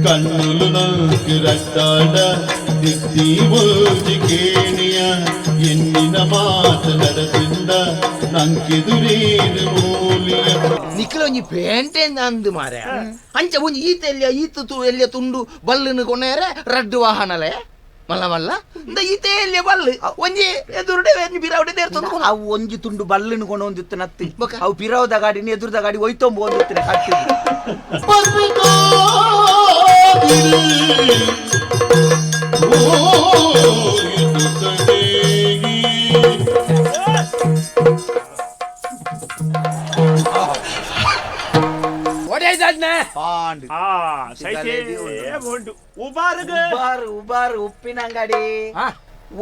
కన్నులు నాకు రట్టాడ దిక్తి ఓజి కేణియ ఎన్నిన మాట నడపింద ನಂಕೆದುರೇನು ಮೂಲ್ಯ ನಿಖಲೊಂಜಿ ಪೇಂಟೇಂದ ಅಂದು ಮಾರೆ ಅಂಚ ಒಂಜಿ ಈತ ಎಲ್ಲಿಯ ತುಂಡು ಬಲ್ಲುನು ಕೊನೆರೆ ರಡ್ಡು ವಾಹನಲೆ ಮಲ್ಲ ಮಲ್ಲ ಇಂದ ಈತೆ ಎಲ್ಲಿಯ ಬಲ್ಲು ಒಂಜಿ ಎದುರುಡೆ ಪಿರಾವಡೆ ದೇರ್ತೊಂದು ಅವು ಒಂಜಿ ತುಂಡು ಬಲ್ಲುನು ಕೊಣ ಒಂದಿತ್ತು ನತ್ತಿ ಅವು ಪಿರಾವದ ಗಾಡಿನಿ ಎದುರದ ಗಾಡಿ ಒಯ್ತೊಂಬ ಒಂದಿತ್ತು ಕಟ್ಟಿ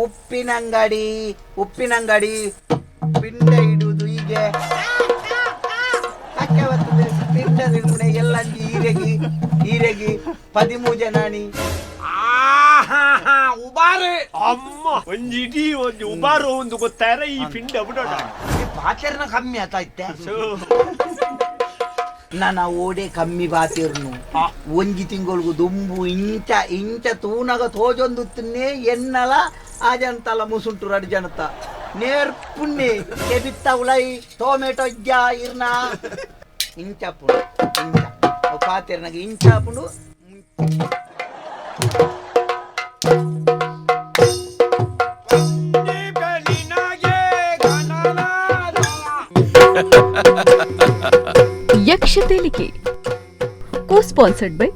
ಉಪ್ಪಿನಂಗಡಿ ಪಿಂಡ ಇಡುವುದು ಹೀಗೆ ಪಿಂಡ ಎಲ್ಲ ಈರೆಗಿ 13 ಜನಾನಿ ಉಬಾರೆ ಅಮ್ಮ ಒಂಜಿ ಇಡೀ ಒಂದು ಉಬಾರು ಒಂದು ಗೊತ್ತಾರೆ ಈ ಪಿಂಡ ಬಿಡೋಣ ಪಾತ್ರೆನ ಕಮ್ಮಿ ಆತಾಯ್ತೆ ನನ್ನ ಓಡೆ ಕಮ್ಮಿ ಬಾತಿರ್ನು ಒಂಜಿ ತಿಂಗಳಿಗೂ ದುಂಬು ಇಂಚ ತೂನಗ ತೋಜೊಂದುತ್ತನ್ನೇ ಎನ್ನಲ ಆಜಂತಲ ಮುಸುಂಟು ರಡ್ ಜನತ ನೇರ್ಪುಣ್ಣೆ ಕೆಬಿತ್ತ ಉಳೈ ಟೊಮೆಟೊ ಇರ್ನ ಇಂಚಪುಡು ಇಂಚ ಪಾತಿರ್ನಾಗ ಇಂಚಾಪುಡು ಯಕ್ಷತೆಲಿಕೆ ಕೋ ಸ್ಪಾನ್ಸರ್ಡ್ ಬೈ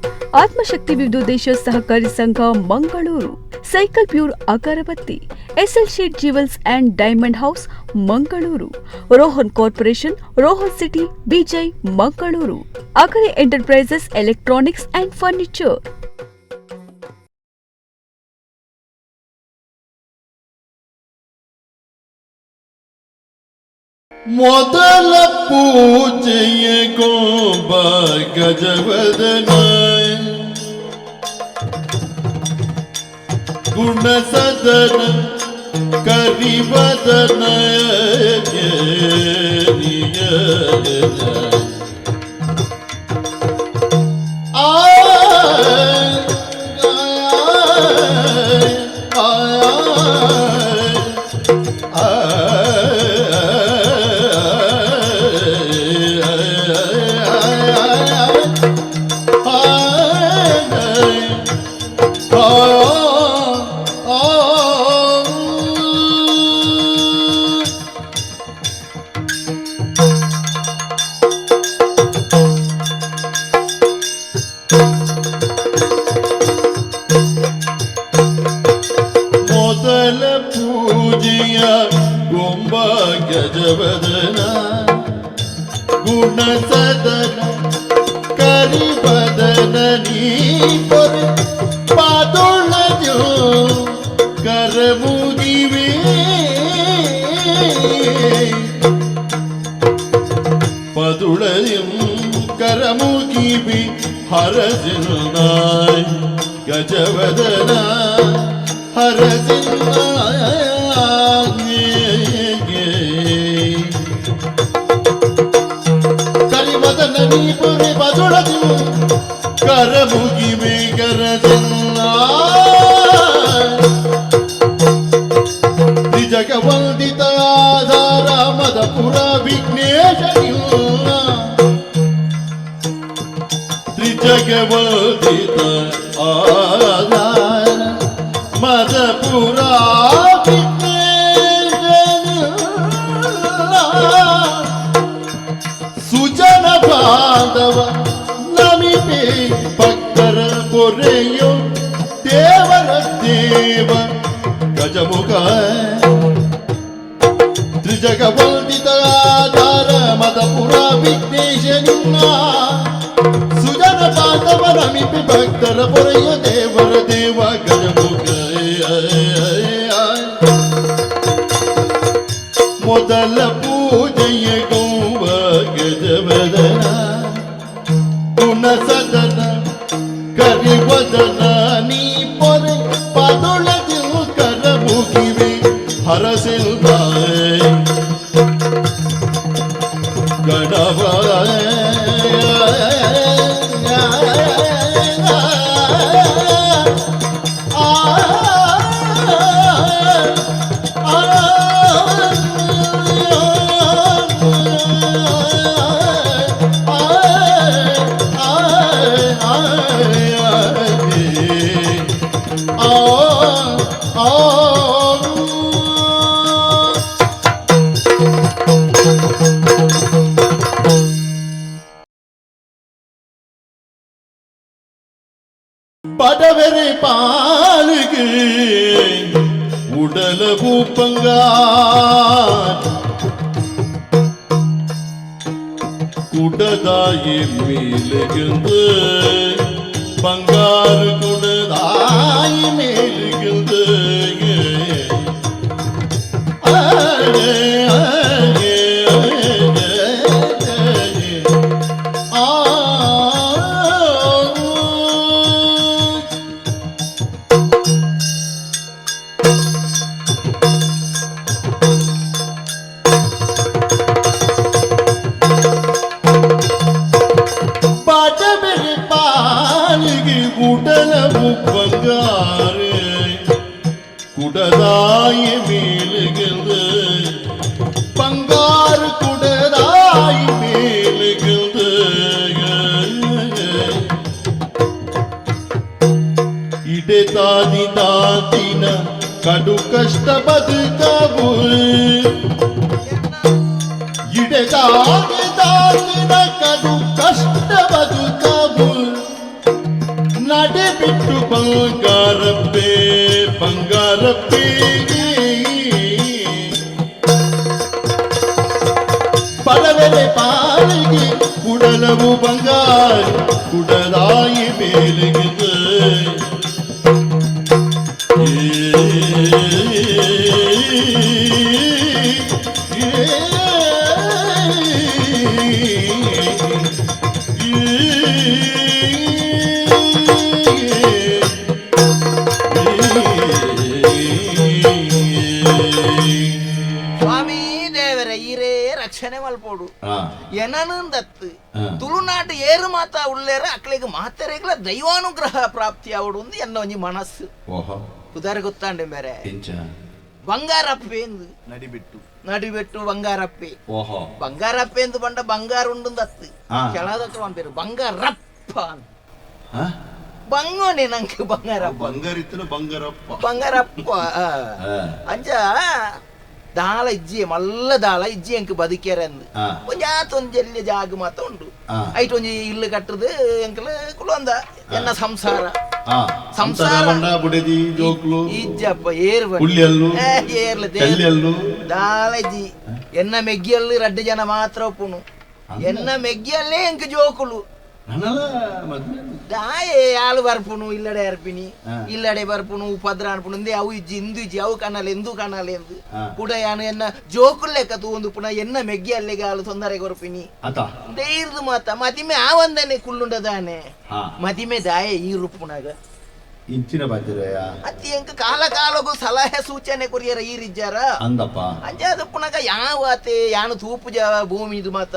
ಆತ್ಮಶಕ್ತಿ ವಿವಿಧೋದ್ದೇಶ ಸಹಕಾರಿ ಸಂಘ Mangaluru, cycle pure agarbatti, SL Shet jewels and diamond house Mangaluru, Rohan corporation, Rohan city, Bejai Mangaluru, Agari enterprises electronics and furniture. ಮೊದಲ ಪೂಜೆಯ ಗೋಬ ಗಜವದನ ಗುಣಸದನ ಕರಿವದನ ಗಜವದನ ಗುಣಸದನ ಕರಿಬದನ ನೀ ಪೊರೆ ಪಾದೊಳಜೋ ಕರಮುಗಿವೆ ಪದುಳಯಂ ಕರಮುಗಿವಿ ಹರಸಿನಾಯ್ ಗಜವದನ ಹರಸಿನಾಯ ನೀಪುರಿ ಬದುಳದು ಕರಮುಗಿವೆ ಗರಜನ್ನ ತ್ರಿಜಗವಂದಿತ ಆಧಾರ ಮದಪುರ ವಿಘ್ನೇಶ ತ್ರಿಜಗವಂದಿತ ಆಧಾರ ಮದಪುರ ಸುಜನ ಬಾಂಧವ ನಮಿಪೆ ಭಕ್ತರ ಪೊರೆಯೋ ದೇವರ ದೇವ ಗಜಮುಖ ತ್ರಿಜಗವಂದಿತ ಆಧಾರ ಮದಪುರ ವಿಘ್ನೇಶ ನಿಮ್ಮ ಸುಜನ ಬಾಂಧವ ನಮಿಪೆ ಭಕ್ತರ ಪೊರೆಯೋ ದೇವರ ದೇವ ಗಜಮುಖ ಮೊದಲ ಪೂಜೆಯ ಗೋವ ಗಜವದನ ಗುಣಸದನ ಕರಿವದನ ನೀ ಪೊರೆ ಪಾದೊಳದು ಕರಮುಗಿವೆ ಹರಸಿಲ್ದಾಯ ಗಣವ படவரை பாலுக்கு உடல பூப்பங்கார் குடதாயி மேலுகிந்து பங்காரு குடதாயி மேலுகிந்து பங்காரு குடதாய மேலுகிந்து பங்காரு குடதாய மேலுகிந்து ಇಡೆ ತಾದಿ ತಾದಿನ ಕಡು ಕಷ್ಟ ಬದುಕವು ಇಡೆ ತಾದಿ ತಾದಿನ ಕಡು ಕಷ್ಟ ಬದುಕವು ನಡೆ ಬಿಟ್ಟು ಬಂಗಾರಪ್ಪೆ ಬಂಗಾರಪ್ಪೆ ಪಡವೆಲೆ ಪಾಲಿಗೆ ಕುಡಲವು ಬಂಗಾರ ಕುಡದಾಯಿ ಮೇಲಿಗೆ ಸ್ವಾಮಿ ದೇವರ ಈರೇ ರಕ್ಷಣೆ ಮಲ್ಪೋಡು ಎನನಂದತ್ತು ತುಳುನಾಡು ಏರು ಮಾತಾ ಉಳ್ಳೇರ ಅಕ್ಳಿಗೆ ಮಾತರೆಗಳ ದೈವಾನುಗ್ರಹ ಪ್ರಾಪ್ತಿ ಆವಡು ಒಂದು ಎನ್ನ ಒಂಜಿ ಮನಸ್ಸು ಉದಾರ ಗೊತ್ತಾಂಡೆ ಬೇರೆ ಬಂಗಾರಪ್ಪೆ ಎಂದು ನಡಿಬಿಟ್ಟು ಬಂಗಾರಪ್ಪೆ ಬಂಗಾರಪ್ಪೆ ಎಂದು ಬಂಡ ಬಂಗಾರ ಉಂಡು ಅತ್ತು ಕೆಳದಕ್ಕೆ ಬಂಪೇರು ಬಂಗಾರಪ್ಪ ಬಂಗೋನೆ ನಂಗೆ ಬಂಗಾರಪ್ಪ ಬಂಗಾರಪ್ಪ ಅಂಜ ದಾಳ ಇಜ್ಜಿ ಮಲ್ಲ ದಾಳ ಇಜ್ಜಿ ಎಂಕ್ ಬದುಕ್ಯಾರ ಅಂದ್ ಒಂಜಾತೊಂದು ಜಲ್ಲೆ ಜಾಗ ಮಾತ ಉಂಡು ಐಟ್ ಒಂಜಿ ಇಲ್ಲು ಕಟ್ಟದು ಎಂಕಲ್ ಕುಲೊಂದ ಎನ್ನ ಸಂಸಾರ ಇಜ್ಜಪ್ಪ ಏರ್ಲ ದಾಳ ಇಜ್ಜಿ ಎನ್ನ ಮೆಗ್ಗಿಯಲ್ಲಿ 2 ಜನ ಮಾತ್ರ ಒಪ್ಪುನು ಎನ್ನ ಮೆಗ್ಗಿಯಲ್ಲೇ ಎಂಕ್ ಜೋಕುಲು ದಾಯೆ ಆಳು ಬರ್ಪುನು ಇಲ್ಲಡೆ ಅರ್ಪಿನಿ ಇಲ್ಲಡೆ ಬರ್ಪುನು ಉಪದ್ರ ಅನ್ಪುನು ಅವು ಇಜ್ಜಿ ಇಂದು ಇಜ್ಜಿ ಅವು ಕಣ್ಣಲ್ಲಿ ಎಂದು ಕಣ್ಣಲ್ಲಿ ಎಂದು ಕೂಡ ಯಾನು ಎನ್ನ ಜೋಕುಲ್ ಲೆಕ್ಕ ತೂಂದು ಪುನಃ ಎನ್ನ ಮೆಗ್ಗಿ ಅಲ್ಲಿಗೆ ಆಳು ತೊಂದರೆ ಕೊರಪಿನಿ ದೇರ್ದು ಮಾತ ಮದಿಮೆ ಆ ಒಂದನೆ ಕುಲ್ಲುಂಡದಾನೆ ಮದಿಮೆ ದಾಯೆ ಈ ರೂಪುನಾಗ ಇಂಚಿನ ಬಾತಿರಯ್ಯ ಅತಿ ಎಂಕ ಕಾಲ ಕಾಲಗೂ ಸಲಹೆ ಸೂಚನೆ ಕೊರಿಯರ ಈ ರಿಜ್ಜಾರ ಅಂದಪ್ಪ ಅಂಜಾದ ಪುನಗ ಯಾವಾತೆ ಯಾನು ತೂಪು ಭೂಮಿ ಇದು ಮಾತ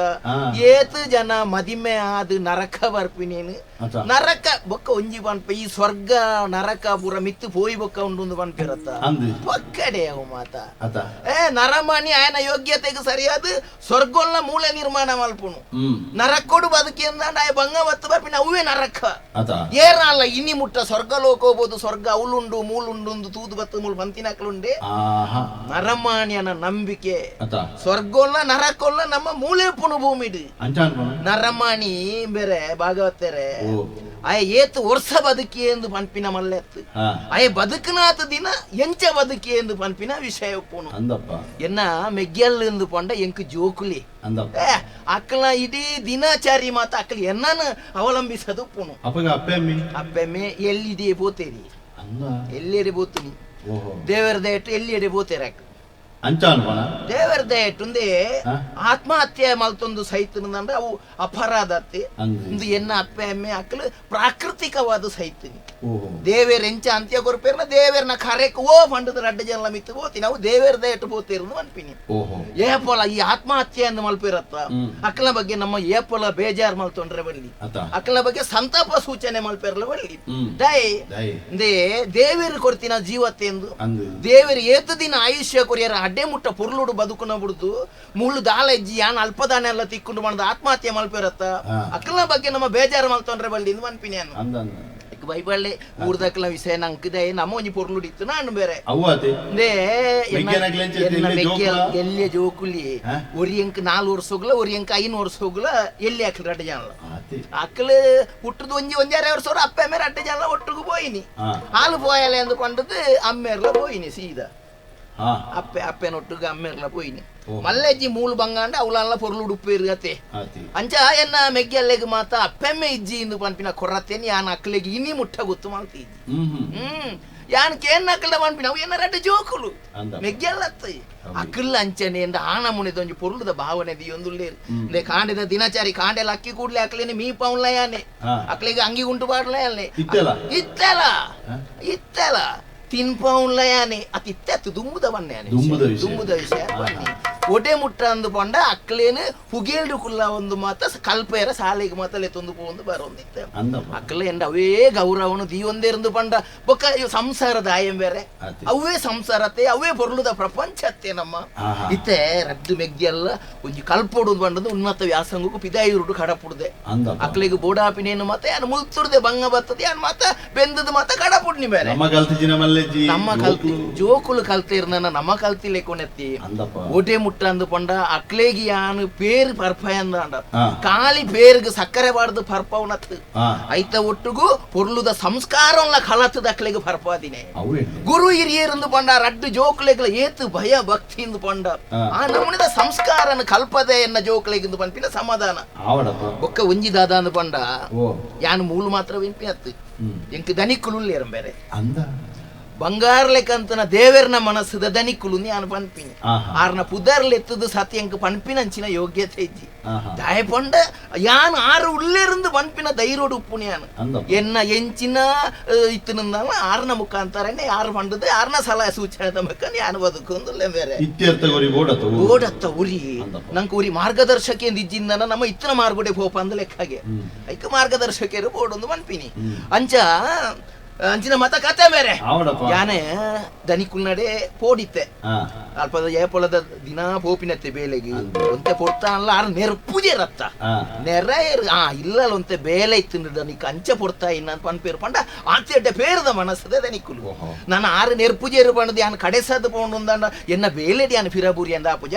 ಏತು ಜನ ಮದಿಮೆ ಆದ ನರಕ ಬರ್ಪಿನೇನು ನರಕ ಬೊಕ್ಕ ಒಂಜಿ ಬನ್ಪ ಈ ಸ್ವರ್ಗ ನರಕ ಪೂರ ಮಿತ್ತು ಪೋಯಿ ಬೊಕ್ಕ ಉಂಡು ಬನ್ಪಿರತ್ತ ಪಕ್ಕಡೆ ಅವು ಮಾತ ನರಮಾನಿ ಆಯನ ಯೋಗ್ಯತೆಗೆ ಸರಿಯಾದ ಸ್ವರ್ಗೊಲ್ನ ಮೂಲೆ ನಿರ್ಮಾಣ ಮಲ್ಪುನು ನರಕ್ಕೊಡು ಬದುಕಿ ಅಂದಾಂಡ ಆಯ ಭಂಗ ಬತ್ತು ಬರ್ಪಿನ ಅವೇ ನರಕ ಏರಲ್ಲ ಇನ್ನಿ ಮುಟ್ಟ ಸ್ವರ್ಗಲೋಕ ಹೋಗ್ಬೋದು ಸ್ವರ್ಗ ಅವಳುಂಡು ಮೂಲುಂಡು ತೂದು ಬತ್ತು ಮೂಲ ಬಂತಿನಕ್ಲುಂಡೆ ನರಮಾಣಿಯನ ನಂಬಿಕೆ ಸ್ವರ್ಗೊಲ್ಲ ನರಕೊಲ್ಲ ನಮ್ಮ ಮೂಲೆ ಪುನು ಭೂಮಿಡು ನರಮಾಣಿ ಬೇರೆ ಭಾಗವತರೆ ಆಯ ಏತು ವರ್ಷ ಬದುಕಿ ಎಂದು ಪನ್ಪಿನ ಮಲ್ಲೆತ್ತು ಆಯ ಬದುಕನಾತ ದಿನ ಎಂಚ ಬದುಕಿ ಎಂದು ಪನ್ಪಿನ ವಿಷಯ ಒಪ್ಪುನು ಎನ್ನ ಮೆಗ್ಗೆಲ್ ಎಂದು ಪಂಡ ಎಂಕ್ ಜೋಕುಲಿ ಅಕ್ಕಳ ಇಡೀ ದಿನಾಚಾರಿ ಮಾತ ಅಕ್ಕಳ ಎನ್ನನು ಅವಲಂಬಿಸದು ಪುನು ಅಪ್ಪೆಮ್ಮೆ ಎಲ್ಲಿದೆ ಬೋತೇರಿ ಎಲ್ಲೆಡೆ ಬೋತೀನಿ ದೇವರ ದಯಟ್ಟು ಎಲ್ಲಿಯಡೆ ಬೋತೇರಿ ಅಕ್ಕ ದೇವರ ದಯಟ್ಟುಂದೆ ಆತ್ಮಹತ್ಯೆ ಮಲ್ತೊಂದು ಸೈತನಂದ್ರೆ ಅವು ಅಪರಾಧ ಒಂದು ಎನ್ನ ಅಪ್ಪೆ ಅಮ್ಮೆ ಅಕ್ಕಲು ಪ್ರಾಕೃತಿಕವಾದ ಸೈತನಿ ದೇವೇರ್ ಎಂಚ ಅಂತ್ಯ ಕೊರಪೇರ್ನ ದೇವೇರ್ನ ಕರೆಕ್ ಓ ಪಂಡದ 2 ಜನ ಮಿತ್ತು ಬೋತಿ ನಾವು ದೇವೇರ್ ದಯಟ್ಟು ಬೋತಿರ್ನು ಅನ್ಪಿನಿ ಏಪಲ ಈ ಆತ್ಮಹತ್ಯೆ ಎಂದು ಮಲ್ಪಿರತ್ತ ಅಕ್ಕಲ ಬಗ್ಗೆ ನಮ್ಮ ಏಪಲ ಬೇಜಾರ್ ಮಲ್ತೊಂಡ್ರೆ ಬಳ್ಳಿ ಅಕ್ಕಲ ಬಗ್ಗೆ ಸಂತಾಪ ಸೂಚನೆ ಮಲ್ಪಿರಲ್ಲ ಬಳ್ಳಿ ದಯ ದೇವೇರ್ ಕೊಡ್ತಿನ ಜೀವತ್ತೆ ಎಂದು ದೇವೇರ್ ಏತು ದಿನ ಆಯುಷ್ಯ ಕೊರಿಯರ ಅಡ್ಡೆ ಮುಟ್ಟ ಪುರ್ಲುಡು ಬದುಕುನ ಬಿಡುದು ಮುಳ್ಳು ದಾಳೆಜ್ಜಿ ಯಾನ್ ಅಲ್ಪದಾನ ಎಲ್ಲ ತಿಕ್ಕೊಂಡು ಮಾಡಿದ ಆತ್ಮಹತ್ಯೆ ಮಲ್ಪಿರತ್ತ ಅಕ್ಕಲ ಬಗ್ಗೆ ನಮ್ಮ ಬೇಜಾರು ಮಲ್ತೊಂಡ್ರೆ ಬಳ್ಳಿ ಮನ್ಪಿನಿ ಅನ್ನು ಬೈಬಳ್ಳಿ ಊರ್ದಕ್ಕಲ ವಿಷಯ ನಂಕಿದೆ ನಮ್ಮ ಒಂಜಿ ಪೊರ್ಲುಡಿತ್ತು ನಾನು ಬೇರೆ ಎಲ್ಲಿ ಜೋಕುಲಿ ಒರಿಯಂಕ್ 4 ವರ್ಷ ಹೋಗ್ಲ ಒರಿಯಂಕ್ 5 ವರ್ಷ ಹೋಗ್ಲ ಎಲ್ಲಿ ಹಾಕ್ಲಿ ರಡ್ಡ ಜನ ಅಕ್ಕಲು ಹುಟ್ಟದು ಒಂಜಾರೆ ವರ್ಷ ಅಪ್ಪ ಮೇಲೆ ರಡ್ಡ ಜನ ಒಟ್ಟಿಗೆ போயிನಿ ಹಾಲು போயಲೆ ಅಂದುಕೊಂಡದ್ದು ಅಮ್ಮೇರ್ಲ போயிನಿ ಸೀದಾ ಅಪ್ಪೆನೊಟ್ಟಿಗೆ ಅಮ್ಮೇರ್ಲ போயிನಿ ಮಲ್ಲೆಜ್ಜಿ ಮೂಲು ಬಂಗಾಂಡ ಅವಳೆಲ್ಲ ಪೊರ್ಲು ಉಡುಪು ಇರ್ಗತೆ ಅಂಚ ಎನ್ನ ಮೆಗ್ಗೆಲ್ಲೆಗ್ ಮಾತ ಅಪ್ಪೆಮ್ಮೆ ಇಜ್ಜಿ ಇಂದು ಪನ್ಪಿನ ಕೊರತ್ತೇನಿ ಯಾನ್ ಅಕ್ಕಲಿಗೆ ಇನ್ನಿ ಮುಟ್ಟ ಗೊತ್ತು ಮಾಡ್ತಿದ್ದಿ ಯಾನ್ ಕೇನ್ ಅಕ್ಕಲ ಪನ್ಪಿನ ಅವು ಏನ ರಡ್ಡ ಜೋಕುಲು ಮೆಗ್ಗೆಲ್ಲತ್ತ ಅಕ್ಕಲ್ಲ ಅಂಚನೆ ಎಂದ ಆಣ ಮುಣಿದ ಒಂಜಿ ಪೊರ್ಲುದ ಭಾವನೆ ದಿಯೊಂದುಲ್ಲೇರು ಕಾಂಡೆದ ದಿನಚಾರಿ ಕಾಂಡೆಲ್ಲ ಅಕ್ಕಿ ಕೂಡ್ಲೆ ಅಕ್ಲೇನೆ ಮೀ ಪೌನ್ಲ ಯಾನೆ ಅಕ್ಲಿಗೆ ಅಂಗಿ ಗುಂಟು ಬಾಡ್ಲೆ ಅಲ್ಲೇ ಇತ್ತಲ ತಿನ್ಪೌನ್ಲ ಯಾನೆ ಅತಿ ಇತ್ತು ದುಂಬುದ ಬನ್ನೆ ದುಂಬುದ ವಿಷಯ ಒಡೆ ಮುಟ್ಟ ಅಂದು ಪಂಡ ಅಕ್ಲೇನು ಹುಗೇಲ್ಡು ಕುಲ್ಲ ಒಂದು ಮಾತ ಕಲ್ಪೆರ ಸಾಲೆಗೆ ಮಾತಲೆ ತೊಂದು ಪೋಂದು ಬರೋಂದಿತ್ತೆ ಅಕ್ಲೆ ಎಂಡ ಅವೇ ಗೌರವನು ದೀವೊಂದೇ ಇருந்து ಪಂಡ ಬೊಕ್ಕ ಸಂಸಾರದ ಆಯಂ ಬೇರೆ ಅವೇ ಸಂಸಾರತೆ ಅವೇ ಪೊರ್ಲುದ ಪ್ರಪಂಚತ್ತೆ ನಮ್ಮ ಇತ್ತೆ ರದ್ದು ಮೆಗ್ಗೆಲ್ಲ ಒಂಜಿ ಕಲ್ಪೊಡು ಬಂಡದು ಉನ್ನತ ವ್ಯಾಸಂಗಕ್ಕೂ ಪಿದಾಯಿರುಡು ಕಡಪುಡ್ದೆ ಅಕ್ಲಿಗೆ ಬೋಡಾಪಿನೇನು ಮಾತ ಯಾನು ಮುಲ್ತುರ್ದೆ ಬಂಗ ಬರ್ತದೆ ಯಾನು ಮಾತ ಬೆಂದದ ಮಾತ ಕಡಪುಡ್ನಿ ಬೇರೆ ನಮ್ಮ ಕಲ್ತಿ ಜೋಕುಲು ಕಲ್ತಿರ್ನ ನಮ್ಮ ಕಲ್ತಿ ಲೆಕ್ಕೊನೆತ್ತಿ ಓಟೆ ಮುಟ್ಟ ಅಂದು ಪಂಡ ಅಕ್ಲೇಗಿ ಯಾನು ಪೇರು ಪರ್ಪಯಂದ ಅಂಡ ಕಾಲಿ ಪೇರ್ಗೆ ಸಕ್ಕರೆ ಬಾರ್ದು ಪರ್ಪವನತ್ ಐತ ಒಟ್ಟುಗು ಪೊರ್ಲುದ ಸಂಸ್ಕಾರಲ್ಲ ಕಳತದ ಅಕ್ಲೆಗೆ ಪರ್ಪಾದಿನೇ ಗುರು ಹಿರಿಯರಿಂದ ಪಂಡ ರಡ್ಡು ಜೋಕ್ಲೆಗ್ಲ ಏತು ಭಯ ಭಕ್ತಿ ಇಂದು ಪಂಡ ಆ ನಮ್ಮನಿದ ಸಂಸ್ಕಾರನ ಕಲ್ಪದೆ ಎನ್ನ ಜೋಕ್ಲೆಗಿಂದು ಪಂಪಿನ ಸಮಾಧಾನ ಒಕ್ಕ ಒಂಜಿ ದಾದ ಅಂದು ಪಂಡ ಯಾನು ಮೂಲು ಮಾತ್ರ ವಿಂಪಿ ಅತ್ತು ಎಂಕ್ ದನಿಕ್ಕುಲು ಬೇರೆ ಬಂಗಾರ್ಲೆಕ್ಕಂತನ ದೇವೇರ್ನ ಮನಸ್ಸದ ದನಿಕ್ಕುಲು ನಾನು ಪನ್ಪಿನಿ ಆರ್ನ ಪುದರ್ಲೆತ್ತದು ಸತ್ಯಂಕ ಪನ್ಪಿನಂಚಿನ ಯೋಗ್ಯತೆ ಇಜ್ಜಿ ದಾಯ ಪಂಡ ಯಾನ್ ಆರು ಉಳ್ಳೇருந்து ಪನ್ಪಿನ ಧೈರ್ಯೋಡು ಉಪ್ಪುನಿ ಯಾನು ಎನ್ನ ಎಂಚಿನ ಇತ್ತನಂದ ಆರ್ನ ಮುಖಾಂತರನೇ ಯಾರು ಪಂಡದು ಆರ್ನ ಸಲಹೆ ಸೂಚನೆ ತಮ್ಮಕ್ಕ ಯಾನು ಬದುಕೊಂದು ಬೇರೆ ಓಡತ್ತ ಉರಿ ನಂಗೆ ಉರಿ ಮಾರ್ಗದರ್ಶಕ ಎಂದಿಜ್ಜಿಂದ ನಮ್ಮ ಇತ್ತನ ಮಾರ್ಗುಡೆ ಪೋಪ ಅಂದ ಲೆಕ್ಕಗೆ ಐಕ ಮಾರ್ಗದರ್ಶಕರು ಬೋಡೊಂದು ಪನ್ಪಿನಿ ಅಂಚ ಅಂಚಿನ ಮತ ಕತೆ ಬೇರೆ ಯಾನೆ ದನಿಕುಲ್ನಡೆ ಪೋಡಿತ್ತೆ ಅಲ್ಪದ ಏಪೊಲದ ದಿನ ಪೋಪಿನತ್ತೆ ಬೇಲೆಗೆ ಒಂತೆ ಪೊರ್ತ ಅಲ್ಲ ಆರು ನೆರ್ಪುಜೆ ರತ್ತ ನೆರ ಇಲ್ಲ ಒಂತೆ ಬೇಲೆ ಇತ್ತು ದನಿಕ್ ಅಂಚ ಪೊರ್ತ ಇನ್ನ ಪನ್ಪೇರು ಪಂಡ ಆಚೆಡ್ಡೆ ಪೇರದ ಮನಸ್ಸದೆ ದನಿಕುಲು ನಾನು ಆರು ನೆರ್ಪುಜೆ ಪಂಡದು ಯಾನು ಕಡೆಸದ ಪೋಂಡು ಎನ್ನ ಬೇಲೆಡಿ ಯಾನು ಫಿರಬೂರಿ ಅಂದ ಪೂಜ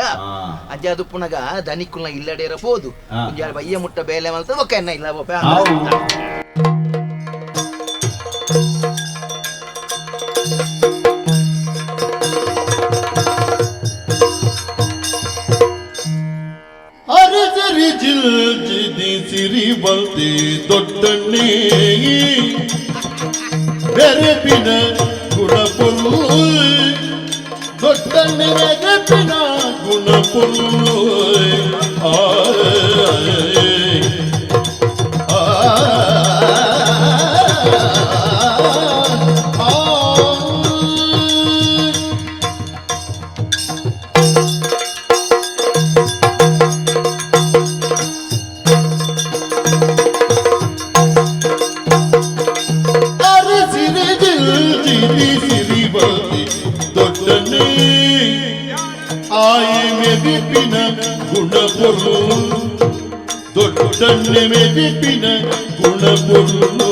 ಅಜ್ಜ ಅದು ಪುನಗ ದನಿಕುಲ್ನ ಇಲ್ಲಡೇರ ಪೋದು ಬಯ್ಯ ಮುಟ್ಟ ಬೇಲೆ ಮಲ್ತ ಒಕ್ಕ ಎನ್ನ ಇಲ್ಲ ಸಿರಿ ಬಲ್ತಿ ದೊಡ್ಡಣ್ಣೆ ಬೆರೆಪಿನ ಗುಣಪೊಲ್ಲು ದೊಡ್ಡಣ್ಣೆ ಬೆರೆಪಿನ ಗುಣಪೊಲ್ಲು ದೊಡ್ಡಣ್ಣೆ ಮೆದಿಪಿನ ಗುಣಪೊಲ್ಲು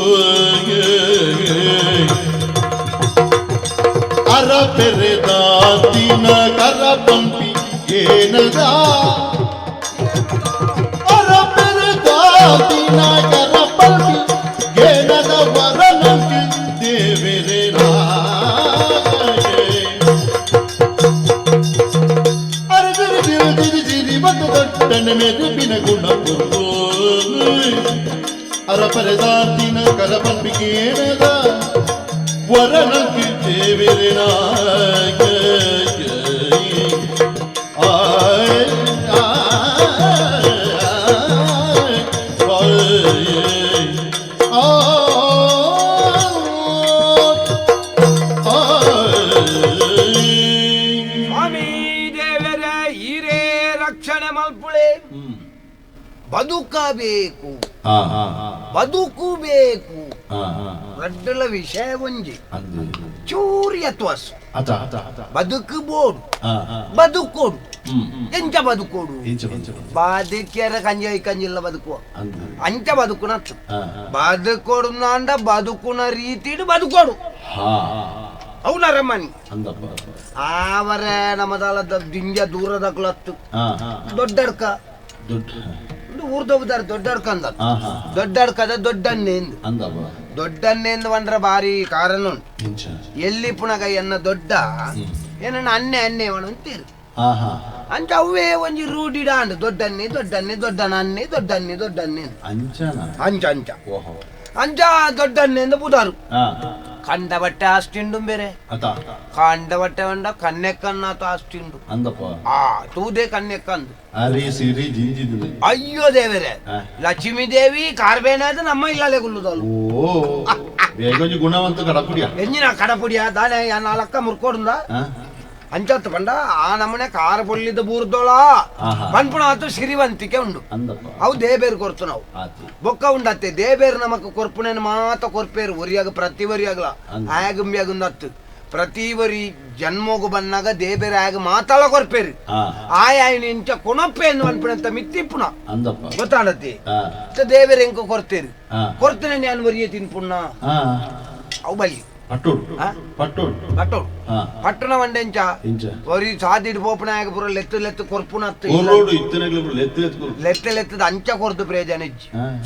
ಅರ ಪೆರೆದಾತಿನ ಕರ ಪಂಪಿ ಏನದ ಅರ ಪೆರೆದಾತಿನ ಕರ ಪಂಪಿ ಏನದ ವರನಂತಿ ದೇವೆರೆ ದೊಡ್ಡಣ್ಣೆ ಮೆದಿಪಿನ ಗುಣಪೊಲ್ಲು ಅರಪರೆದಾತಿನ ಕರಪಂಪಿಕೇನದ ವರನಂಕಿ ದೇವಿರಿನ ಬದುಕಬೇಕು ಬದುಕಬೇಕು ರಡ್ಡಲ ವಿಷಯ ಒಂಜಿ ಅಂದು ಚೂರಿ ಅತ್ವಾಸ್ ಅತ ಅತ ಅತ ಬದುಕು ಬೋಡು ಬದುಕೋಡು ಎಂಚ ಬದುಕೋಡು ಬಾದಿಕ್ಯಾರ ಕಂಜಿ ಕಂಜಿಲ್ಲ ಬದುಕುವ ಅಂದು ಅಂಚ ಬದುಕುನತ್ತು ಬದುಕೋಡು ಅಂಡ ಬದುಕುನ ರೀತಿಡು ಬದುಕೋಡು అవునా రమ్మని ఆవర నమ్మదాల ದಿಂಜ ದೂರದಕ್ಲತ್ತು ದೊಡ್ಡಡ್ಕ ಊರ್ದೋದಾರ ದೊಡ್ಡಡ್ಕ ಅಂದ ದೊಡ್ಡಡ್ಕದ ದೊಡ್ಡನ್ನೇಂದು ದೊಡ್ಡನ್ನೇಂದು ಅಂದ್ರ ಬಾರಿ ಕಾರಣ ಎಲ್ಲಿ ಪುನಗ ಎನ್ನ ದೊಡ್ಡ ಏನನ್ನ ಅನ್ನೆ ಅನ್ನೆ ಅಂತೀರು ಅಂಚ ಅವೇ ಒಂಜಿ ರೂಢಿಡ ಅಂಡ್ ದೊಡ್ಡನ್ನೆ ದೊಡ್ಡನ್ನೆ ದೊಡ್ಡನ ಅನ್ನೆ ದೊಡ್ಡನ್ನೆ ದೊಡ್ಡನ್ನೆ ಅಂಚ ಅಂಚ ಅಂಚ ದೊಡ್ಡನ್ನೆಂದು ಬುದಾರು ಕಂಡ ಬಟ್ಟೆ ಆಸ್ತಿಂಡು ಬೇರೆ ಕಂಡ ಬಟ್ಟೆ ಉಂಡ ಕನ್ನೆಕ್ಕನ್ನಾತ ಆಸ್ತಿಂಡು ತೂದೆ ಕನ್ನೆಕ್ಕಂದು ಅಯ್ಯೋ ದೇವರೇ ಲಕ್ಷ್ಮೀ ದೇವಿ ಕಾರ್ಬೇನಾದ ನಮ್ಮ ಇಲ್ಲೇ ಗುಲ್ಲುದಲ್ಲು ಗುಣವಂತ ಕಡಪುಡಿಯ ಎಂಜಿನ ಕಡಪುಡಿಯ ದಾನೆ ನಾಲ್ಕ ಮುರ್ಕೋಡುಂದ ಅಂಚತ್ತು ಪಂಡ ಆ ನಮ್ಮನೆ ಕಾರ ಪೊಳ್ಳಿದ ಬೂರ್ದೋಳ ಪನ್ಪುಣಾತು ಸಿರಿವಂತಿಕೆ ಉಂಡು ಅವು ದೇಬೇರು ಕೊರ್ತು ನಾವು ಬೊಕ್ಕ ಉಂಡತ್ತೆ ದೇಬೇರು ನಮಕ್ ಕೊರ್ಪುಣೆನ ಮಾತ ಕೊರ್ಪೇರು ಒರಿಯಾಗ ಪ್ರತಿ ಒರಿಯಾಗಲ ಆಯಗುಂಬಿಯಾಗುಂದತ್ತು ಪ್ರತಿ ಒರಿ ಜನ್ಮೋಗು ಬನ್ನಾಗ ದೇಬೇರು ಆಗ ಮಾತಾಳ ಕೊರ್ಪೇರು ಆಯ್ನ ಇಂಚ ಕೊನಪ್ಪೆ ಎಂದು ಅನ್ಪುಣಂತ ಮಿತ್ತಿಪ್ಪುಣ ಗೊತ್ತಾಡತ್ತಿ ದೇಬೇರು ಹೆಂಗ ಕೊರ್ತೇರು ಕೊರ್ತೇನೆ ನಾನು ಒರಿಯ ತಿನ್ಪುಣ್ಣ ಅವು ಬಲ್ಲಿ ಪಟ್ಟಣ ಒಂಡೆಂಚ ಒರಿ ಸಾದಿಡ್ ಪೋಪನಾಗ ಪುರ ಲೆತ್ತು ಕೊರ್ಪುನತ್ತು ಲೆತ್ತದ ಅಂಚ ಕೊರ್ದು ಪ್ರೇಜನ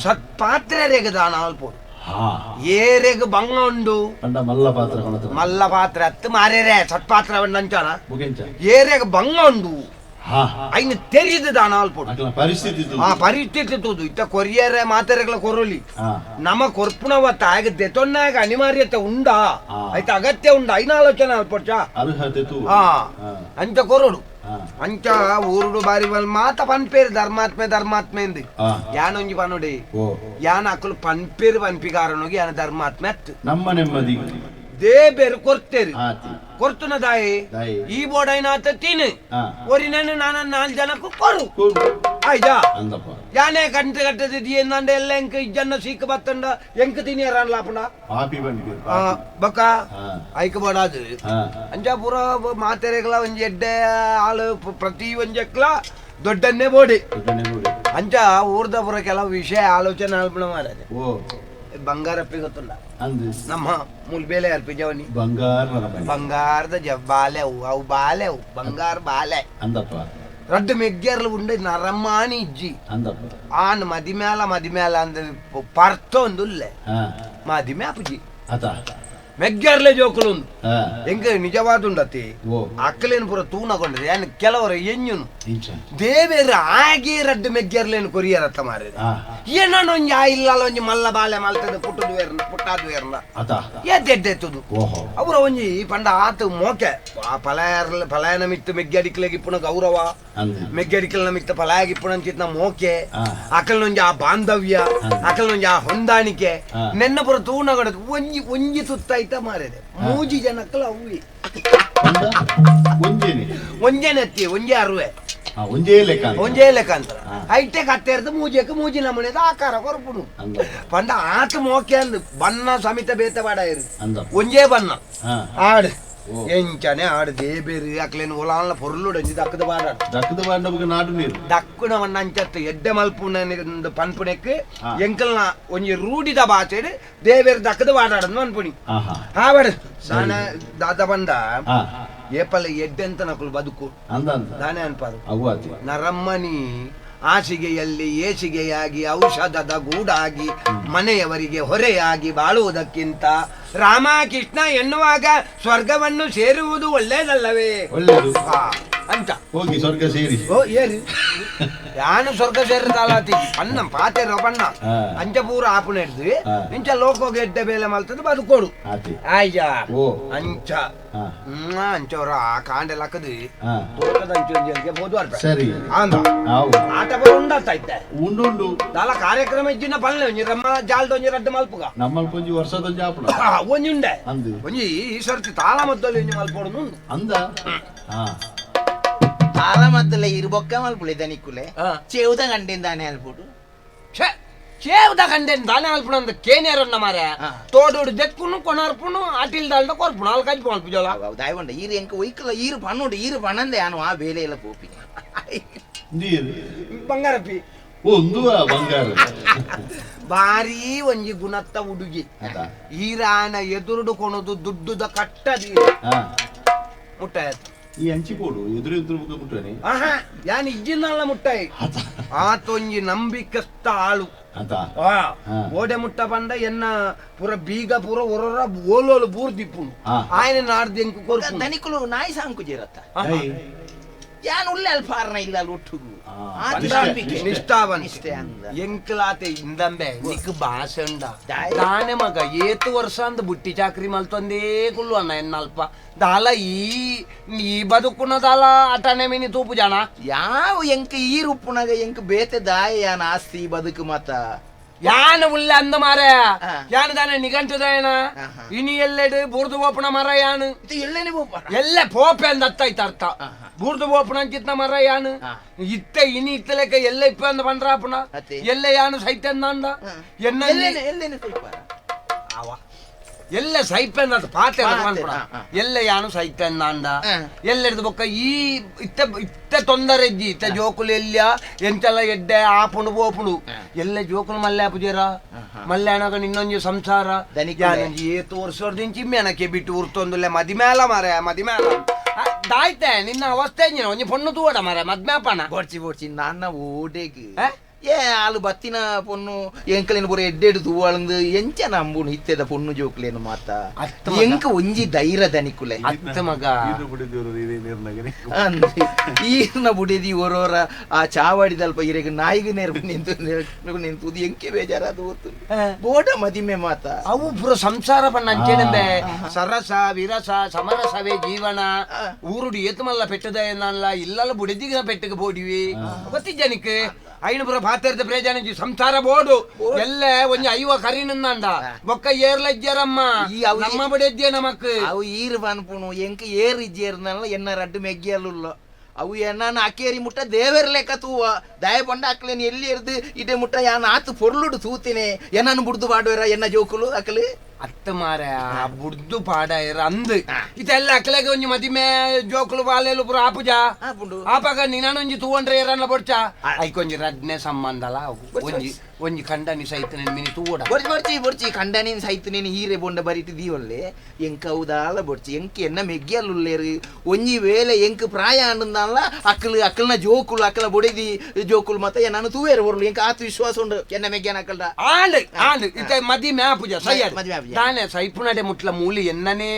ಸತ್ ಪಾತ್ರೆ ರೇಗದ ನಾಲ್ಪೋಡು ಏರೆಗ ಬಂಗ ಉಂಡು ಮಲ್ಲ ಪಾತ್ರೆ ಹತ್ತು ಮಾರೇರೆ ಸತ್ ಪಾತ್ರೆ ಅಂಚಾನ ಏರೆಗ ಬಂಗ ಉಂಡು ಐನ ತೆರಿದ ನಾಲ್ಪೋಡು ಪರಿಸ್ಥಿತಿ ತೂದು ಇತ್ತ ಕೊರಿಯರ ಮಾತೆರೆಗಳ ಕೊರಲಿ ನಮ ಕೊರ್ಪುಣವತ್ತ ಆಗತ್ತೆ ತೊನ್ನಾಗ ಅನಿವಾರ್ಯತೆ ಉಂಡಾ ಆಯ್ತ ಅಗತ್ಯ ಉಂಡ ಐನ ಆಲೋಚನೆ ಅಲ್ಪಡ್ಚ ಅಂಚ ಕೊರಡು ಅಂಚ ಊರುಡು ಬಾರಿ ಮಾತ ಪನ್ಪೇರು ಧರ್ಮಾತ್ಮೆ ಎಂದು ಯಾನೊಂಜಿ ಪನೋಡಿ ಯಾನ ಅಕ್ಕಲು ಪನ್ಪೇರು ಪನ್ಪಿಗಾರನೋಗಿ ಯಾನ ಧರ್ಮಾತ್ಮೆ ಅತ್ತು ನಮ್ಮ ನೆಮ್ಮದಿ ದೇಬೇರು ಕೊರ್ತೇರು ಕೊರ್ತುನ ದಾಯಿ ಈ ಬೋಡೈನಾತ ತೀನಿ ಒರಿನನ್ನು ನಾನು 4 ಜನಕ್ಕೂ ಕೊರು ಆಯ್ತಾ ಯಾನೇ ಗಂಟೆ ಕಟ್ಟದಿದ್ದಿ ಏನಂಡ ಎಲ್ಲ ಎಂಕ ಇಜ್ಜನ್ನ ಸೀಕ ಬತ್ತಂಡ ಎಂಕ ತಿನಿಯರ ಅನ್ಲಾಪುಂಡ ಬಕ್ಕ ಐಕ ಬೋಡಾದು ಅಂಜ ಪುರ ಮಾತೆರೆಗಳ ಒಂಜಿ ಎಡ್ಡೆ ಆಳು ಪ್ರತಿ ಒಂಜಕ್ಲ ದೊಡ್ಡನ್ನೇ ಬೋಡಿ ಅಂಚ ಊರ್ದ ಪುರ ಕೆಲವು ವಿಷಯ ಆಲೋಚನೆ ಅಲ್ಪಣ ಮಾರಾಜ ಬಂಗಾರಪ್ಪಿ ಗೊತ್ತುಂಡ ನಮ್ಮ ಮುಲ್ಬೇಲೆ ಅರ್ಪಿ ಜವನಿ ಬಂಗಾರದ ಬಾಲೆ ಅವು ಬಾಲೆ ಅವು ಬಂಗಾರ ಬಾಲೆ ರಡ್ಡು ಮೆಗ್ಗೆರ್ಲು ಉಂಡ ನರಮಾಣಿ ಇಜ್ಜಿ ಆನ್ ಮದಿಮೇಲ ಅಂದ ಪರ್ತೊಂದುಲ್ಲೆ ಮದಿಮೆ ಅಪ್ಪುಜಿ ಮೆಗ್ಗೆರ್ಲೆ ಜೋಕುಲು ಎಂಗ ನಿಜವಾದ ಉಂಡತಿ ಅಕ್ಕಲೇನು ಪುರ ತೂನಗೊಂಡ್ರೆ ಏನ್ ಕೆಲವರ ಎಂಜುನು ದೇವೇರ ಆಗಿ ರಡ್ಡು ಮೆಗ್ಗೆರ್ಲೇನು ಕೊರಿಯರತ್ತ ಮಾರಿ ಏನೋ ಒಂಜಿ ಆ ಇಲ್ಲ ಒಂಜಿ ಮಲ್ಲ ಬಾಲೆ ಮಲ್ತದ ಪುಟ್ಟಾದು ವೇರ್ನ ಎದ್ದೆದ್ದೆತ್ತದು ಅವರ ಒಂಜಿ ಪಂಡ ಆತು ಮೋಕೆ ಆ ಪಲಾಯನ ಮಿತ್ತು ಮೆಗ್ಗೆಡಿಕ್ಲೆಗೆ ಇಪ್ಪುಣ ಗೌರವ ಮೆಗ್ಗೆಡಿಕಲ್ನ ಮಿತ್ತ ಪಲಾಯಗಿಪ್ಪುಣ ಅಂಚಿತ್ನ ಮೋಕೆ ಅಕಲ್ನೊಂಜಿ ಆ ಬಾಂಧವ್ಯ ಅಕಲ್ನೊಂಜಿ ಆ ಹೊಂದಾಣಿಕೆ ನೆನ್ನ ಪುರ ತೂನಗೊಂಡ ಒಂಜಿ ಸುತ್ತ ಮಾರಿದೆ ಮೂಜಿ ಜನಕ್ಕಲ ಅವು ಒಂಜೆನೆತ್ತಿ ಒಂಜೆ ಅರುವೆ ಒಂಜೇ ಲೆಕ್ಕ ಅಂತ ಐಟೆ ಕತ್ತೆರ್ದು ಮೂಜಿ ನಮೂನೆದ ಆಕಾರ ಕೊರಪುಡು ಪಂಡ ಆತ ಮೋಕೆ ಅಂದು ಬಣ್ಣ ಸಮಿತ ಬೇತ ಬಾಡ ಇರು ಒಂಜೇ ಬಣ್ಣ ಆಡು ಎಂಚನೆ ಆಡು ದೇಬೇರು ಅಕ್ಲೇನು ಒಲಾನ್ಲ ಪೊರ್ಲುಡು ಅಂಜಿ ದಕ್ಕದ ಬಾಡ ದಕ್ಕುನ ವಣ್ಣ ಅಂಚತ್ತು ಎಡ್ಡೆ ಮಲ್ಪುನ ಪನ್ಪುನೆಕ್ ಎಂಕಲ್ನ ಒಂಜಿ ರೂಢಿದ ಬಾಚೆಡು ದೇಬೇರು ದಕ್ಕದ ಬಾಡಾಡನ್ನು ಅನ್ಪುಣಿ ಹಾಬಾಡು ದಾನ ದಾದ ಬಂದ ಏಪಲ್ಲ ಎಡ್ಡೆಂತ ನಕಲು ಬದುಕು ದಾನೆ ಅನ್ಪಾರು ನರಮ್ಮನಿ ಹಾಸಿಗೆಯಲ್ಲಿ ಏಸಿಗೆಯಾಗಿ ಔಷಧದ ಗೂಡಾಗಿ ಮನೆಯವರಿಗೆ ಹೊರೆಯಾಗಿ ಬಾಳುವುದಕ್ಕಿಂತ ರಾಮಕೃಷ್ಣ ಎನ್ನುವಾಗ ಸ್ವರ್ಗವನ್ನು ಸೇರುವುದು ಒಳ್ಳೇದಲ್ಲವೇ ಅಂತ ಹೋಗಿ ಸ್ವರ್ಗ ಸೇರಿ ಏರಿ ಯಾನು ಸ್ವರ್ಗ ಸೇರಿದಾಲಾತಿ ಅನ್ನ ಪಾತೆರೋ ಬಣ್ಣ ಅಂಚ ಪೂರ ಆಪುಣ ಹಿಡ್ದು ಇಂಚ ಲೋಕೋಗೆ ಎಡ್ಡೆ ಬೇಲೆ ಮಲ್ತದ ಬದುಕೋಡು ಆಯ್ಯ ಅಂಚ ಅಂಚವ್ರ ಆ ಕಾಂಡೆ ಲಕ್ಕದು ತೋಟದ ಅಂಚೆ ಬೋದು ಅರ್ಪ ಸರಿ ಅಂದ ಆಟ ಬರ ಉಂಡಾಯ್ತೆ ಉಂಡು ದಾಲ ಕಾರ್ಯಕ್ರಮ ಇಜ್ಜಿನ ಪಲ್ಲೆ ಒಂಜಿ ರಮ್ಮ ಜಾಲ್ದೊಂಜಿ ರಡ್ಡು ಮಲ್ಪುಗ ನಮ್ಮಲ್ಪೊಂಜಿ ವರ್ಷದೊಂಜಿ ಆಪುಣ ಒಂಜಿ ಉಂಡೆ ಒಂಜಿ ಈ ಸರ್ತಿ ತಾಳ ಮದ್ದೊಲ್ಲಿ ಒಂಜಿ ಮಲ್ಪೋಡು ಅಂದ ತಾಳ ಮದ್ದಲ್ಲ ಇರ್ಬೊಕ್ಕ ಮಲ್ಪುಳೆ ದನಿಕ್ಕುಲೆ ಚೇವುದ ಗಂಡಿಂದಾನೆ ಅಲ್ಪುಡು చేవుద కంటే దాని అల్పునంత కేనేరన్న మారే తోడు దెక్కును కొనర్పును అటిల్ దాల్ట కొర్పును వాళ్ళు కలిపి పంపించాలా దాయవండ ఈరు ఎంక ఒయ్కల ఈరు పన్నుడు ఈరు పనందే అను ఆ వేలేల పోపి ನೀರು బంగారపి ಒಂದು ಬಂಗಾರ ಭಾರಿ ಒಂಜಿ ಗುಣತ್ತ ಹುಡುಗಿ ಈರಾನ ಎದುರುಡು ಕೊಣದು ದುಡ್ಡುದ ಕಟ್ಟದಿ ಮುಟ್ಟಾಯ ಈ ಹಂಚಿಕೊಡು ಎದುರು ಮುಟ್ಟನೆ ಆಹಾ ಯಾನ್ ಇಜ್ಜಿನಲ್ಲ ಮುಟ್ಟಾಯಿ ಆತೊಂಜಿ ನಂಬಿಕಸ್ತ ಆಳು ಓಡೆ ಮುಟ್ಟ ಬಂದ ಎನ್ನ ಪುರ ಬೀಗ ಪುರ ಒರರ ಓಲೋಲು ಬೂರ್ದಿಪ್ಪುಂಡು ఆయన నాడు ఎంకు కొరకు ధనికులు నాయి సాంకు చేరత్త ಯಾನ್ ಉಳ್ಳೆ ಅಲ್ಪಾರ್ನ ಇಲ್ಲ ಒಟ್ಟುಗು ನಿಷ್ಠಾವಂತ ಎಂಕ್ಲಾತೆ ಇಂದಂಬೆ ನಿಕ್ ಭಾಷೆ ಉಂಡ ದಾನೆ ಮಗ ಏತು ವರ್ಷ ಅಂದ ಬುಟ್ಟಿ ಚಾಕ್ರಿ ಮಲ್ತೊಂದೇ ಕುಲ್ಲು ಅಣ್ಣ ಎನ್ನಲ್ಪ ದಾಲ ಈ ಬದುಕುನದಾಲ ಅಟನೆ ಮಿನಿ ತೂಪು ಜನ ಯಾವ ಎಂಕ ಈ ರೂಪುನಾಗ ಎಂಕ ಬೇತೆ ದಾಯ ಯಾನ ಆಸ್ತಿ ಬದುಕು ಮತ ಯಾನ ಉಳ್ಳೆ ಅಂದ ಮಾರ ಯಾನ ದಾನೆ ನಿಘಂಟುದಾಯನ ಇನಿ ಎಲ್ಲೆಡು ಬುರ್ದು ಓಪಣ ಮರ ಯಾನು ಎಳ್ಳೆನೆ ಎಲ್ಲ ಪೋಪೆ ಅಂದ ಅತ್ತ ಅರ್ಥ ಬುರ್ದು ಓಪಣ ಅಂಚಿತ್ನ ಮರ ಯಾನು ಇತ್ತೆ ಇನಿ ಇತ್ತಲೆಕ್ಕ ಎಲ್ಲ ಇಪ್ಪ ಅಂದ ಬಂಡ್ರಾಪಣ ಎಲ್ಲ ಯಾನು ಸೈತ ಅಂದ ಎಲ್ಲೇನೆ ಅವ ಎಲ್ಲ ಸೈಪೆಂದ ಪಾತೆ ಎಲ್ಲ ಯಾನು ಸೈಪೆಂದ ಅಂದ ಎಲ್ಲೆಡ್ದು ಬೊಕ್ಕ ಈ ಇತ್ತ ತೊಂದರೆ ಇಜ್ಜಿ ಇತ್ತ ಜೋಕುಲು ಎಲ್ಯ ಎಂತೆಲ್ಲ ಎಡ್ಡೆ ಆಪುಂಡು ಬೋಪುಂಡು ಎಲ್ಲ ಜೋಕುಲು ಮಲ್ಲೆ ಪುಜೇರ ಮಲ್ಲೆ ಅಣಗ ನಿನ್ನೊಂಜಿ ಸಂಸಾರ ಯಾನಂಜಿ ಏತು ವರ್ಷದಿಂಚಿ ಮೆನಕೆ ಬಿಟ್ಟು ಉರ್ತೊಂದುಲ್ಲೆ ಮದಿಮೇಲ ಮಾರ ಮದಿಮೇಲ ದಾಯ್ತೆ ನಿನ್ನ ಅವಸ್ಥೆ ಒಂಜಿ ಪೊಣ್ಣು ತೂವಡ ಮಾರ ಮದ್ಮ್ಯಾಪಣ ಬೊಡ್ಚಿ ನನ್ನ ಓಡೆಗ್ ಏ ಆಲು ಬತ್ತಿನ ಪೊಣ್ಣು ಎಂಕಲಿನ ಪೂರ ಎಡ್ಡೆಡು ತೂವಳಂದು ಎಂಚ ನಂಬುನು ಇತ್ತೆದ ಪೊಣ್ಣು ಜೋಕ್ಲೇನು ಮಾತ ಎಂಕ ಒಂಜಿ ಧೈರ್ಯ ದನಿಕುಲೆ ಅತ್ತ ಮಗ ಈರ್ನ ಬುಡಿದಿ ಓರೋರ ಆ ಚಾವಾಡಿದಲ್ಪ ಇರೆಗ್ ನಾಯಿಗೆ ನೇರ್ಬು ನಿಂತು ಎಂಕೆ ಬೇಜಾರಾದ ಓತು ಬೋಡ ಮದಿಮೆ ಮಾತ ಅವು ಪುರ ಸಂಸಾರ ಪಣ್ಣ ಅಂಚೆನಂಬೆ ಸರಸ ವಿರಸ ಸಮರಸವೇ ಜೀವನ ಊರುಡು ಏತುಮಲ್ಲ ಪೆಟ್ಟದ ಏನಲ್ಲ ಇಲ್ಲಲ್ಲ ಬುಡಿದಿಗ ಪೆಟ್ಟಿಗೆ ಬೋಡಿವಿ ಗೊತ್ತಿಜ್ಜನಿಕ್ ಐನು ಪುರ ಪಾತಿರ್ದ ಪ್ರಯೋಜನ ಸಂಸಾರ ಬೋಡು ಎಲ್ಲ ಒಂಜಿ ಐವ ಕರಿನಂದ ಬೊಕ್ಕ ಏರ್ಲಜ್ಜರಮ್ಮ ನಮ್ಮ ಬಡಿದ್ಯ ನಮಕ್ ಅವು ಈರು ಬನ್ಪುಣು ಎಂಕ ಏರ್ ಇಜ್ಜೇರ್ನಲ್ಲ ಎನ್ನ ರಡ್ಡು ಮೆಗ್ಗಿಯಲ್ಲ ಅವು ಎನ್ನ ಅಕ್ಕೇರಿ ಮುಟ್ಟ ದೇವರ ಲೆಕ್ಕ ತೂವ ದಯ ಪಂಡ ಅಕ್ಲೇನು ಎಲ್ಲಿ ಇರ್ದು ಇಡೆ ಮುಟ್ಟ ಯಾನ ಆತು ಪೊರ್ಲುಡು ತೂತಿನಿ ಎನ್ನನ್ನು ಬುಡ್ದು ಪಾಡುವರ ಎನ್ನ ಜೋಕುಲು ಅಕ್ಲು ಅತ್ತ ಮಾರ ಬುಡ್ದು ಪಾಡ ಇರ ಅಂದ್ ಇದೆಲ್ಲ ಅಕ್ಲೆಗೆ ಒಂಜಿ ಮದಿಮೆ ಜೋಕುಲು ಬಾಲೆಲು ಪುರ ಆಪುಜ ಆಪಾಗ ನಿನೊಂಜಿ ತೂವಂಡ್ರೆ ಇರನ್ನ ಬೊಡ್ಚ ಐಕೊಂಜಿ ರಡ್ನೆ ಸಂಬಂಧಲ ಒಂಜಿ ಖಂಡನಿ ಸಹಿತ ಮಿನಿ ತೂವಡ ಬೊಡ್ಚಿ ಖಂಡನಿನ್ ಸಹಿತ ನೀನು ಹೀರೆ ಬೊಂಡ ಬರಿಟ್ಟು ದೀವಲ್ಲೆ ಎಂಕ ಹೌದಾಲ ಬೊಡ್ಚಿ ಎಂಕ ಎನ್ನ ಮೆಗ್ಗಿಯಲ್ಲುಲ್ಲೇರು ಒಂಜಿ ವೇಳೆ ಎಂಕ ಪ್ರಾಯ ಅನ್ನಲ್ಲ ಅಕ್ಕಲ್ನ ಜೋಕುಲು ಅಕ್ಕಲ ಬೊಡಿದಿ ಜೋಕುಲು ಮತ್ತೆ ನಾನು ತೂವೇರು ಬರಲು ಎಂಕ ಆತು ವಿಶ್ವಾಸ ಉಂಡು ಎನ್ನ ಮೆಗ್ಗಿಯನ ಅಕ್ಕಲ್ದ ಆಂಡ್ ಇತ್ತೆ ಮದಿಮೆ ಆಪುಜ ಸಯ್ಯಡ್ ದಾನೆ ಸೈಪುನಡೆ ಮುಟ್ಲ ಮೂಲಿ ಎನ್ನನೇ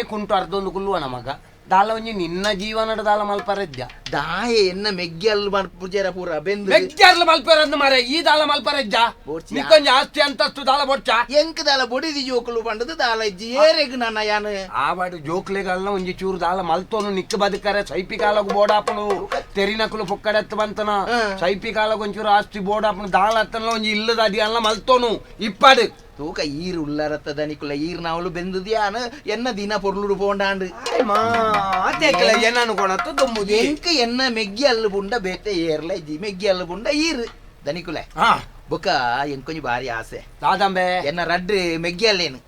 ಕುಂಟು ಅರ್ಧೊಂದು ಕುಲ್ಲುವ ನಮಗ ದಾಲ ಒಂಜಿ ನಿನ್ನ ಜೀವನದ ದಾಲ ಮಲ್ಪರದ್ಯ ದಾಯ ಎನ್ನ ಮೆಗ್ಗಿಯಲ್ ಪೂಜಾರ ಪೂರ ಬೆಂದು ಮೆಗ್ಗಿಯಲ್ ಮಲ್ಪರದ್ದು ಮಾರೆ ಈ ದಾಲ ಮಲ್ಪರಜ್ಜ ನಿಕ್ಕೊಂಜಿ ಆಸ್ತಿ ಅಂತಸ್ತು ದಾಲ ಬೊಡ್ಚ ಎಂಕ ದಾಲ ಬೊಡಿದಿ ಜೋಕುಲು ಪಂಡದು ದಾಲ ಇಜ್ಜಿ ಏರೆಗ್ ನನ್ನ ಯಾನು ಆವಾಡು ಜೋಕ್ಲೆಗಲ್ನ ಒಂಜಿ ಚೂರು ದಾಲ ಮಲ್ತೋನು ನಿಕ್ಕ ಬದುಕರೆ ಸೈಪಿ ಕಾಲಗು ಬೋಡಾಪನು ತೆರಿನಕಲು ಪೊಕ್ಕಡೆತ್ತು ಬಂತನ ಸೈಪಿ ಕಾಲಗು ಒಂಚೂರು ಆಸ್ತಿ ಬೋಡಾಪನು ದಾಲ ಹತ್ತನ ಒಂಜಿ ಇಲ್ಲದ ಅದಿಯಲ್ಲ ಮಲ್ತೋನು ಇಪ್ಪಡು ತೂಕ ಈರು ಉಳ್ಳರತ್ತ ದನಿಕುಲ ಈರ್ ನಾವಲು ಬೆಂದುದಿಯಾನ ಎನ್ನ ದಿನ ಪೊರ್ಲುಡು ಪೋಂಡಾಂಡು ಎನ್ನನು ಕೊಣತ್ತು ದುಂಬುದು ಎಂಕ ಎನ್ನ ಮೆಗ್ಗಿ ಅಲ್ಲು ಬುಂಡ ಬೇತೆ ಏರ್ಲ ಇಜ್ಜಿ ಮೆಗ್ಗಿ ಅಲ್ಲು ಬುಂಡ ಈರು ದನಿಕುಲೆ ಬೊಕ್ಕ ಎಂಕೊಂಜಿ ಬಾರಿ ಆಸೆ ದಾದಂಬೆ ಎನ್ನ ರಡ್ ಮೆಗ್ಗಿಯಲ್ಲೇನು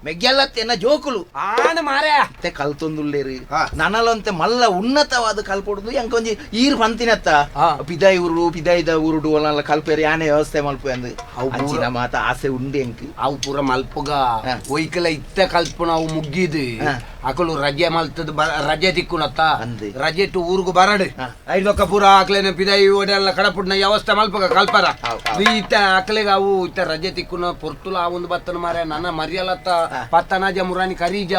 ಮೆಗ್ಗಿಯಲ್ಲತ್ತೆ ಎನ್ನ ಜೋಕುಲು ಆನ ಮಾರೆ ಮತ್ತೆ ಕಲ್ತೊಂದುಲ್ಲೇರು ನನಲಂತೆ ಮಲ್ಲ ಉನ್ನತವಾದ ಕಲ್ಪೊಡುದು ಎಂಕೊಂಜಿ ಈರು ಪಂತಿನತ್ತ ಪಿದಾಯಿ ಉರುಡು ಪಿದಾಯಿದ ಉರುಡು ಅಲ್ಲ ಕಲ್ಪೇರಿ ಆನೆ ವ್ಯವಸ್ಥೆ ಮಲ್ಪು ಅಂದು ಅಂಚಿನ ಮಾತ ಆಸೆ ಉಂಡೆ ಎಂಕ್ ಅವು ಪೂರ ಮಲ್ಪುಗ ಒಯ್ಕಲ ಇತ್ತ ಕಲ್ಪುನ ಅವು ಮುಗ್ಗಿದು ಅಕಲು ರಜೆ ಮಲ್ತದ ರಜೆ ತಿಕ್ಕುನತ್ತ ರಜೆ ಟು ಊರ್ಗು ಬರಡು ಐದೊಕ್ಕ ಪೂರ ಆಕ್ಲೇನ ಪಿದಾಯಿ ಓಡೆಲ್ಲ ಕಡಪುಡ್ನ ವ್ಯವಸ್ಥೆ ಮಲ್ಪಗ ಕಲ್ಪರ ಇತ್ತ ಅಕ್ಲೆಗ ಅವು ಇತ್ತ ರಜೆ ತಿಕ್ಕುನ ಪೊರ್ತುಲ ಆ ಒಂದು ಬತ್ತನ ಮಾರೆ ನನ್ನ ಮರಿಯಲತ್ತ ಪತ್ತನಾಜ ಮುರಾನಿ ಕರೀಜ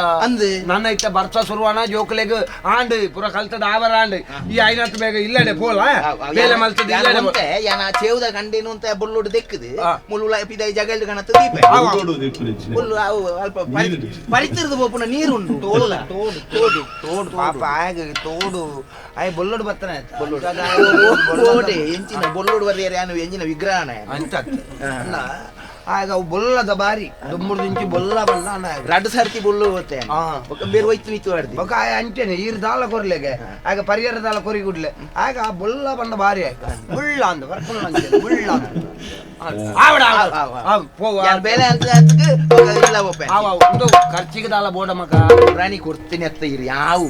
ನನ್ನ ಇತ್ತ ಬರ್ಸ ಸುರುವಣ ಜೋಕ್ಲೆಗ್ ಆಂಡ್ ಪೂರ ಕಲ್ತದ ಆವರ ಆಂಡ್ ಈ ಐನತ್ತು ಬೇಗ ಇಲ್ಲಡೆ ಪೋಲ ಬೇಲೆ ಮಲ್ತದ ಇಲ್ಲಡೆ ಯಾನ ಚೇವುದ ಕಂಡೇನು ಅಂತ ಬುಲ್ಲುಡು ದೆಕ್ಕದು ಮುಳ್ಳುಳ ಪಿದಾಯಿ ಜಗಲ್ಡು ಕಣತ್ತು ದೀಪ ಮುಳ್ಳು ಅವು ಅಲ್ಪ ಪರಿತಿರ್ದು ಬೋಪುನ ನೀರುಂಡು ತೋಡು ತೋಡು ತೋಡು ಪಾಪ ಆಗ ತೋಡು ಆಯ್ ಬೊಲ್ಲೋಡು ಬತ್ತನೆ ಬೊಲ್ಲೋಡು ಎಂಚಿನ ಬೊಲ್ಲೋಡು ಬರ್ರಿಯರು ಯಾನು ಎಂಜಿನ ವಿಗ್ರಹಣ ಅಂತ ಆಗ ಅವು ಬೊಲ್ಲದ ಬಾರಿ ದುಮ್ಮುಡು ದಿಂಚಿ ಬೊಲ್ಲ ಬಣ್ಣ ರಡ್ಡು ಸರ್ತಿ ಬುಳ್ಳು ಹೋತೆ ಬೇರೆ ಹೋಯ್ತು ನಿತ್ತು ಆಡ್ದಿ ಬೊಕ ಅಂಟೇನೆ ಈರ್ ದಾಲ ಕೊರ್ಲೆಗೆ ಆಗ ಪರಿಹಾರ ದಾಲ ಕೊರಿ ಗುಡ್ಲೆ ಆಗ ಆ ಬೊಲ್ಲ ಬಣ್ಣ ಬಾರಿ ಆಯ್ತು ಮುಳ್ಳ ಅಂದ ಬರ್ಕೊಂಡು ಮುಳ್ಳ ಬೇಲೆ ಅಂತ ಇಲ್ಲ ಒಪ್ಪೆ ಒಂದು ಖರ್ಚಿಗೆ ದಾಲ ಬೋಡ ಮಗ ರಾಣಿ ಕೊಡ್ತೀನಿ ಅತ್ತ ಇರಿ ಯಾವು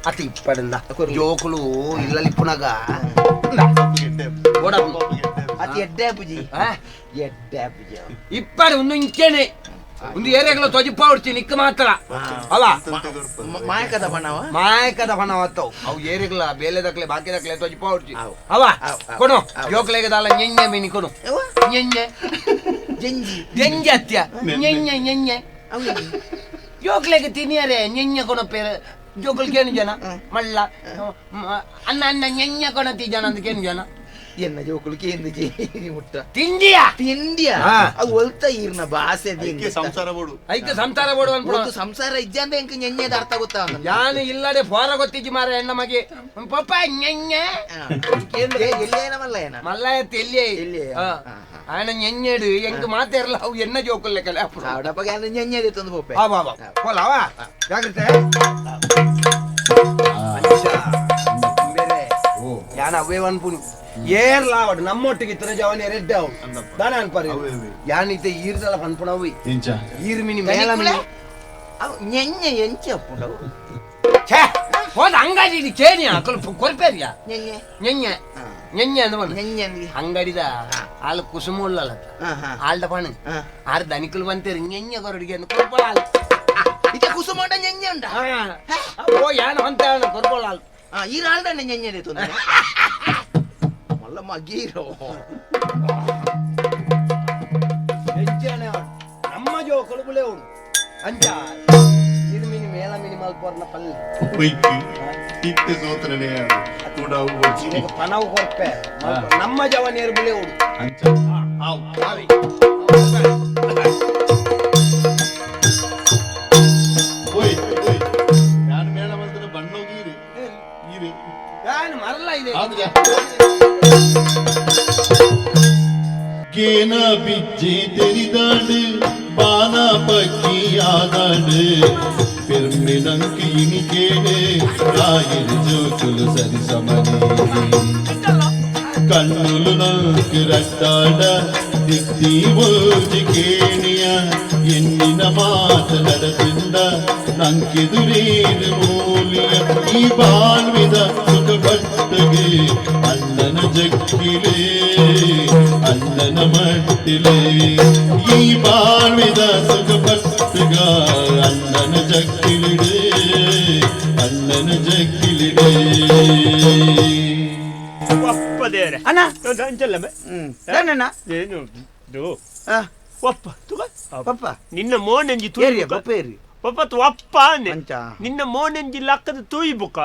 ಅತಿ ಇಪ್ಪಡಲ್ಲ ಜೋಕುಲು ಇಲ್ಲಲ್ಲಿ ಪುನಗ ಬೋಡ ಅತಿ ಎಡ್ಡೆ ಪೂಜಿ ಎಡ್ಡೆ ಪೂಜಿ ಇಪ್ಪಡು ಒಂದು ಇಂಚೇನೆ ಒಂದು ಏರಿಯಾಗಲ ತೊಜಿಪ್ಪ ಹೊಡ್ತೀನಿ ಇಕ್ಕ ಮಾತ್ರ ಅಲ್ಲ ಮಾಯಕದ ಬಣ್ಣವ ಮಾಯಕದ ಬಣ್ಣ ಹೊತ್ತವು ಅವು ಏರಿಯಾಗಲ ಬೇಲೆದಕ್ಲೆ ಬಾಕಿದಕ್ಲೆ ತೊಜಿಪ್ಪ ಹೊಡ್ತೀನಿ ಅವ ಕೊಡು ಜೋಕ್ಲೆಗೆ ದಾಲ ನೆಂಜೆ ಮೀನಿ ಕೊಡು ನೆಂಜೆ ಜಂಜಿ ಜಂಜಿ ಹತ್ಯ ನೆಂಜೆ ನೆಂಜೆ ಜೋಕ್ಲೆಗೆ ತಿನ್ನಿಯರೆ ನೆಂಜೆ ಕೊನಪ್ಪೇರೆ ಜೋಕಲ್ ಕೇನು ಜನ ಮಳ್ಳ ಅನ್ನ ಅನ್ನ ನೆಂಜೆ ಕೊನತಿ ಜನ ಅಂತ ಕೇನು ಜನ ಎನ್ನ ಜೋಕುಲು ಕೇಂದ್ರ ಜೇರಿ ಮುಟ್ಟ ತಿಂಡಿಯಾ ತಿಂಡಿಯಾ ಅದು ಒಲ್ತ ಈರ್ನ ಭಾಷೆ ಸಂಸಾರ ಬೋಡು ಐತೆ ಸಂಸಾರ ಬೋಡು ಅನ್ಬಿಡು ಒಂದು ಸಂಸಾರ ಇದ್ದಂದ ಎಂಕ ನೆನ್ನೆದ ಅರ್ಥ ಗೊತ್ತಾ ಯಾನು ಇಲ್ಲದೆ ಫೋರ ಗೊತ್ತಿಜ್ಜಿ ಮಾರ ಹೆಣ್ಣ ಮಗೆ ಪಪ್ಪ ನೆಂಜೆ ಎಲ್ಲೇನವಲ್ಲ ಏನ ಮಲ್ಲ ಎತ್ತಿ ಎಲ್ಲಿಯೇ ಆಯನ ನೆಂಜೆಡು ಎಂಕ್ ಮಾತೇರಲ್ಲ ಅವು ಎನ್ನ ಜೋಕಲ್ ಲೆಕ್ಕಲೆ ಅವಡಪ್ಪಗೆ ಅಂದ್ರೆ ನೆನ್ನೆದೆ ತಂದು ಪೋಪೆ ಹೋಲವ ಜಾಗ್ರತೆ ಬೇರೆ ಯಾನ ಅವೇ ಅನ್ಪುನಿ ಏರ್ಲ ಅವಡು ನಮ್ಮೊಟ್ಟಿಗೆ ಇತರ ಜವಾನಿ ರೆಡ್ಡೆ ಅವು ದಾನ ಅನ್ಪಾರಿ ಯಾನಿತೆ ಈರ್ದಲ್ಲ ಅನ್ಪುಣವಿ ಈರ್ ಮಿನಿ ಮೇಲ ಮಿನಿ ನೆನ್ನೆ ಎಂಚ ಪುಂಡವು ಛೇ ಹೋದ ಅಂಗಡಿ ಚೇನಿ ಕೊರ್ಪೇರಿಯಾ ನೆನ್ನೆ ನೆನ್ನೆ ನೆನ್ನೆ ಅಂದ ನೆನ್ನೆ ಅಂಗಡಿದ ಹಾಲು ಕುಸುಮ ಉಳ್ಳಲ್ಲ ಹಾಲ್ದ ಪಣ ಆರು ದನಿಕಲು ಬಂತೇರಿ ನೆನ್ನೆ ಕೊರಡಿಗೆ ಕೊರ್ಪಳ ಹಾಲು ಇತ ಕುಸುಮಾಟ ನೆನ್ನೆ ಉಂಟ ಓ ಯಾನ ಅಂತ ಕೊರ್ಪಳ ಹಾಲು ಈ ರಾಲ್ದ ನೆನ್ನೆ ತಂದ ಮಲ್ಲ ಮಗೀರೋ ನಮ್ಮ ಜೋಕಲು ಬುಳೆ ಉಂಟು ಅಂಚ ಇದು ಮಿನಿ ಮೇಲ ಮಿನಿ ಮಲ್ಪರ್ನ ಪಲ್ಲೆ ಇತ್ತೆ ಸೋತ್ರನೇ ಪನವು ಕೊರ್ಪೆ ನಮ್ಮ ಜವನಿಯರು ಬುಳೆ ಉಂಟು ಯಾನು ಮರಲ್ಲ ಇದೆ ಕೇನ ಬಿಚ್ಚೆ ತೆರಿದಾಡು ಬಾನ ಪಕ್ಕಿಯಾದಾಡು பெருமினங்க இனி கேடு ஆயிரு ஜோக்குలు సరి సమని కన్నులు నాకు రట్టాడ దిక్తి ఓజికేనియ ఎన్నిన మాటలడపింద ನಂಕೆದುರೇನು ಮೂಲ್ಯ ಈ ಬಾಳ್ವಿದ ಸುಖಪಟ್ಟಗೆ ಅಣ್ಣನ ಜಕ್ಕಿಲೇ ಅಣ್ಣನ ಮಟ್ಟಿಲೇ ಈ ಬಾಳ್ವಿದ ಸುಖಪಟ್ಟಗ ಅಣ್ಣನ ಜಕ್ಕಿಲಿಡೆ ಅಣ್ಣನ ಜಕ್ಕಿಲಿಡೆ ಒಪ್ಪದೇರೆ ಅಣ್ಣ ಅಂಚಲ್ಲಮ್ಮೆ ಅಣ್ಣ ಏನು ಒಪ್ಪ ತುಗ ಪಪ್ಪ ನಿನ್ನ ಮೋನೆಂಜಿ ಏರಿಯ ಪಪ್ಪ ಏರಿ ಪಪ್ಪತ್ತು ಅಪ್ಪ ಅಂಚ ನಿನ್ನ ಮೋನೆಂಜಿ ಲಕ್ಕದ ತೂಯಿ ಬುಕ್ಕ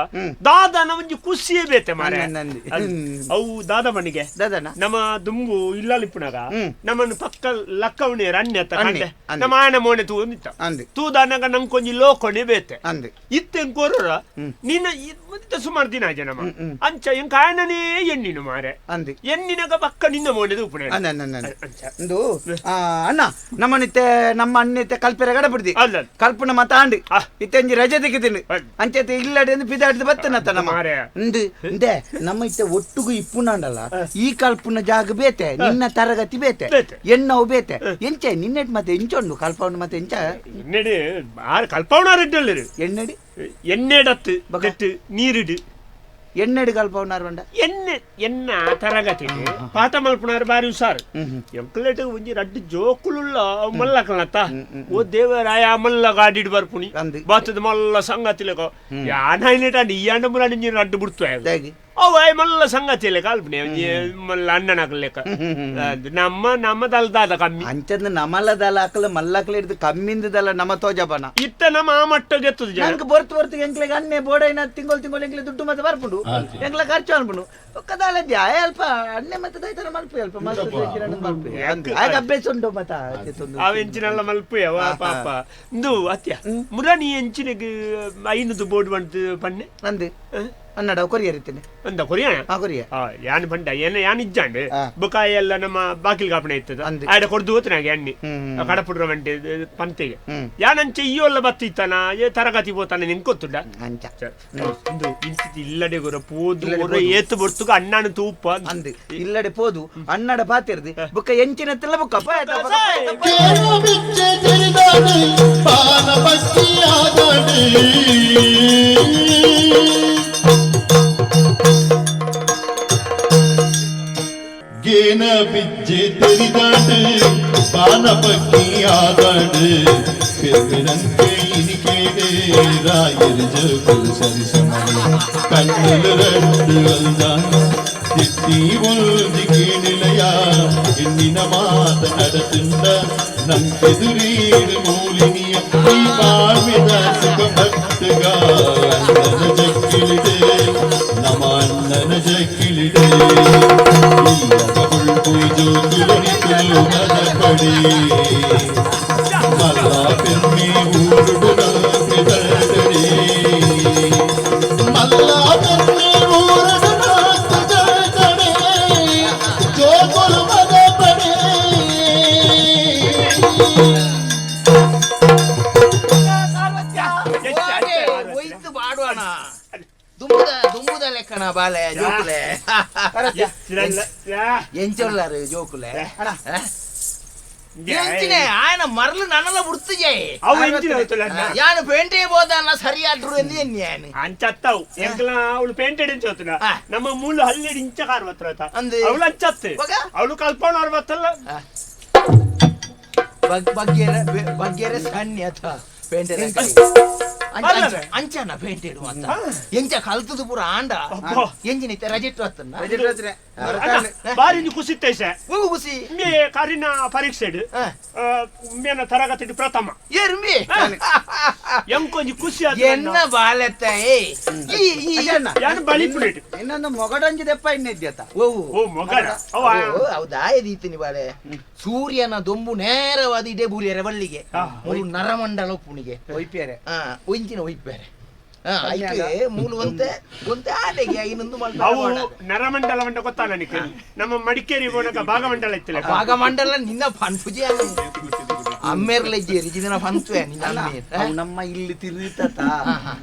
ದಾದನ ಒಂಜಿ ಖುಷಿಯೇ ಬೇತೆ ಮಾರೆ ಅವು ದಾದ ಮಣಿಗೆ ದಾದನ ನಮ್ಮ ದುಂಬು ಇಲ್ಲಲಿಪ್ಪುನಾಗ ನಮ್ಮನ್ನು ಪಕ್ಕ ಲಕ್ಕವಣೆ ರಣ್ಣೆ ಅಂತ ಕಂಡೆ ನಮ್ಮ ಆಯನ ಮೋನೆ ತೂ ನಿತ್ತ ತೂದಾನಾಗ ನಂಗೊಂಜಿ ಲೋಕಣೆ ಬೇತೆ ಇತ್ತೆನ್ ಕೋರ ನಿನ್ನ ಸುಮಾರು ದಿನ ಆಜ ನಮ್ಮ ಅಂಚ ಎಂಕ ಆಯನನೇ ಎಣ್ಣಿನು ಮಾರೆ ಎಣ್ಣಿನಾಗ ಪಕ್ಕ ನಿನ್ನ ಮೋನೆದು ಉಪ್ಪುಣೆ ಒಂದು ಅಣ್ಣ ನಮ್ಮನಿತ್ತೆ ನಮ್ಮ ಅಣ್ಣಿತ್ತೆ ಕಲ್ಪೆರ ಗಡ ಬಿಡ್ದಿ ಅಲ್ಲ ಕಲ್ಪನ ಮಾತಾಂಡು ಇತ್ತಂಜಿ ರಜೆ ತೆಗಿತೀನಿ ಅಂಚತೆ ಇಲ್ಲಡೆ ಪಿದಾಡಿದ ಬತ್ತನತ್ತ ನಮ್ಮ ಇಂದೆ ನಮ್ಮ ಇತ್ತೆ ಒಟ್ಟುಗು ಇಪ್ಪುನಂಡಲ್ಲ ಈ ಕಲ್ಪನ ಜಾಗ ಬೇತೆ ನಿನ್ನ ತರಗತಿ ಬೇತೆ ಎನ್ನವು ಬೇತೆ ಎಂಚೆ ನಿನ್ನೆಟ್ ಮತ್ತೆ ಎಂಚೊಂಡು ಕಲ್ಪವನು ಮತ್ತೆ ಎಂಚ ಎಣ್ಣೆಡಿ ಕಲ್ಪವನ ರೆಡ್ಡಲ್ಲಿ ಎಣ್ಣೆಡಿ ಎಣ್ಣೆಡತ್ತು ಬಗಟ್ಟು ನೀರಿಡು ಎಣ್ಣೆಡಿ ಕಲ್ಪವನಾರು ಬಂಡ ಎಣ್ಣೆ ಎನ್ನ ತರಗತಿ ಪಾಠ ಮಲ್ಪುನಾರು ಬಾರಿ ಹುಷಾರು ಎಂಕ್ಲೇಟ್ ಒಂಜಿ ರಡ್ಡು ಜೋಕುಳುಲ್ಲ ಮಲ್ಲಕಲತ್ತ ಓ ದೇವರಾಯ ಮಲ್ಲ ಗಾಡಿಡ್ ಬರ್ಪುನಿ ಬಾತದ ಮಲ್ಲ ಸಂಗತಿಲೆಕ ಯಾನೈನೆಟ ಈ ಅಂಡ ಮುರಾಡಿ ರಡ್ಡು ಬಿಡ್ತು ಅವ ಮಲ್ಲ ಸಂಗತಿಲೆ ಕಾಲ್ಪನೆ ಮಲ್ಲ ಅಣ್ಣನ ಲೆಕ್ಕ ನಮ್ಮ ದಲ್ದಾದ ಕಮ್ಮಿ ಅಂಚದ ನಮಲದಲ್ಲ ಹಾಕಲ ಮಲ್ಲಕಲ ಹಿಡಿದು ಕಮ್ಮಿಂದದಲ್ಲ ನಮ್ಮ ತೋಜಬನ ಇತ್ತ ನಮ್ಮ ಆ ಮಟ್ಟ ಗೆತ್ತದ ನಂಗೆ ಬರ್ತು ಎಂಕ್ಲೆಗೆ ಅನ್ನೆ ಬೋಡೈನ ತಿಂಗಳು ಎಂಕ್ಲೆ ದುಡ್ಡು ಮತ್ತೆ ಬರ್ಪುಂಡು ಎಂಕ್ಲ ಖರ್ಚು ಅನ್ಪುಂಡು ಒಕ್ಕದಾಲದ್ಯ ಅಲ್ಪ ಅಣ್ಣೆ ಮತ್ತೆ ದೈತರ ಮಲ್ಪ ಅಲ್ಪ ಮಲ್ಪ ಆಗ ಅಭ್ಯಾಸ ಉಂಟು ಮತ್ತ ಆ ಎಂಚಿನೆಲ್ಲ ಮಲ್ಪುಯ ಪಾಪ ಇಂದು ಅತ್ಯ ಮುರಾನಿ ಎಂಚಿನಿಗೆ ಐನದು ಬೋರ್ಡ್ ಬಂತು ಪನ್ನೆ ನಂದು ಕನ್ನಡ ಕೊರಿಯರ್ ಇರ್ತೇನೆ ಅಂದ ಕೊರಿಯಾಣ ಕೊರಿಯ ಯಾನ್ ಬಂಡ ಯಾನ್ ಇಜ್ಜಾಂಡ್ ಬುಕಾಯಿ ಎಲ್ಲ ನಮ್ಮ ಬಾಕಿಲ್ ಕಾಪಣೆ ಇರ್ತದ ಆಡ ಕೊಡ್ದು ಹೋತನಾಗೆ ಎಣ್ಣೆ ಕಡಪುಡ್ರ ಮಂಟೆ ಪಂತೆಗೆ ಯಾನಂಚೆ ಇಯ್ಯೋಲ್ಲ ಬತ್ತಿತ್ತಾನ ತರಗತಿ ಹೋತಾನ ನಿನ್ ಗೊತ್ತುಂಡ ಇಂದು ಇಂಚಿತಿ ಇಲ್ಲಡೆ ಗೊರ ಪೋದು ಏತು ಬೊರ್ತುಗ ಅಣ್ಣನ ತೂಪ ಅಂದು ಇಲ್ಲಡೆ ಪೋದು ಅಣ್ಣಡ ಪಾತಿರ್ದು ಬುಕ್ಕ ಎಂಚಿನತ್ತೆಲ್ಲ ಬುಕ್ಕ ಕೇಳು ಬಿಚ್ಚೆ ತೆರೆದಾಡು ಪಾನ ಪಕ್ಕಿಯಾದಾಡು ಗೇನ ಬಿಚ್ಚೆ ತೆರೆದಾಡು ಪಾನ ಪಕ್ಕಿಯಾದಾಡು பெருமிடந்தே இனிக்கேடே ராயர் ஜோகுல் சரிசமணி கண்ணில் ரெண்டு வந்தான் திட்டி ஒழுதிக்கு நிலையா எண்ணின மாத நடத்துண்ட நம்பெதுரீடு மூலினிய நீ வாழ்வித சுகமட்டுக அண்ணன ஜக்கிலிடே நம அண்ணன ஜக்கிலிடே இல்லக புல் ஜோகுலி துல்லு மதப்படி ಮಲ್ಲ ಪೆರ್ಮಿ ಊರುಡುನ ಪಿದಡಡಿ ಮಲ್ಲ ಪೆರ್ಮಿ ಊರುಡುನ ಪಿದಡಡಿ ಜೋಗುಲು ಮದಪಡಿ ಒಯ್ತು ಬಾಡುವಣ ದುಂಬುದ ಲೆಕ್ಕನ ಬಾಲೆ ಜೋಕುಲೆ ಎಂಚೊಲ್ಲಾರು ಜೋಕುಲೆ ಎಂಚಿನೇ ఆయన మరలు నన్నల బుర్తిజే అవు ఎంచిన యాన పెయింటే పోదాన సరియాడ్రు ఎంది ఎన్ని ఆయన ಅಂಚತ್ತವು ಎಂಕಲ ಅವಳು ಪೇಂಟೆಡ್ ಎಂಚೋತನ ನಮ್ಮ ಮೂಲ ಹಳ್ಳಿಡಿ ಇಂಚ ಕಾರ್ ಬತ್ರತ ಅವಳು ಅಂಚತ್ತೆ ಅವಳು ಕಲ್ಪನ ಅವ್ರ ಬತ್ತಲ್ಲ ಬಗ್ಗೆರೆ ಸಣ್ಯತ ಪೇಂಟೆಡ್ ಅಂಚನ ಪೇಂಟೆಡ್ ಮಾತ ಎಂಚ ಕಲ್ತದು ಪೂರ ಆಂಡ ಎಂಜಿನ ರಜೆಟ್ ವತ್ತನ ಬಾರಿ ಖುಷಿತ್ತೈಸ ಖುಷಿ ಮೇ ಕಾರಿನ ಪರೀಕ್ಷೆ ಮೇನ ತರಗತಿ ಪ್ರಥಮ ಏರ್ಮಿ ಎಂಕೊಂಜಿ ಖುಷಿ ಎನ್ನ ಬಾಲೆತ್ತ ಯಾನು ಬಲಿಪುನೇಟ್ ಇನ್ನೊಂದು ಮೊಗಡಂಜಿ ದೆಪ್ಪ ಇನ್ನಿದ್ಯತ ಓ ಮೊಗಡ ಹೌದಾ ಇದೀತಿನಿ ಬಾಳೆ ಸೂರ್ಯನ ದೊಂಬು ನೇರವಾದ ಇಡೇ ಬೂರಿಯರೆ ಬಳ್ಳಿಗೆ ನರಮಂಡಲ ಪುಣಿಗೆ ಒಯ್ಪ್ಯಾರೆ ಒಂಚಿನ ಒಯ್ಪ್ಯಾರೆ ಮೂಲ ಒಂತೆ ಆನೆಗೆ ಇನ್ನೊಂದು ಅವು ನರಮಂಡಲ ಮಂಡ ಗೊತ್ತಾ ನನಗೆ ನಮ್ಮ ಮಡಿಕೇರಿ ಬೋನಕ ಭಾಗಮಂಡಲ ಇತ್ತಿಲ್ಲ ಭಾಗಮಂಡಲ ನಿನ್ನ ಪನ್ಪುಜಿ ಅಮ್ಮೇರ್ಲೆಜ್ಜಿ ರಿಜಿದಿನ ಪನ್ಪುವೆ ನಮ್ಮ ಇಲ್ಲಿ ತಿರುಗಿತ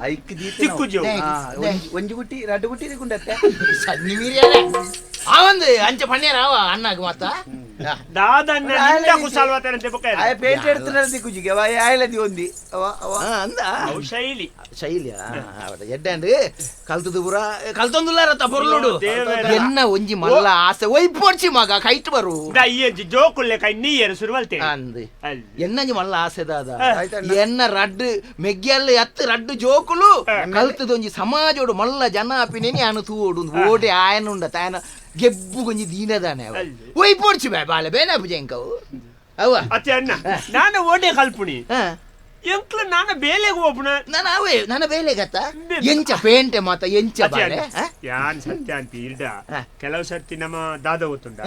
ಐಕ್ ಚಿಕ್ಕುಜು ಒಂಜಿ ಗುಟ್ಟಿ ರಡ್ಡು ಗುಟ್ಟಿ ತಿರುಗುಂಡತ್ತೆ ಸನ್ನಿ ಮೀರಿಯಾರೆ ಅವಂದು ಅಂಚೆ ಪಣ್ಯರಾವ ಅಣ್ಣಾಗ ಮಾತ ದಾದನ್ನ ನಿಂದ ಕುಸಲ್ವತರಂತೆ ಬೊಕ್ಕ ಆಯ ಪೇಂಟ್ ಎಡ್ತನಂತೆ ಕುಜಿಗೆ ಅವ ಆಯಲದಿ ಒಂದಿ ಅವ ಅವ ಅಂದ ಶೈಲಿ ಶೈಲಿಯ ಎಡ್ಡಂಡು ಕಲ್ತದು ಪುರ ಕಲ್ತೊಂದುಲ್ಲಾರತ್ತ ಪೊರ್ಲುಡು ಎನ್ನ ಒಂಜಿ ಮಲ್ಲ ಆಸೆ ಒಯ್ಪೊಡ್ಚಿ ಮಗ ಕೈಟ್ ಬರು ಅಯ್ಯಜ್ಜಿ ಜೋಕುಲ್ಲೆ ಕೈ ನೀಯರು ಸುರುವಲ್ತೆ ಅಂದ್ ಎನ್ನಂಜಿ ಮಲ್ಲ ಆಸೆ ದಾದ ಎನ್ನ ರಡ್ಡು ಮೆಗ್ಗೆಲ್ಲ ಎತ್ತು ರಡ್ಡು ಜೋಕುಲು ಕಲ್ತದು ಒಂಜಿ ಸಮಾಜೋಡು ಮಲ್ಲ ಜನ ಅಪಿನೇನಿ ಅನು ತೂಡು ಓಡೆ ಆಯನುಂಡ ತಾಯನ ಗೆಬ್ಬು ಕೊಂಚ ದೀನದಾನೆ ಒಯ್ ಪೋಡ್ಚಿ ಬಾಳೆ ಬೇನೆ ಪುಜೆಂಕವು ಅವ ಅತ್ತೆ ಅಣ್ಣ ನಾನು ಓಡೆ ಕಲ್ಪುನಿ ಎಂಕ್ಲ ನಾನು ಬೇಲೆಗೆ ಹೋಗ್ಬಿನ ನನ್ನ ಬೇಲೆಗತ್ತ ಎಂಚ ಪೇಂಟೆ ಮಾತ ಎಂಚ ಬಾಳೆ ಯಾನ್ ಸತ್ಯ ಅಂತ ಇರ್ಡ ಕೆಲವು ಸರ್ತಿ ನಮ್ಮ ದಾದ ಗೊತ್ತುಂಡ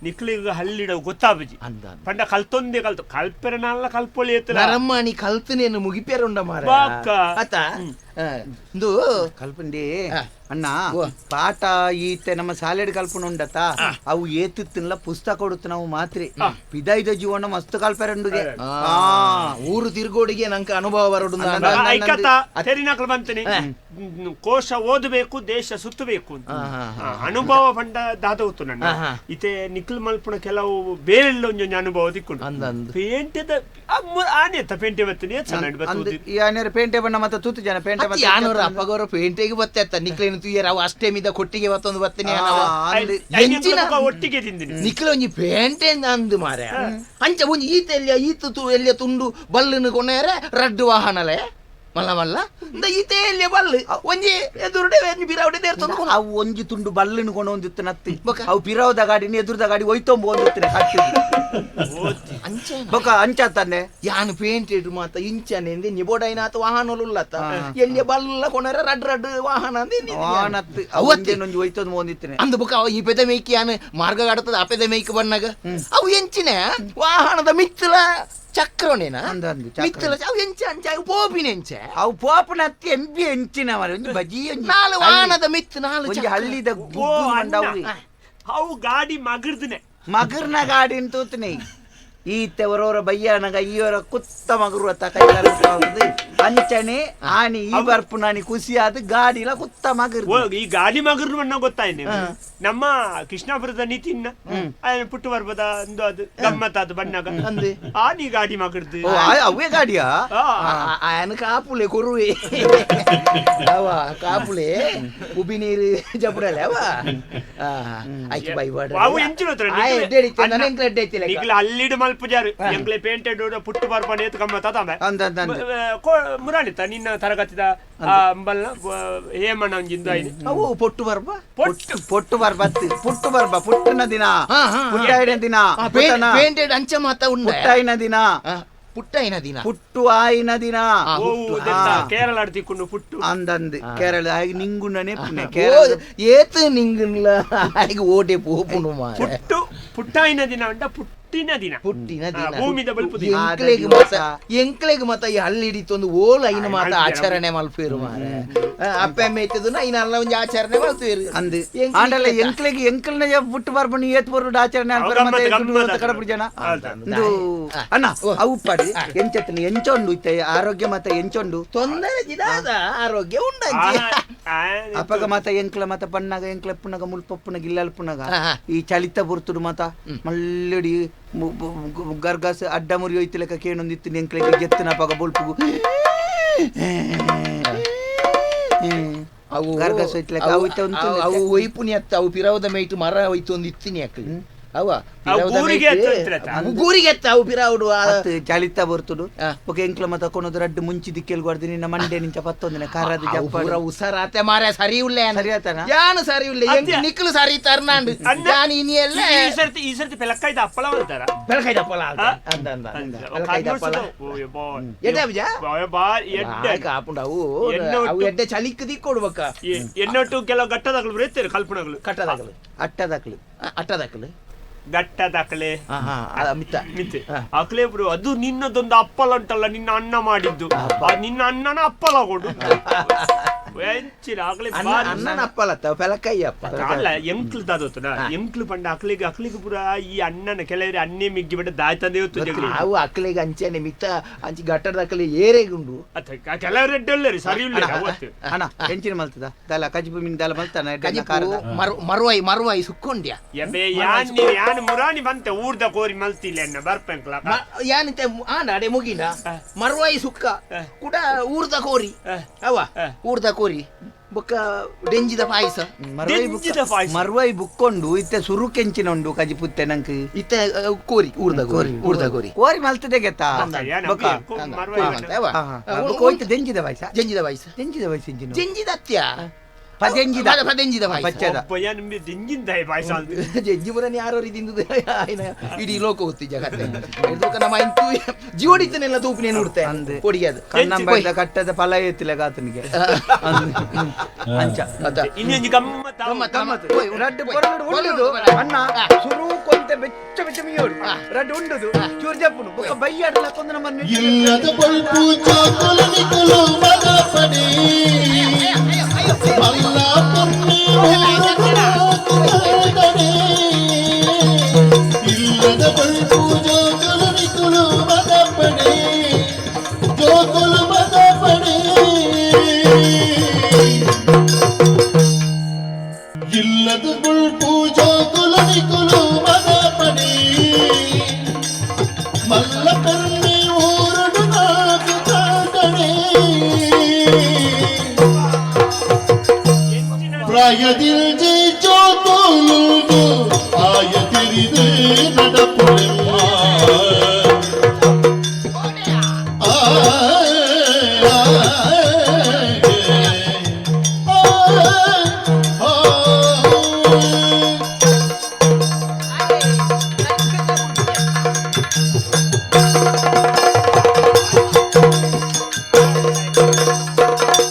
ನಿಕ್ಲಿಗ ಹಳ್ಳಿಡ ಗೊತ್ತಾಬಜಿ ಪಂಡ ಕಲ್ತೊಂದೆ ಕಲ್ಪೆರ ನಾಲ್ಲ ಕಲ್ಪೊಲಿ ಎತ್ತಲ ನರಮ್ಮನಿ ಕಲ್ತನೇನು ಮುಗಿಪೇರುಂಡ ಮಾರ ಅತ್ತ ಇಂದು ಕಲ್ಪಂಡಿ ಅಣ್ಣ ಪಾಠ ಈತೆ ನಮ್ಮ ಸಾಲೆಡ್ ಕಲ್ಪನ ಉಂಡತ ಅವು ಏತಿತ್ತಿಲ್ಲ ಪುಸ್ತಕ ಕೊಡುತ್ತ ನಾವು ಮಾತ್ರಿ ಪಿದೈದ ಜೀವನ ಮಸ್ತ್ ಕಲ್ಪೆರಂಡುಗೆ ಊರು ತಿರುಗೋಡಿಗೆ ನಂಗೆ ಅನುಭವ ಬರೋಡು ತೆರಿನಕಲ್ ಬಂತನಿ ಕೋಶ ಓದಬೇಕು ದೇಶ ಸುತ್ತಬೇಕು ಅನುಭವ ಪಂಡ ದಾದವತ್ತು ನನ್ನ ಇತೆ ನಿಖಿಲ್ ಮಲ್ಪನ ಕೆಲವು ಬೇರೆಲ್ಲ ಒಂಜೊಂದು ಅನುಭವ ದಿಕ್ಕೊಂಡು ಪೇಂಟೆದ ಆನೆ ಪೇಂಟೆ ಬರ್ತನಿ ಚೆನ್ನಾಗಿ ಪೇಂಟೆ ಬಣ್ಣ ಮತ್ತೆ ತೂತು ಜನ ಪೇಂಟೆ ಯಾನೂರ ಅಪ್ಪಗೌರ ಪೇಂಟೆಗೆ ಬತ್ತ ನಿಕ್ಲೇನು ತುಯ್ಯರ ಅವು ಅಷ್ಟೇ ಮಿದ ಕೊಟ್ಟಿಗೆ ಬತ್ತೊಂದು ಬತ್ತನಿ ಒಟ್ಟಿಗೆ ತಿಂದಿನಿ ನಿಕ್ಲ ಒಂಜಿ ಪೇಂಟೆ ಅಂದು ಮಾರ ಅಂಚ ಒಂಜಿ ಈತ ಎಲ್ಲಿಯ ತುಂಡು ಬಲ್ಲುನು ಕೊನೆಯರೆ ರಡ್ಡು ವಾಹನಲೆ ಮಲ್ಲ ಮಲ್ಲ ಇಂದ ಈತೆ ಎಲ್ಲಿಯ ಬಲ್ಲು ಒಂಜಿ ಎದುರುಡೆ ಬಿರಾವಡೆ ದೇರ್ತೊಂದು ಅವು ಒಂಜಿ ತುಂಡು ಬಲ್ಲನ್ನು ಕೊಂಡು ಒಂದಿತ್ತು ನತ್ತಿ ಅವು ಪಿರಾವದ ಗಾಡಿನಿ ಎದುರದ ಗಾಡಿ ಒಯ್ತೊಂಬ ಒಂದಿತ್ತನೆ ಕಟ್ಟಿ ಬೊಕ ಅಂಚಾತಂದೆ ಯಾನು ಪೇಂಟೆಡ್ ಮಾತ ಇಂಚನೆ ಎಂದೆ ನಿಬೋಡೈನಾತ ವಾಹನಲುಲ್ಲತ್ತ ಎಲ್ಲಿಯ ಬಲ್ಲ ಕೊನರ ರಡ್ ರಡ್ ವಾಹನ ವಾಹನತ್ತು ಅವತ್ತೇನೊಂಜಿ ಒಯ್ತೊಂದು ಒಂದಿತ್ತನೆ ಅಂದ ಬುಕ ಈ ಪೆದ ಮೇಯ್ಕಿ ಯಾನು ಮಾರ್ಗ ಆಡ್ತದ ಆ ಪೆದ ಮೇಯ್ಕ ಬಣ್ಣಗ ಅವು ಎಂಚಿನ ವಾಹನದ ಮಿತ್ತಲ ಚಕ್ರನೇನ ಮಿತ್ತಲ ಅವು ಎಂಚ ಅಂಚ ಅವು ಪೋಪಿನ ಎಂಚ ಅವು ಪೋಪನ ಹತ್ತಿ ಎಂಪಿ ಎಂಚಿನ ಮರ ಒಂಜಿ ಬಜಿ ಒಂಜಿ ನಾಲು ವಾಹನದ ಮಿತ್ತು ನಾಲು ಒಂಜಿ ಹಳ್ಳಿದ ಅವು ಗಾಡಿ ಮಗರ್ದನೆ ಮಗರ್ನ ಗಾಡಿ ತೂತನೆ ಈತೆವರವರ ಬಯ್ಯನಗ ಈವರ ಕುತ್ತ ಮಗರು ಅತ್ತ ಕೈಗಾರ ಅಂಚನೆ ಆನಿ ಈ ಬರ್ಪು ನಾನಿ ಖುಷಿಯಾದ ಗಾಡಿಲ ಕುತ್ತ ಮಗರು ಈ ಗಾಡಿ ಮಗರು ಅನ್ನ ಗೊತ್ತಾಯ್ನೆ ನಮ್ಮ ಕೃಷ್ಣಾಪುರದ ನಿತಿನ್ ಪುಟ್ಟು ಬರ್ಬದ ಒಂದು ಅದು ಗಮ್ಮತ್ತಾದ ಬಣ್ಣಗ ಅಂದೆ ಆನಿ ಗಾಡಿ ಮಗರ್ದು ಅವೇ ಗಾಡಿಯಾ ఆయన కాపులే కొరువే అవా కాపులే ఉబి నీరు జపుడలే అవా ఐకి బైవాడ వావు ఎంచునోత్ర ఎడ్డెడి తన ఎంక్లెడ్ ఎత్తిలే నికల అల్లిడు మల్పుజారు ఎంక్లే ಪೇಂಟೆಡ್ ಪುಟ್ಟು ಬರ್ಪನೆ ಎತ್ತು ಗಮ್ಮತ್ತಾದ ಅಂದ ಮುರಾಣಿತ ನಿನ್ನ ತರಗತಿದ ಅಂಬಲ್ನ ಹೇಮಣ್ಣ ಒಂಜಿಂದು ಐನೆ ಅವು ಪೊಟ್ಟು ಬರ್ಬ ಪೊಟ್ಟು ಬರ್ಬತ್ತು ಪುಟ್ಟು ಬರ್ಬ ಪುಟ್ಟನ ದಿನ ಪುಟ್ಟಾಯಿನ ದಿನ ಪೇಂಟೆಡ್ ಅಂಚ ಮಾತ ಉಂಡ ಪುಟ್ಟಾಯಿನ ದಿನ ಪುಟ್ಟೈನ ದಿನ ಪುಟ್ಟು ಆಯಿನ ದಿನ ಕೇರಳ ಅಡ್ತಿಕೊಂಡು ಪುಟ್ಟು ಅಂದಂದು ಕೇರಳ ನಿಂಗುಣ್ಣನೆ ಏತು ನಿಂಗುಲ್ಲ ಹಾಗೆ ಓಟೆ ಪೋಪುನು ಮಾರ ಪುಟ್ಟು ಪುಟ್ಟಾಯಿನ ದಿನ ಅಂಟ ಪುಟ್ಟಿನ ದಿನ ಭೂಮಿದ ಬಲ್ಪು ಎಂಕ್ಲೆಗ್ ಮತ ಈ ಹಳ್ಳಿಡಿತೊಂದು ಓಲ್ ಐನ ಮಾತ ಆಚರಣೆ ಮಲ್ಪೇರು ಮಾರ ಅಪ್ಪ ಮೇಯ್ತದು ಐನ ಅಲ್ಲ ಒಂಜಿ ಆಚರಣೆ ಮಲ್ಪೇರು ಅಂದು ಆಂಡಲ್ಲ ಎಂಕ್ಲೆಗ್ ಎಂಕ್ಲನ ಪುಟ್ಟು ಬರ್ಬಣ್ಣು ಏತ್ ಬರುಡು ಆಚರಣೆ ಕಡಪುಡು ಜನ ಅಣ್ಣ ಅವು ಪಡಿ ಎಂಚತ್ನಿ ಎಂಚೊಂಡು ಇತ್ತೆ ಆರೋಗ್ಯ ಮತ ಎಂಚೊಂಡು ತೊಂದರೆ ಜಿದಾದ ಆರೋಗ್ಯ ಉಂಡಂಚಿ ಅಪ್ಪಗ ಮತ ಎಂಕ್ಲ ಮತ ಪಣ್ಣಗ ಎಂಕ್ಲ ಪುನಗ ಮುಲ್ಪಪ್ಪುನಗ ಇಲ್ಲಲ್ ಪುನಗ ಈ ಚಳಿತ ಬುರ್ತುಡು ಮತ ಮಲ್ಲಡಿ ಗರ್ಗಾಸ್ ಅಡ್ಡ ಮುರಿ ಹೋಯ್ತು ಲೆಕ್ಕ ಕೇಳೊಂದಿತ್ತು ಎಂಕ್ಲೆಗೆ ಜೆತ್ತನ ಪಗ ಬುಲ್ಪುಗು ಅವು ಗರ್ಗಾಸ್ ಹೋಯ್ತು ಲೆಕ್ಕ ಅವು ಒಯ್ಪುನಿ ಅತ್ತ ಅವು ಪಿರಾವದ ಮೇಯ್ಟು ಮರ ಹೋಯ್ತು ಒಂದು ಇತ್ತಿನಿ ಅಕ್ಲಿ ಅವ ಗೂರಿಗೆ ಎತ್ತ ಅವು ಪಿರಾವುಡು ಚಳಿತ ಬರ್ತುಡು ಒಕೆ ಎಂಕ್ಲ ಮತ ಕೊನೋದು ರಡ್ಡು ಮುಂಚಿ ದಿಕ್ಕೆಲ್ ಕೊಡ್ದು ನಿನ್ನ ಮಂಡೆ ನಿಂಚ ಪತ್ತೊಂದಿನ ಕಾರದ ಜಪ್ಪ ಉಸರಾತೆ ಮಾರ ಸರಿ ಉಳ್ಳೆ ಸರಿ ಆತನ ಯಾನು ಸರಿ ಉಳ್ಳೆ ನಿಕ್ಲು ಸರಿ ತರ್ನಾಂಡು ಯಾನು ಇನ್ನಿಯಲ್ಲ ಈ ಸರ್ತಿ ಬೆಳಕೈದ ಅಪ್ಪಳ ಅಂತಾರ ಬೆಳಕೈದ ಅಪ್ಪಳ ಅಂದ ಬೆಳಕೈದ ಅಪ್ಪಳ ಎಡ್ಡೆ ಬಿಜ ಕಾಪುಂಡ ಅವು ಎಡ್ಡೆ ಚಳಿಕ್ ದಿಕ್ಕೊಡ್ಬೇಕ ಎನ್ನೊಟ್ಟು ಕೆಲವು ಗಟ್ಟದಾಗಲು ಬರೀತಾರೆ ಕಲ್ಪನೆಗಳು ಕಟ್ಟದಾಗಲು ಅಟ್ಟದಾಕಲು ಗಟ್ಟದಾಕಲೆ ಮಿತ್ತೆ ಅಕ್ಲೆ ಬ್ರೋ ಅದು ನಿನ್ನದೊಂದು ಅಪ್ಪಲ ಉಂಟಲ್ಲ ನಿನ್ನ ಅಣ್ಣ ಮಾಡಿದ್ದು ನಿನ್ನ ಅಣ್ಣನ ಅಪ್ಪಲ ಕೊಡು ಅಣ್ಣನ ಅಪ್ಪಲತ್ತ ಬೆಳಕಯ್ಯಪ್ಪ ಅಲ್ಲ ಎಂಕ್ಲು ದಾದೋತನ ಎಂಕ್ಲು ಪಂಡ ಅಕ್ಲಿಗೆ ಪುರ ಈ ಅಣ್ಣನ ಕೆಲವರೆ ಅನ್ನೆ ಮಿಗ್ಗಿ ಬಿಟ್ಟ ದಾಯ್ ತಂದೆ ಅವು ಅಕ್ಲಿಗೆ ಅಂಚೆನೆ ಮಿತ್ತ ಅಂಚಿ ಗಟ್ಟದ ಅಕ್ಲಿ ಏರೆಗುಂಡು ಕೆಲವರು ರೆಡ್ಡಲ್ಲರಿ ಸರಿ ಇಲ್ಲ ಅವತ್ತು ಅಣ್ಣ ಹೆಂಚಿನ ಮಲ್ತದ ದಲ ಕಜಿಪು ಮಿನ್ ದಲ ಮಲ್ತಾನ ಮರುವಾಯಿ ಸುಕ್ಕೊಂಡ್ಯಾ ಯಾನ್ ಮುರಾಣಿ ಬಂತೆ ಊರ್ದ ಕೋರಿ ಮಲ್ತಿಲ್ಲ ಎನ್ನ ಬರ್ಪೆಂಕ್ಲ ಯಾನಿತೆ ಆನಾಡೆ ಮುಗಿನ ಮರುವಾಯಿ ಸುಕ್ಕ ಕೂಡ ಊರ್ದ ಕೋರಿ ಅವ ಊರ್ದ ಕೋರಿ ಬೊಕ್ಕ ಡೆಂಜಿದ ಪಾಯಸ ಮರ್ವೈ ಬುಕ್ಕೊಂಡು ಇತ್ತೆ ಸುರು ಕೆಂಚಿನೊಂಡು ಕಜಿಪುತ್ತೆ ನಂಕ್ ಇತ್ತೆ ಕೋರಿ ಊರ್ದ ಕೋರಿ ಕೋರಿ ಮಲ್ತದೆ ಗೆತ್ತ ಹೋಯ್ತು ಡೆಂಜಿದ ಪಾಯಸ ಜೆಂಜಿದ ಅತ್ಯ ಪದೆಂಜಿದ ಪಚ್ಚದ ಪಾಯಸ ಜೆಂಜಿ ಬುರನಿ ಯಾರೋ ರೀತಿಂದು ಇಡೀ ಲೋಕ ಗೊತ್ತಿ ಜಗತ್ತೆ ನಮ್ಮ ಇಂತು ಜೀವಡಿತನೆಲ್ಲ ತೂಪಿನೇ ನೋಡ್ತೆ ಕೊಡಿಯದು ಕನ್ನಂಬ ಕಟ್ಟದ ಫಲ ಎತ್ತಿಲ್ಲ ಗಾತನಿಗೆ ಅಂಚ ಇನ್ನೊಂದು ಗಮ್ಮತ್ ರಡ್ಡು ಪೊರಡು ಉಂಡುದು ಅಣ್ಣ ಸುರು ಕೊಂತೆ ಬೆಚ್ಚ ಬೆಚ್ಚ ಮಿಯೋಡು ರಡ್ಡು ಉಂಡುದು ಚೂರು ಜಪ್ಪುನು ಬೊಕ್ಕ ಬೈಯಾಡಲ ಕೊಂದು ನಮ್ಮನ್ನು ಇಲ್ಲದ ಬಲ್ಪು ಚೋಕುಲನಿಕಲು ಮದ ಪಡಿ ಮಲ್ಲ ಪುರ್ಣಿ ಇಲ್ಲದ ಬಲ್ಪು ಚೋಕುಲನಿಕಲು ಮದ ಪಡಿ ಚೋಕುಲು ಮದ ಪಡಿ ಇಲ್ಲದ ಬಲ್ಪು ಚೋಕುಲನಿಕಲು ಮದ ಪಡಿ ಮಲ್ಲ ಪುರ್ಣಿ ಊರಡು ನಾಕು ಕಾಟಣೆ ಪ್ರಾಯದಿಲ್ ಜಿ ಚೋಕುಲುದು ಆಯ ತಿರಿದು ನಡಪುಳೆಮ್ಮ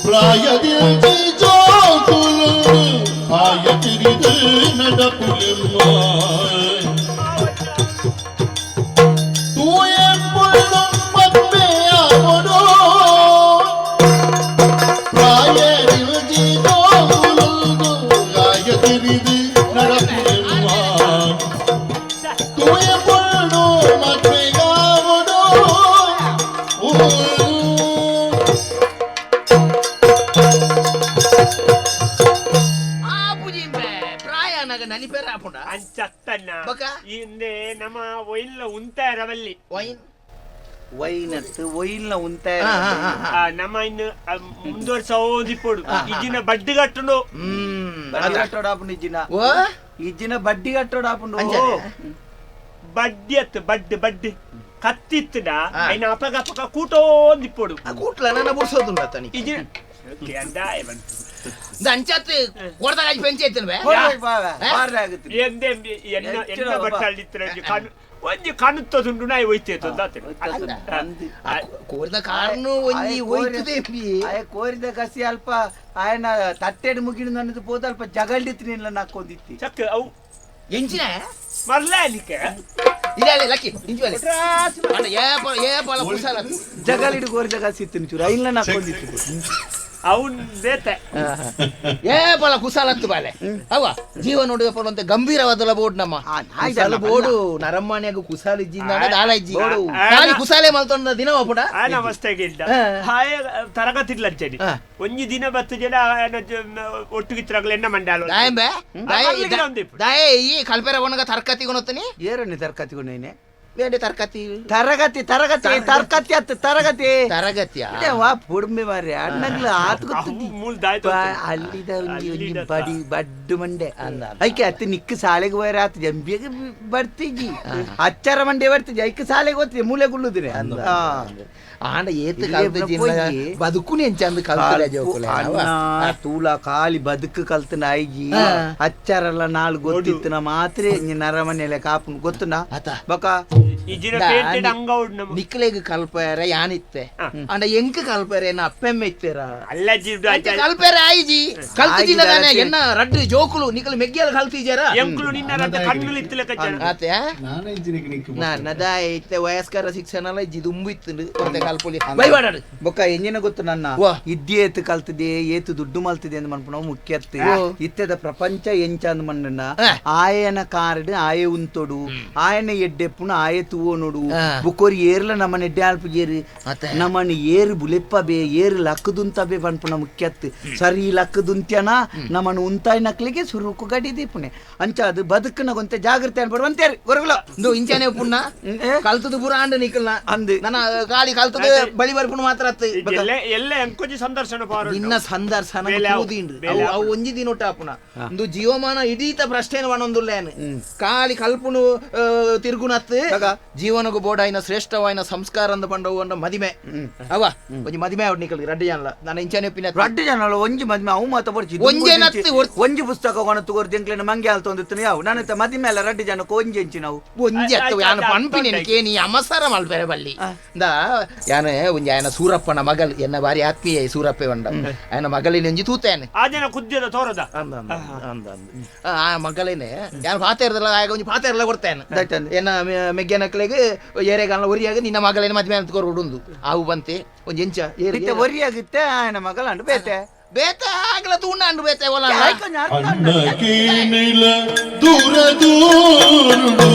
ಪ್ರಾಯದಿಲ್ದೆ ಜೋಕುಲು ಆಯ ತಿರಿದು ನಡಪುಲೆಮ್ಮ ತೂಯ ಪುಳ್ಳು ಮತ್ತೆಯಾವಡೋ ಪ್ರಾಯದಿಲ್ದೆ ಜೋಕುಲು ಆಯ ತಿರಿದು ನಡಪುಲೆಮ್ಮ ತೂಯ ಪುಳ್ಳು ಮತ್ತೆಯಾವಡೋ ನಲಿಪೇರ ಹಾಪುಂಡ ಅಂಚತ್ತನ್ನ ಬಕ ಇಂದೆ ನಮ್ಮ ಒಯ್ಲ ಉಂತಾರವಲ್ಲಿ ಒಯ್ಲ್ನ ಉಂತ ನಮ್ಮ ಇನ್ನು ಮುಂದುವರ್ಸ ಓದಿಪೋಡು ಇಜಿನ ಬಡ್ಡಿ ಕಟ್ಟುಂಡು ಕಟ್ಟೋಡಾಪುಂಡು ಇಜ್ಜಿನ ಬಡ್ಡಿ ಕಟ್ಟೋಡಾಪುಂಡು ಬಡ್ಡಿ ಅತ್ತು ಬಡ್ಡಿ ಕತ್ತಿತ್ತಡ ಐನ ಅಪಗ ಅಪಗ ಕೂಟೋಂದಿಪ್ಪೋಡು ಕೂಟ್ಲ ನನ್ನ ಬುಡ್ಸೋದುಂಡ ತನಿ ಇಜಿನ ದಂಚತ್ತು ಕೊಡ್ದಾಗ ಪೆಂಚ್ ಐತಲ್ವೇ ಎಂದೆ ಎನ್ನ ಬಟ್ಟಲ್ಲಿತ್ರ ಒಂಜಿ ಕಣುತ್ತದುಂಡು ನಾಯಿ ಒಯ್ತೇತು ಕೋರಿದ ಕಾರಣ ಒಂಜಿ ಒಯ್ತದೆ ಕೋರಿದ ಕಸಿ ಅಲ್ಪ ಆಯನ ತಟ್ಟೆಡ್ ಮುಗಿನ ನನ್ನದು ಪೋದ ಅಲ್ಪ ಜಗಲ್ಡಿತ್ನಿಲ್ಲ ನಾಕೊಂದಿತ್ತಿ ಚಕ್ಕ ಅವು ಎಂಚಿನ ಮರ್ಲಾನಿಕೆ ಇಲ್ಲ ಲಕ್ಕಿ ಇಂಚುವಲೆ ಏಪಲ ಕುಸಾಲ ಜಗಲಿಡು ಕೋರಿದ ಕಸಿ ಇತ್ತು ಚೂರು ಐಲ್ಲ ನಾಕೊಂದಿತ್ತು ಅವನ್ ಬೇತೆ ಏಪಲ ಕುಸಾಲತ್ತು ಬಾಲೆ ಅವ ಜೀವ ನೋಡುವ ಅಂತ ಗಂಭೀರವಾದಲ್ಲ ಬೋರ್ಡ್ ನಮ್ಮ ಕುಸಾಲ ಬೋರ್ಡು ನರಮ್ಮಣ್ಯಾಗ ಕುಸಾಲ ಇಜ್ಜಿಂದ ದಾಲ ಇಜ್ಜಿ ಖಾಲಿ ಕುಸಾಲೆ ಮಲ್ತೊಂಡ ದಿನ ಪುಡ ನಮಸ್ತೆಗೆ ಇದ್ದ ಹಾಯ ತರಗತಿಲ್ಲ ಅಂಚನಿ ಒಂಜಿ ದಿನ ಬತ್ತು ಜನ ಒಟ್ಟುಗಿತ್ರಗಲ ಎನ್ನ ಮಂಡಾಲ ದಾಯಂಬೆ ದಾಯ ಈ ಕಲ್ಪೆರ ಒಣಗ ತರಕತಿಗೊನತ್ತನಿ ಏರಣ್ಣೆ ತರಕತಿಗೊಂಡೇನೆ ಬೇಡ ತರಕತಿ ತರಗತಿ ಅತ್ತ ತರಗತಿಯ ವಾ ಪುಡ್ಮೆ ಮಾರಿ ಅಣ್ಣಗ್ಲ ಆತ್ ಮೂಲ್ ದಾಯ್ತು ಅಲ್ಲಿದ ಬಡಿ ಬಡ್ಡು ಮಂಡೆ ಐಕೆ ಅತ್ತ ನಿಕ್ಕ ಸಾಲೆಗೆ ಹೋಯ್ರ ಆತ ಜಂಬಿಗೆ ಬರ್ತಿಜಿ ಅಚ್ಚಾರ ಮಂಡೆ ಬರ್ತಿಜಿ ಐಕೆ ಸಾಲೆಗೆ ಹೋಗ್ತಿದ್ದೆ ಮೂಲೆ ಗುಳ್ಳುದಿನ ಆಂಡ ಏತ್ ಬದುಕುನಿ ಎಂಚಂದ ಕಲ್ತಲೆ ಜೋಕುಲೆ ತೂಲ ಖಾಲಿ ಬದುಕು ಕಲ್ತನ ಐಜಿ ಅಚ್ಚಾರಲ್ಲ ನಾಲ್ ಗೊತ್ತಿತ್ತನ ಮಾತ್ರ ನರಮನೆಲೆ ಕಾಪುನ್ ಗೊತ್ತುನಾ ಬಕ ನಿಕ್ಲೆಗ್ ಕಲ್ಪರ ಯಾನಿತ್ತೆ ಅಂಡ ಎಂಕ್ ಕಲ್ಪರೆ ಅಪ್ಪೆಮ್ಮೆ ಇತ್ತೆರ ಕಲ್ಪರೆ ಆಯ್ಜಿ ಕಲ್ತಿಜಿನ ಎನ್ನ ರಡ್ಡು ಜೋಕುಲು ನಿಕಲ್ ಮೆಗ್ಗಿಯಲ್ ಕಲ್ತಿಜಾರ ನನ್ನದ ಐತೆ ವಯಸ್ಕರ ಶಿಕ್ಷಣ ಇಜ್ಜಿ ದುಂಬು ಇತ್ತು ಕಲ್ಪುಲಿ ಬೈವಾಡ ಬೊಕ್ಕ ಎಂಜಿನ ಗೊತ್ತು ನನ್ನ ಇದ್ದಿ ಏತು ಕಲ್ತಿದೆ ಏತು ದುಡ್ಡು ಮಲ್ತಿದೆ ಅಂತ ಮನ್ಪುನ ಮುಖ್ಯತ್ತೆ ಇತ್ತದ ಪ್ರಪಂಚ ಎಂಚ ಅಂದ್ ಮಣ್ಣನ ಆಯನ ಕಾರ್ಡ್ ಆಯ ಉಂತೊಡು ಆಯನ ಎಡ್ಡೆಪ್ಪುನ ಆಯ ತೂವೋ ನೋಡು ಬುಕ್ಕೋರಿ ಏರ್ಲ ನಮ್ಮನೆ ಎಡ್ಡೆ ಅಲ್ಪ ಏರು ನಮ್ಮನೆ ಏರು ಬುಲೆಪ್ಪ ಬೇ ಏರು ಲಕ್ಕದುಂತ ಬೇ ಪನ್ಪುನ ಮುಖ್ಯತ್ತು ಸರಿ ಲಕ್ಕದುಂತ್ಯನ ನಮ್ಮನ್ನು ಉಂತಾಯ್ ನಕ್ಲಿಗೆ ಸುರುಕು ಗಡಿದಿ ಪುಣೆ ಅಂಚ ಅದು ಬದುಕನ ಗೊಂತೆ ಜಾಗೃತಿ ಅನ್ಪಡುವಂತೇರಿ ಗೊರಗುಲ ಇಂಚಾನೆ ಪುಣ್ಣ ಕಲ್ತದು ಪುರ ಅಂಡ ನಿಕಲ್ನ ಅಂದ್ ನನ್ನ ಗಾಡಿ ಕಲ್ತದ ಬಳಿ ಬರ್ಪುಣ ಮಾತ್ರ ಎಲ್ಲ ಎಂಕೊಂಜಿ ಸಂದರ್ಶನ ಇನ್ನ ಸಂದರ್ಶನ ಅವು ಒಂಜಿ ದಿನ ಒಟ್ಟಾಪುನ ಒಂದು ಜೀವಮಾನ ಇಡೀತ ಪ್ರಶ್ನೆನ ಒಣೊಂದುಲ್ಲೇನು ಕಾಲಿ ಕಲ್ಪುನು ತಿರುಗುನತ್ತು ಜೀವನಗೂ ಬೋಡಾಯಿನ ಶ್ರೇಷ್ಠವಾಯಿನ ಸಂಸ್ಕಾರ ಅಂದ ಪಂಡವು ಅಂಡ ಮದಿಮೆ ಅವ ಒಂಜಿ ಮದಿಮೆ ಅವ್ರು ನಿಕಲ್ಗೆ ರಡ್ಡು ಜನ ನಾನು ಇಂಚಾನೆ ಒಪ್ಪಿನ ರಡ್ಡು ಜನ ಒಂಜಿ ಮದಿಮೆ ಅವು ಮಾತ ಬರ್ಚಿ ಒಂಜಿ ಪುಸ್ತಕ ಒಣತ್ತು ಕೊರ್ದು ಎಂಕ್ಲೆನ ಮಂಗೆ ಆಲ್ತ ಒಂದಿತ್ತು ಯಾವ ನನ್ನ ಮದಿಮೆ ಅಲ್ಲ ರಡ್ಡು ಜನ ಒಂಜಿ ಎಂಚಿ ನಾವು ಒಂಜಿ ಅತ್ತು ಯಾನು ಪನ್ಪಿನೇನಿಕೆ ನೀ ಅಮಸಾರ ಮಲ್ಪೆರೆ ಬಲ್ಲಿ ಯಾನ ಒಂಜಿ ಆಯನ ಸೂರಪ್ಪನ ಮಗಲ್ ಎನ್ನ ಬಾರಿ ಆತ್ಮೀಯ ಸೂರಪ್ಪೆ ಉಂಡ ಆಯನ ಮಗಳಿನ ಒಂಜಿ ತೂತೇನೆ ಆಜನ ಕುದ್ಯದ ತೋರದ ಆ ಮಗಳೇನೆ ಯಾನು ಪಾತೆರದಲ್ಲ ಆಗ ಒಂಜಿ ಪಾತೆರಲ್ಲ ಕೊಡ್ತೇನೆ ಎನ್ನ ಮೆಗ್ಗೆ ನಕ್ಲೆಗೆ ಏರೆಗಾಲ ಒರಿಯಾಗ ನಿನ್ನ ಮಗಳೇನೆ ಮದ್ವೆ ಅಂತ ಕೊಡುಂದು ಅವು ಬಂತೆ ಒಂಜಿ ಎಂಚ ಒರಿಯಾಗುತ್ತೆ ಆಯನ ಮಗಳ ಅಂಡು ಬೇತೆ ಬೇತೆ ಆಗ್ಲ ತೂಂಡ ಅಂಡು ಬೇತೆ ಒಲ ಅಣ್ಣಕೇನಿಲ ದೂರ ದೂರುಡು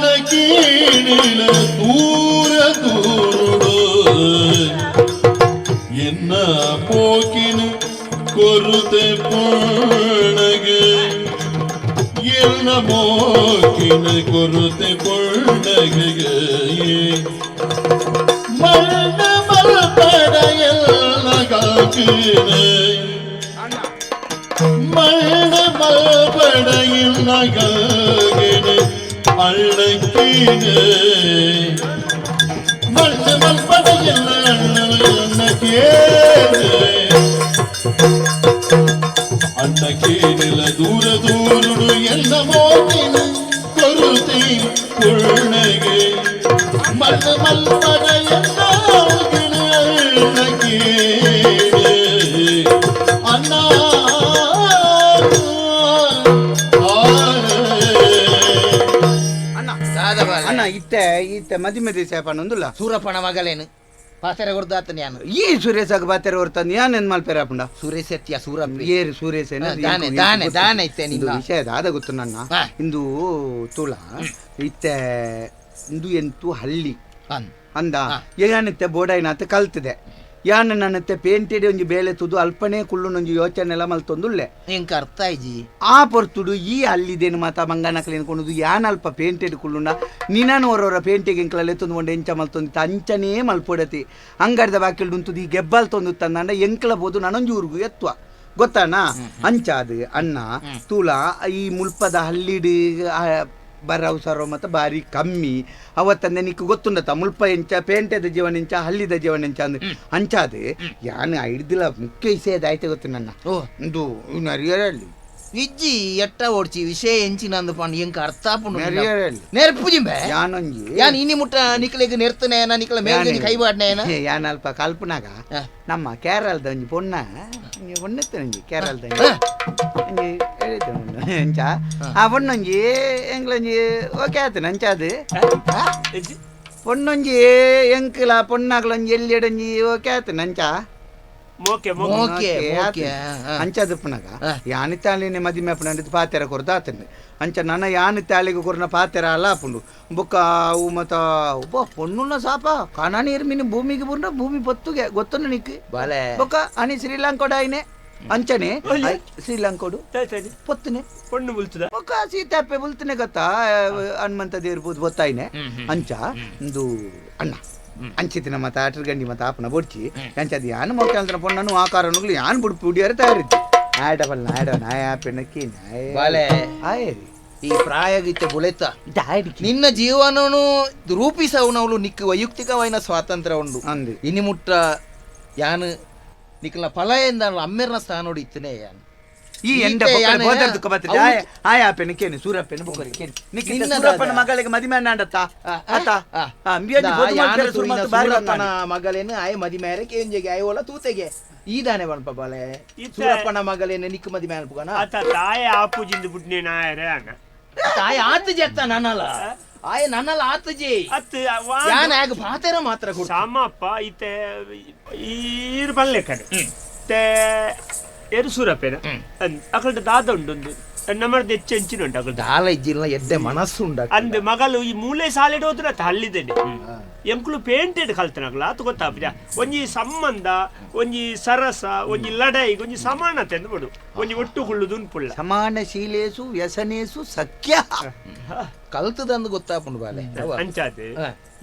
ಅನ್ನಕೇನಿಲ ದೂರ ದೂರುಡು ಎನ್ನ ಪೋಕಿನ ಕೊರುತೆ ಪೋ ಎಲ್ಲ ಮೋಕಿನ ಕೊರತೆ ಪೊಳ್ಳಗೆ ಮಣ್ಣ ಮಲ್ಪಡ ಎಲ್ಲ ಗಾಕಿನ ಮಣ್ಣ ಮಲ್ಪಡ ಇಲ್ಲ ಗಾಗಿನ ಅಳ್ಳಕ್ಕಿನ ಮಣ್ಣ ಮಲ್ಪಡ ಎಲ್ಲ ಅಣ್ಣಕ್ಕೆ ಅಣ್ಣಕ್ಕೇನಿಲ್ಲ ದೂರ ದೂರುಡು ಎಲ್ಲ ಮೋಕಿನ ಕೊರುತಿ ಪುಣ್ಣಗೆ ಮಣ್ಣ ಮಲ್ಪಡ ಎಲ್ಲ ಅಣ್ಣಕ್ಕೆ ಅಣ್ಣ ಅಣ್ಣ ಇತ್ತೆ ಮದಿ ಸೇಪಣ್ಣೊಂದುಲ್ಲ ಸೂರಪ್ಪನ ಮಗಳೇನು ಪಾತೆರೆ ಕೊಡ್ದಾತ ನಾನು ಈ ಸುರೇಶಾಗ ಬಾತೆರೆ ಹೊರ್ತಂದು ಯಾನ್ ಏನ್ ಮಲ್ಪೇರ ಅಪ್ಪಂಡ ಸುರೇಶ್ ಎತ್ತಿಯ ಸೂರಪ್ಪ ಏರು ಸುರೇಶ್ ದಾನೆ ಇತ್ತೆ ನಿನ್ನ ವಿಷಯದ ಆದ ಗೊತ್ತು ನನ್ನ ಇಂದು ತುಳ ಇತ್ತೆ ಇಂದು ಎಂತು ಹಳ್ಳಿ ಅಂದ ಯಾನಿತ್ತೆ ಬೋಡಾಯಿನಾತ ಕಲ್ತಿದೆ ಯಾನ ನನ್ನತ್ತೆ ಪೇಂಟೆಡ್ ಒಂಜಿ ಬೇಲೆ ತುದು ಅಲ್ಪನೆ ಕುಳ್ಳುನೊಂಜಿ ಯೋಚನೆ ಎಲ್ಲ ಮಲ್ತೊಂದುಲ್ಲೆ ಎಂಕ ಅರ್ಥ ಆಯ್ಜಿ ಆ ಪೊರ್ತುಡು ಈ ಅಲ್ಲಿದೇನು ಮಾತ ಮಂಗನಕಲಿ ಅನ್ಕೊಂಡು ಯಾನ್ ಅಲ್ಪ ಪೇಂಟೆಡ್ ಕುಳ್ಳುಂಡ ನಿನಾನು ಹೊರವರ ಪೇಂಟಿಗೆ ಎಂಕ್ಲಲ್ಲಿ ಎತ್ತೊಂದು ಎಂಚ ಮಲ್ತೊಂದಿತ್ತು ಅಂಚನೇ ಮಲ್ಪೊಡತಿ ಅಂಗಡಿದ ಬಾಕಿಲ್ಡು ಉಂತುದು ಈ ಗೆಬ್ಬಲ್ ತೊಂದು ತಂದಂಡ ಎಂಕ್ಲ ಬೋದು ನಾನೊಂಜಿ ಊರ್ಗು ಎತ್ತುವ ಗೊತ್ತಾನ ಅಂಚಾದ ಅಣ್ಣ ತೂಲ ಈ ಮುಲ್ಪದ ಹಳ್ಳಿಡು ಬರವಸರ ಮತ್ತು ಬಾರಿ ಕಮ್ಮಿ ಅವತ್ತಂದೆ ನಿಕ್ಕು ಗೊತ್ತುಂಡತ ಮುಲ್ಪ ಎಂಚ ಪೇಂಟೆದ ಜೀವನ ಎಂಚ ಹಳ್ಳಿದ ಜೀವನ ಎಂಚ ಅಂದ್ರೆ ಅಂಚಾದೆ ಯಾನು ಹಿಡ್ದಿಲ್ಲ ಮುಖ್ಯ ವಿಷಯದ ಆಯ್ತು ಗೊತ್ತು ನನ್ನ ಇದು ನರಿಯರಲ್ಲಿ ವಿಜ್ಜಿ ಎಟ್ಟ ಓಡ್ಚಿ ವಿಷಯ ಎಂಚಿನಂದು ಪಂಡ್ ಎಂಕ ಅರ್ಥ ನರಿಯರಲ್ಲಿ ನೆರ್ಪುಜಿಂಬೆ ಯಾನೊಂಜಿ ಯಾನ್ ಇನ್ನಿ ಮುಟ್ಟ ನಿಕ್ಲೆಗ್ ನೆರ್ತನೇನ ನಿಕ್ಲ ಮೇಲ್ಗಂಜಿ ಕೈ ಬಾಡ್ನೇನ ಯಾನ್ ಅಲ್ಪ ಕಲ್ಪನಾಗ ನಮ್ಮ ಕೇರಳದ ಒಂಜಿ ಪೊಣ್ಣ ಒಣ್ಣೆತ್ತ ಒಂಜಿ ಕೇರಳದ ಎಂಚ ಆ ಪೊಣ್ಣೊಂಜಿ ಎಂಗ್ಲೊಂಜಿ ಓಕೆ ಆಯ್ತು ನಂಚಾದು ಪೊಣ್ಣೊಂಜಿ ಎಂಕ್ಲ ಪೊಣ್ಣಾಗ್ಲೊಂಜಿ ಎಲ್ಲಿಡೊಂಜಿ ಓಕೆ ಆಯ್ತು ನಂಚ ಅಂಚದ ಪುನಗ ಯಾನಿ ತಾಳಿನ ಮದಿ ಮೇಪನ ಪಾತೆರ ಕೊರ್ದ ಆತಂದೆ ಅಂಚ ನನ್ನ ಯಾನಿ ತಾಳಿಗೆ ಕೊರ್ನ ಪಾತೆರ ಅಲ್ಲ ಹಾಪುಂಡು ಬೊಕ್ಕ ಅವು ಮತ್ತ ಒಬ್ಬ ಪೊಣ್ಣುನ ಸಾಪ ಕಾಣ ನೀರು ಮೀನು ಭೂಮಿಗೆ ಬುಂಡ ಭೂಮಿ ಪೊತ್ತುಗೆ ಗೊತ್ತುಂಡು ನಿಕ್ ಬಾಲೆ ಬೊಕ್ಕ ಅನಿ ಶ್ರೀಲಂಕೋಡ ಆಯ್ನೆ ಅಂಚನೆ ಶ್ರೀಲಂಕೋಡು ಪೊತ್ತನೆ ಪೊಣ್ಣು ಬುಲ್ತದ ಬೊಕ್ಕ ಸೀತಾಪೆ ಬುಲ್ತನೆ ಗೊತ್ತಾ ಹನುಮಂತ ದೇವ್ರ ಗೊತ್ತಾಯ್ನೆ ಅಂಚ ಒಂದು ಅಣ್ಣ ಅಂಚಿತಿನ ಮತ್ತ ಆಟರ್ ಗಂಡಿ ಮತ್ತ ಆಪನ ಬೊಡ್ಚಿ ಅಂಚದ ಯಾನು ಮೋಕ ಪೊಣ್ಣನು ಆಕಾರನುಗ್ಲು ಯಾನ್ ಬುಡ್ಪು ಉಡಿಯಾರ ತಯಾರಿದ್ದೆ ಆಡಬಲ್ ನಾಡ ನಾಯ ಪೆಣಕಿ ನಾಯ ಬಾಲೆ ಆಯರಿ ಈ ಪ್ರಾಯಗಿತ್ತೆ ಬುಲೆತ ನಿನ್ನ ಜೀವನನು ರೂಪಿಸವನವಳು ನಿಕ್ ವೈಯಕ್ತಿಕವೈನ ಸ್ವಾತಂತ್ರ್ಯ ಉಂಡು ಅಂದು ಇನಿ ಮುಟ್ಟ ಯಾನು ನಿಕ್ಲ ಫಲ ಎಂದ ಅಮ್ಮೆರ್ನ ಸ್ಥಾನ ಇತ್ತನೇ ಯಾನು ಈ ಎಂಡ ಗೋದರ್ದುಕ ಬರ್ತದೆ ಆಯ ಪೆಣಕೇನು ಸೂರಪ್ಪೆನು ಬೊಕ್ಕರಿಕೇನು ನಿಕ್ಕಿನ ಸೂರಪ್ಪನ ಮಗಳಿಗೆ ಮದಿಮೆ ನಾಂಡತ್ತ ಆತ ಸೂರಪ್ಪನ ಮಗಳೇನು ಆಯ ಮದಿ ಮೇರೆ ಕೇಂಜೆಗೆ ಆಯ ಓಲ ತೂತೆಗೆ ಈದಾನೆ ಬಣ್ಪ ಬಾಲೆ ಸೂರಪ್ಪನ ಮಗಳೇನು ನಿಕ್ ಮದಿ ಮೇಲೆ ಪುಗನ ಆತ ತಾಯ ಆಪುಜಿಂದು ಬುಡ್ನೆ ನಾಯರೆ ಅಣ್ಣ ತಾಯ ಆತ ಜತ್ತ ನನ್ನಲ್ಲ ಆಯ ನನ್ನಲ್ಲ ಆತಜಿ ಅತ್ ಯಾನ ಆಗ ಪಾತೆರ ಮಾತ್ರ ಸಾಮಪ್ಪ ಈತೆ ಈರು ಬಲ್ಲೆ ಕಡೆ ತೇ ಎರು ಸೂರಪ್ಪೇನ ಅಕಲ್ದ ದಾದ ಉಂಡು ನಮ್ಮದು ಹೆಚ್ಚು ಹೆಂಚಿನುಂಟು ಅಕಲ್ ದಾಲ ಇಜ್ಜಿಲ್ಲ ಎಡ್ಡೆ ಮನಸ್ಸುಂಡ ಅಂದ್ ಮಗಳು ಈ ಮೂಲೆ ಸಾಲಿಡ್ ಹೋದ್ರೆ ಅತ್ತ ಹಳ್ಳಿದ್ದೇನೆ ಎಂಕ್ಲು ಪೇಂಟೆಡ್ ಕಲ್ತನಗ್ಲ ಅದು ಗೊತ್ತಾಗ್ಬಿಡ ಒಂಜಿ ಸಂಬಂಧ ಒಂಜಿ ಸರಸ ಒಂಜಿ ಲಡಾಯಿ ಒಂಜಿ ಸಮಾನತೆ ಅಂದ್ ಬಿಡು ಒಂಜಿ ಒಟ್ಟು ಹುಳ್ಳುದು ಪುಳ್ಳ ಸಮಾನಶೀಲೇಸು ವ್ಯಸನೇಸು ಸಖ್ಯ ಕಲ್ತದಂದು ಗೊತ್ತಾಪುಂಡು ಬಾಲೆ ಅಂಚಾದೆ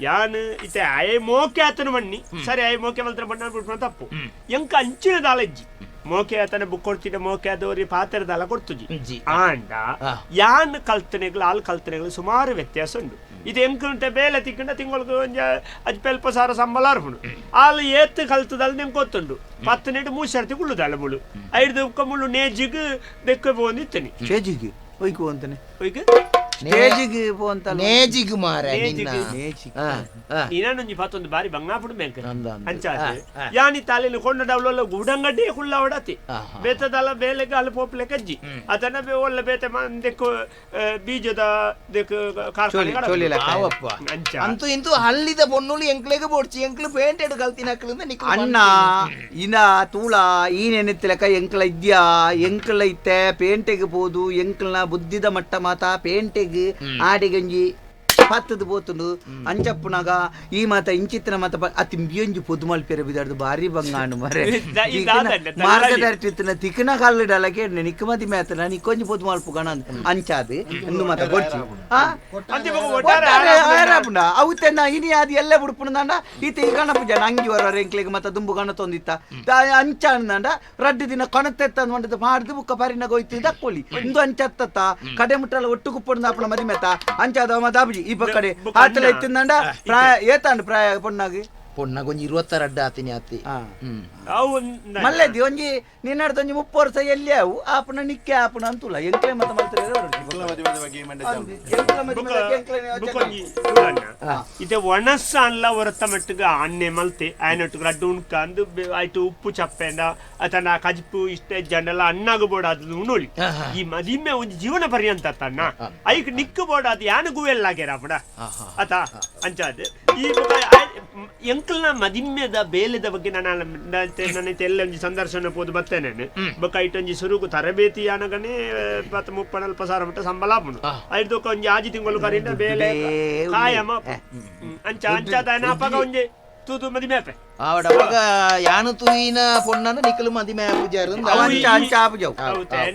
ಯಾನ್ ಇತ್ತೆ ಆಯೆ ಮೋಕೆ ಆತನ ಬಣ್ಣಿ ಸರಿ ಆಯೆ ಮೋಕೆ ಮಲ್ತರ ಬಣ್ಣ ಬಿಟ್ಬಿಡ ತಪ್ಪು ಎಂಕ ಅಂಚಿನ ದಾಲಜ್ಜಿ ಮೋಕೆ ಆತನ ಬುಕ್ ಕೊಡ್ತಿದ್ದ ಮೋಕೆ ಆದವ್ರಿ ಪಾತ್ರದಲ್ಲ ಕೊಡ್ತುಜಿ ಆಂಡ ಯಾನ್ ಕಲ್ತನೆಗಳು ಆಲ್ ಕಲ್ತನೆಗಳು ಸುಮಾರು ವ್ಯತ್ಯಾಸ ಉಂಟು ಇದು ಎಂಕುಂಟೆ ಬೇಲೆ ತಿಕ್ಕಂಡ ತಿಂಗಳಿಗೆ ಒಂಜ ಅಜ್ಪೆಲ್ಪ ಸಾರ ಸಂಬಳ ಅರ್ಪುಂಡು ಆಲ್ ಏತ್ ಕಲ್ತದಲ್ಲಿ ನಿಮ್ಗೆ ಗೊತ್ತುಂಡು 10 ನೆಟ್ಟು 3 ಸರ್ತಿ ಕುಳ್ಳುದಲ್ಲ ಮುಳು 5 ಮುಳ್ಳು ನೇಜಿಗೆ ಬೆಕ್ಕ ಬಂದಿತ್ತನಿ ಚೇಜಿಗೆ ಒಯ್ಕು ಅಂತಾನೆ ಒಯ್ಕು ನೇಜಿಗೆ ಪೋಂತ ನೇಜಿಗೆ ಮಾರೆ ನೀನೊಂಜಿ ಪತ್ತೊಂದು ಬಾರಿ ಬಂಗಾಪುಡು ಬ್ಯಾಂಕ್ ಅಂಚಾದೆ ಯಾನಿ ತಾಲಿನ ಕೊಂಡ ಡವ್ಲ ಗುಡಂಗಡ್ಡಿ ಹುಳ್ಳ ಹೊಡತಿ ಬೇತದಲ್ಲ ಬೇಲೆಗೆ ಅಲ್ಲಿ ಪೋಪ್ಲೆ ಕಜ್ಜಿ ಅದನ್ನ ಒಳ್ಳೆ ಬೇತೆ ದೆಕ್ಕು ಬೀಜದ ದೆಕ್ಕು ಅಂತೂ ಇಂತೂ ಹಳ್ಳಿದ ಪೊನ್ನುಳು ಎಂಕ್ಲೆಗೆ ಬೋಡ್ಚಿ ಎಂಕ್ಲು ಪೇಂಟೆಡ್ ಕಲ್ತಿನ ಅಣ್ಣ ಇನ್ನ ತೂಳ ಈ ನೆನೆತ್ತಲಕ ಎಂಕ್ಲ ಇದ್ಯಾ ಎಂಕ್ಲ ಇತ್ತೆ ಪೇಂಟೆಗೆ ಬೋದು ಎಂಕ್ಲನ ಬುದ್ಧಿದ ಮಟ್ಟ ಮಾತ ಪೇಂಟೆಗೆ ಆಡಿಗಂಜಿ ಪತ್ತದ ಪೋತುಂಡು ಅಂಚಪ್ಪುನಾಗ ಈ ಮಾತ ಇಂಚಿತ್ತಿನ ಮಾತ ಅತಿ ಬಿಯೊಂಜಿ ಪೊದ್ದು ಮಲ್ಪೇರೆ ಬಿದಾಡ್ದು ಬಾರಿ ಬಂಗಾಂಡು ಮರೆ ಮಾರ್ಗದರ್ಶಿತ್ತಿನ ತಿಕ್ಕನ ಕಲ್ಲಡಲಕ್ಕೆ ನಿಕ್ಕಮತಿ ಮೇತನ ನಿಕ್ಕೊಂಜಿ ಪೊದ್ದು ಮಲ್ಪು ಗಣ ಅಂಚಾದು ಇಂದು ಮಾತ ಗೊಡ್ಚಿ ಅವತ್ತೆನ್ನ ಇನಿ ಅದು ಎಲ್ಲ ಬಿಡ್ಪುಂಡ ಈತ ಈ ಗಣಪ ಜನ ಅಂಗಿ ವರ ಎಂಕ್ಲೆಗೆ ಮತ್ತೆ ದುಂಬು ಗಣ ತೊಂದಿತ್ತ ಅಂಚ ಅಂದಂಡ ರಡ್ಡು ದಿನ ಕೊಣತೆತ್ತ ಮಾಡಿದ ಮಾಡಿದು ಬುಕ್ಕ ಪರಿನಾಗ ಹೋಯ್ತು ದಕ್ಕೊಲಿ ಇಂದು ಅಂಚತ್ತ ಕಡೆ ಮುಟ್ಟಲ್ಲ ಒಟ್ಟು ಕುಪ್ಪುಂಡ ಅಪ್ಪನ ಮದಿ ಮೇತ ಅಂಚಾದ ಮತ ಅಬ್ಜಿ ಈ ಪಕ್ಕಡೆ ಆತಲ ಎತ್ತಿಂದಂಡ ಪ್ರಾಯ ಏತಾಂಡು ಪ್ರಾಯ ಪೊಣ್ಣಾಗಿ ಪೊಣ್ಣಗೊಂಜಿ 22 ಆತಿನಿ ಆತಿ ಮಲ್ಲೆದಿ ಒಂಜಿ ನಿನ್ನಡ್ದು ಒಂಜಿ 30 ವರ್ಷ ಎಲ್ಲಿ ಅವು ಆಪನ ನಿಕ್ಕೆ ಆಪನ ಅಂತುಲ ಎಂಕ್ಲೆ ಮತ್ತೆ ಮಾಡ್ತಾರೆ ಇತ್ತೆ ಒಣಸ ಅಲ್ಲ ಹೊರತ ಮಟ್ಟಿಗೆ ಆನೆ ಮಲ್ತೆ ಆಯ್ನೊಟ್ಟಿಗೆ ರಡ್ಡು ಉಣ್ಕ ಅಂದು ಆಯ್ತು ಉಪ್ಪು ಚಪ್ಪೆಂದ ಅತನ ಕಜಿಪು ಇಷ್ಟೇ ಜನಲ್ಲ ಅಣ್ಣಾಗ ಬೋಡಾದ ಉಣೋಳಿ ಈ ಮದಿಮೆ ಒಂಜಿ ಜೀವನ ಪರ್ಯಂತ ತನ್ನ ಐಕ್ ನಿಕ್ಕು ಬೋಡಾದ ಯಾನು ಗುವೆಲ್ಲಾಗ್ಯಾರ ಅಪಡ ಅತ ಅಂಚಾದ ಈ ಎಂಕಲ್ನ ಮದಿಮೆದ ಬೇಲೆದ ಬಗ್ಗೆ ನನ್ನ ಎಲ್ಲ ಒಂಜಿ ಸಂದರ್ಶನ ಪೋದು ಬರ್ತೇನೆ ಬೊಕ್ಕ ಐಟೊಂಜಿ ಸುರುಗು ತರಬೇತಿ ಯಾನಗನೆ 30-40 ಮಟ್ಟ ಸಂಬಳ ಆಪುಂಡು ಐದು ಒಂಜಿ ಆಜಿ ತಿಂಗಳು ಕರಿಂದ ಬೇಲೆ ಕಾಯಮ ಅಂಚಾದ ಅಪಗ ಒಂಜಿ ತೂತು ಮದಿಮೆ ಆಪೆ ಆವಡವಾಗ ಯಾನು ತೂಯಿನ ಪೊಣ್ಣನ ನಿಕಲು ಮದಿಮೆ ಪೂಜಾರು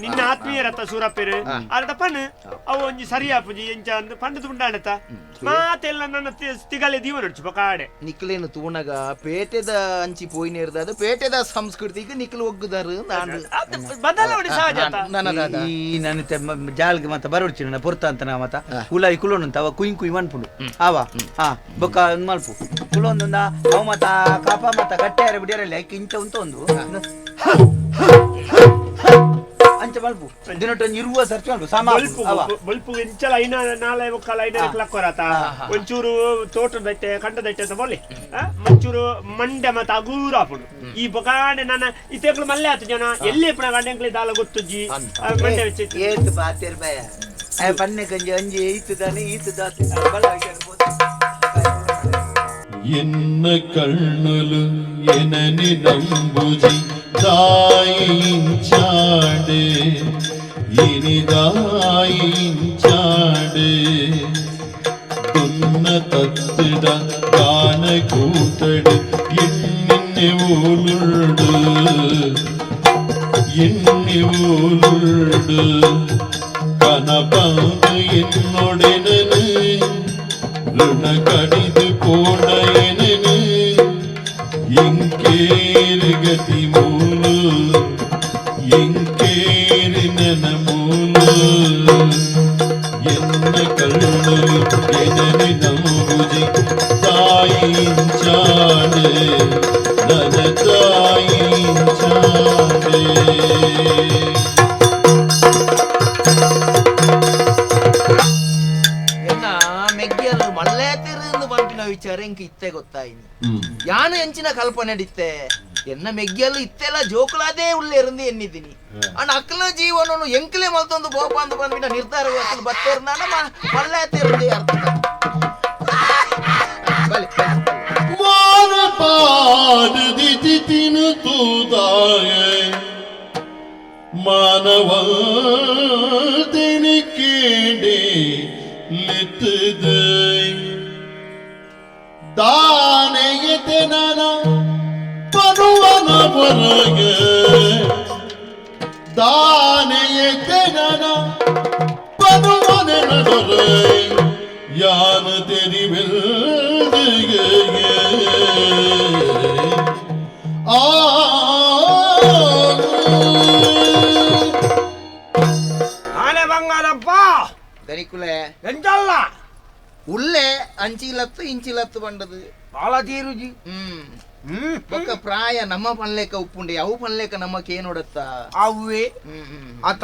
ನಿನ್ನ ಆತ್ಮೀಯರತ್ತ ಸೂರಪ್ಪೇರು ಅರ್ಧ ಪನ್ ಅವು ಒಂಜಿ ಸರಿಯಾ ಪೂಜಿ ಎಂಚ ಅಂದು ಪಂಡದು ಉಂಡಾಣತ ಮಾತೆಲ್ಲ ನನ್ನ ತಿಗಲೆ ದೀವ ನಡ್ಚು ಬಕಾಡೆ ನಿಕ್ಲೇನು ತೂಣಗ ಪೇಟೆದ ಅಂಚಿ ಪೋಯಿನೇರ್ದ ಅದು ಪೇಟೆದ ಸಂಸ್ಕೃತಿಗೆ ನಿಕ್ಲು ಒಗ್ಗುದಾರು ಬದಲಾವಣೆ ಸಹಜ ಈ ನನ್ನ ಜಾಲ್ಗೆ ಮತ್ತ ಬರೋಡ್ಚಿ ನನ್ನ ಪೊರ್ತ ಅಂತ ನಾ ಮತ್ತ ಹುಲಾಯಿ ಕುಲೋನು ಅವ ಕುಯ್ ಕುಯ್ ಮನ್ಪುಂಡು ಅವ ಬೊಕ್ಕ ಮಲ್ಪು ಕುಲೊಂದ ಅವ ಮತ್ತ ಪಾಪ ಮತ್ತ ಗಟ್ಟೆಯಾರ ಬಿಡಿಯರಲ್ಲಿ ಇಂಚ ಉಂಟ ಒಂದು ಅಂಚ ಬಲ್ಪು ದಿನೊಟ್ಟೊಂದು ಇರುವ ಸರ್ಚ್ ಮಾಡ್ಬು ಬಲ್ಪು ಇಂಚಲ ಐನ ನಾಳೆ ಒಕ್ಕಲ ಐನ ಕ್ಲಕ್ಕೊರತ ಒಂಚೂರು ತೋಟದೈತೆ ಕಂಡದೈತೆ ಅಂತ ಬೋಲಿ ಮಂಚೂರು ಮಂಡೆ ಮತ್ತ ಅಗೂರ ಹಾಪುಡು ಈ ಬೊಗಾಣೆ ನನ್ನ ಇತೆಗಳು ಮಲ್ಲೆ ಆತು ಜನ ಎಲ್ಲಿ ಪುಣ ಗಂಡೆಂಕ್ಲಿ ದಾಲ ಗೊತ್ತುಜ್ಜಿ ಮಂಡೆ ವೆಚ್ಚ ಏತ್ ಬಾತೇರ್ ಬಯ ಪನ್ನೆ ಕಂಜಿ ಅಂಜಿ ಈತು ದಾನೆ ಈತು ದಾತೆ ಬಲ ఎన్న కళ్ళులు ఎనని నంబుజి దాయించాడే ఇని దాయించాడే దున్న తత్తిడ కాన కూతడు ఎన్ని ఊలుడు కనపందు ఎన్నొడెనను ಋಣ ಕಡಿದು ಕೋಣಯನನು ಎಂಕೇರಿ ಗತಿ ಮೂಲು ಎಂಕೇರಿ ನನ ಮೂಲು ಎನ್ನ ಕಳ್ಳಲು ಎನನಿ ನಂಬುಜಿ ತಾಯಿಂಚಾಡೆ ನನ ತಾಯಿಂಚಾಡೆ ವಿಚಾರ ಇಂಕ ಇತ್ತೆ ಗೊತ್ತಾಯಿನಿ ಯಾನು ಎಂಚಿನ ಕಲ್ಪನೆ ಅಡಿತ್ತೆ ಎನ್ನ ಮೆಗ್ಗಿಯಲ್ಲೂ ಇತ್ತೆಲ್ಲ ಜೋಕುಲಾದೇ ಉಳ್ಳೆ ಇರಂದು ಎನ್ನಿದ್ದೀನಿ ಅಣ್ಣ ಅಕ್ಕಲ ಜೀವನನು ಎಂಕ್ಲೆ ಮಲ್ತೊಂದು ಬೋಪ ಅಂತ ಬಂದ್ಬಿಟ್ಟ ನಿರ್ಧಾರ ಬತ್ತೇರ್ ನಾನು ಮಲ್ಲೆ ತಿರುಗಿ ಅರ್ಥ ತಿನು ತೂತಾಯ ಮಾನವ ತಿನಿಕೇಡೆ ಲಿತ್ತದ ದಾನೆಯತೆ ನನ ಪರುವನ ಹೊರಗೆ ದಾನೆಯತೆ ನನ ಪರುವನ ನಡರೆ ಯಾನ ತೆರಿವೆಲ್ದಿಗೆ ಆನೆ ಬಂಗಾರಪ್ಪ ದನಿಕುಲೆ ಎಂತಲ್ಲ ಉಳ್ಳೆ ಅಂಚಿಲತ್ತು ಇಂಚಿಲತ್ತು ಬಂಡದು ಬಾಳ ತೀರುಜಿ ಬೊಕ್ಕ ಪ್ರಾಯ ನಮ್ಮ ಪನ್ಲೇಕ ಉಪ್ಪುಂಡೆ ಅವು ಪನ್ಲೇಕ ನಮ್ಮಕ್ಕೆ ಏನೋಡತ್ತ ಅವೇ ಆತ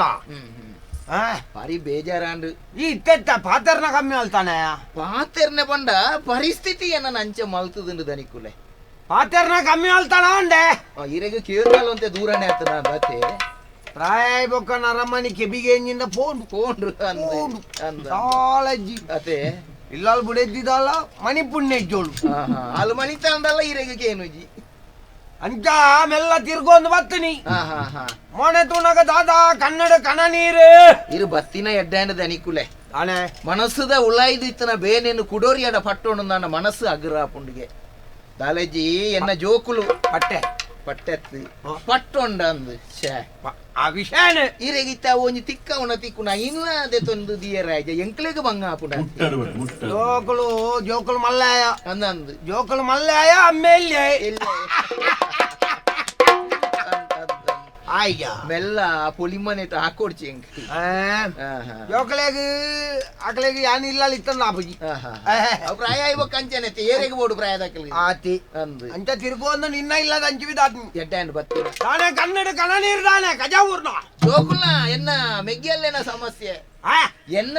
ಭಾರಿ ಬೇಜಾರಾಂಡು ಈ ಇತ್ತೆತ್ತ ಪಾತೆರ್ನ ಕಮ್ಮಿ ಅಲ್ತಾನೆ ಪಾತೆರ್ನೆ ಬಂಡ ಪರಿಸ್ಥಿತಿ ಏನ ಅಂಚೆ ಮಲ್ತದುಂಡು ದನಿಕುಲೆ ಪಾತೆರ್ನ ಕಮ್ಮಿ ಅಲ್ತಾನ ಅಂಡೆ ಇರೆಗ ಕೇರಳ ಅಂತ ದೂರನೇ ಆಗ್ತದ ಬತ್ತೆ ಪ್ರಾಯ ಬೊಕ್ಕ ನರಮನಿ ಕೆಬಿಗೆ ಎಂಜಿಂದ ಫೋನ್ ಸಾಲಜ್ಜಿ ಅದೇ ಇಲ್ಲಲ್ ಬುಡೆದ್ದಿದಲ್ಲ ಮನಿ ಪುಣ್ಯ ಜೋಳು ಅಲ್ಲಿ ಮನಿತ ಅಂದಲ್ಲ ಇರೆಗೆ ಏನುಜಿ ಅಂಚ ಮೆಲ್ಲ ತಿರ್ಗೊಂದು ಬತ್ತೀನಿ ಮೊನೆ ತುಣಗ ದಾದ ಕನ್ನಡ ಕಣ ನೀರು ಇರು ಬತ್ತಿನ ಎಡ್ಡಾಂಡ ದನಿಕುಲೆ ಆನೆ ಮನಸ್ಸುದ ಉಳಾಯ್ದು ಇತ್ತನ ಬೇನೇನು ಕುಡೋರಿಯಡ ಪಟ್ಟೋಣ ನನ್ನ ಮನಸ್ಸು ಅಗ್ರ ಪುಂಡಿಗೆ ದಾಲೇಜಿ ಎನ್ನ ಜೋಕುಲು ಪಟ್ಟೆ ಪಟ್ಟೆತ್ತು ಪಟ್ಟೊಂಡ ಅಂದು ಶೇ ಆ ವಿಷಯನೇ ಇರೆಗಿತ್ತ ಒಂಜಿ ತಿಕ್ಕವನ ತಿಕ್ಕುನ ಇಲ್ಲದೆ ತೊಂದು ದಿಯರಾಜ ಎಂಕ್ಲೆಗೆ ಬಂಗ ಆಪುಡ ಜೋಕುಲು ಜೋಕುಲು ಮಲ್ಲಾಯ ಅಂದಂದು ಜೋಕುಲು ಮಲ್ಲಾಯ ಅಮ್ಮೇಲ್ಯ ಇಲ್ಲ ಆಯ್ಯ ಮೆಲ್ಲ ಪೊಲಿಮನೆಟ ಹಾಕೊಡ್ಚಿ ಎಂಕ್ ಜೋಕಲೆಗ್ ಅಕಲೆಗ್ ಯಾನ್ ಇಲ್ಲ ಇತ್ತಂದ ಆಪುಜಿ ಪ್ರಾಯ ಇವ ಕಂಚನೆತ್ತೆ ಏರೆಗೆ ಬೋಡು ಪ್ರಾಯದಕ್ಕಲಿ ಆತಿ ಅಂದು ಅಂಚ ತಿರ್ಗೋಂದು ನಿನ್ನ ಇಲ್ಲದ ಅಂಚಿವಿದಾತ್ಮಿ ಎಡ್ಡ ಬತ್ತಿ ತಾನೆ ಕನ್ನಡ ಕಣ ನೀರು ತಾನೆ ಕಜಾವೂರ್ನ ಜೋಕುಲ್ನ ಎನ್ನ ಮೆಗ್ಗಿಯಲ್ಲೇನ ಸಮಸ್ಯೆ ಎನ್ನ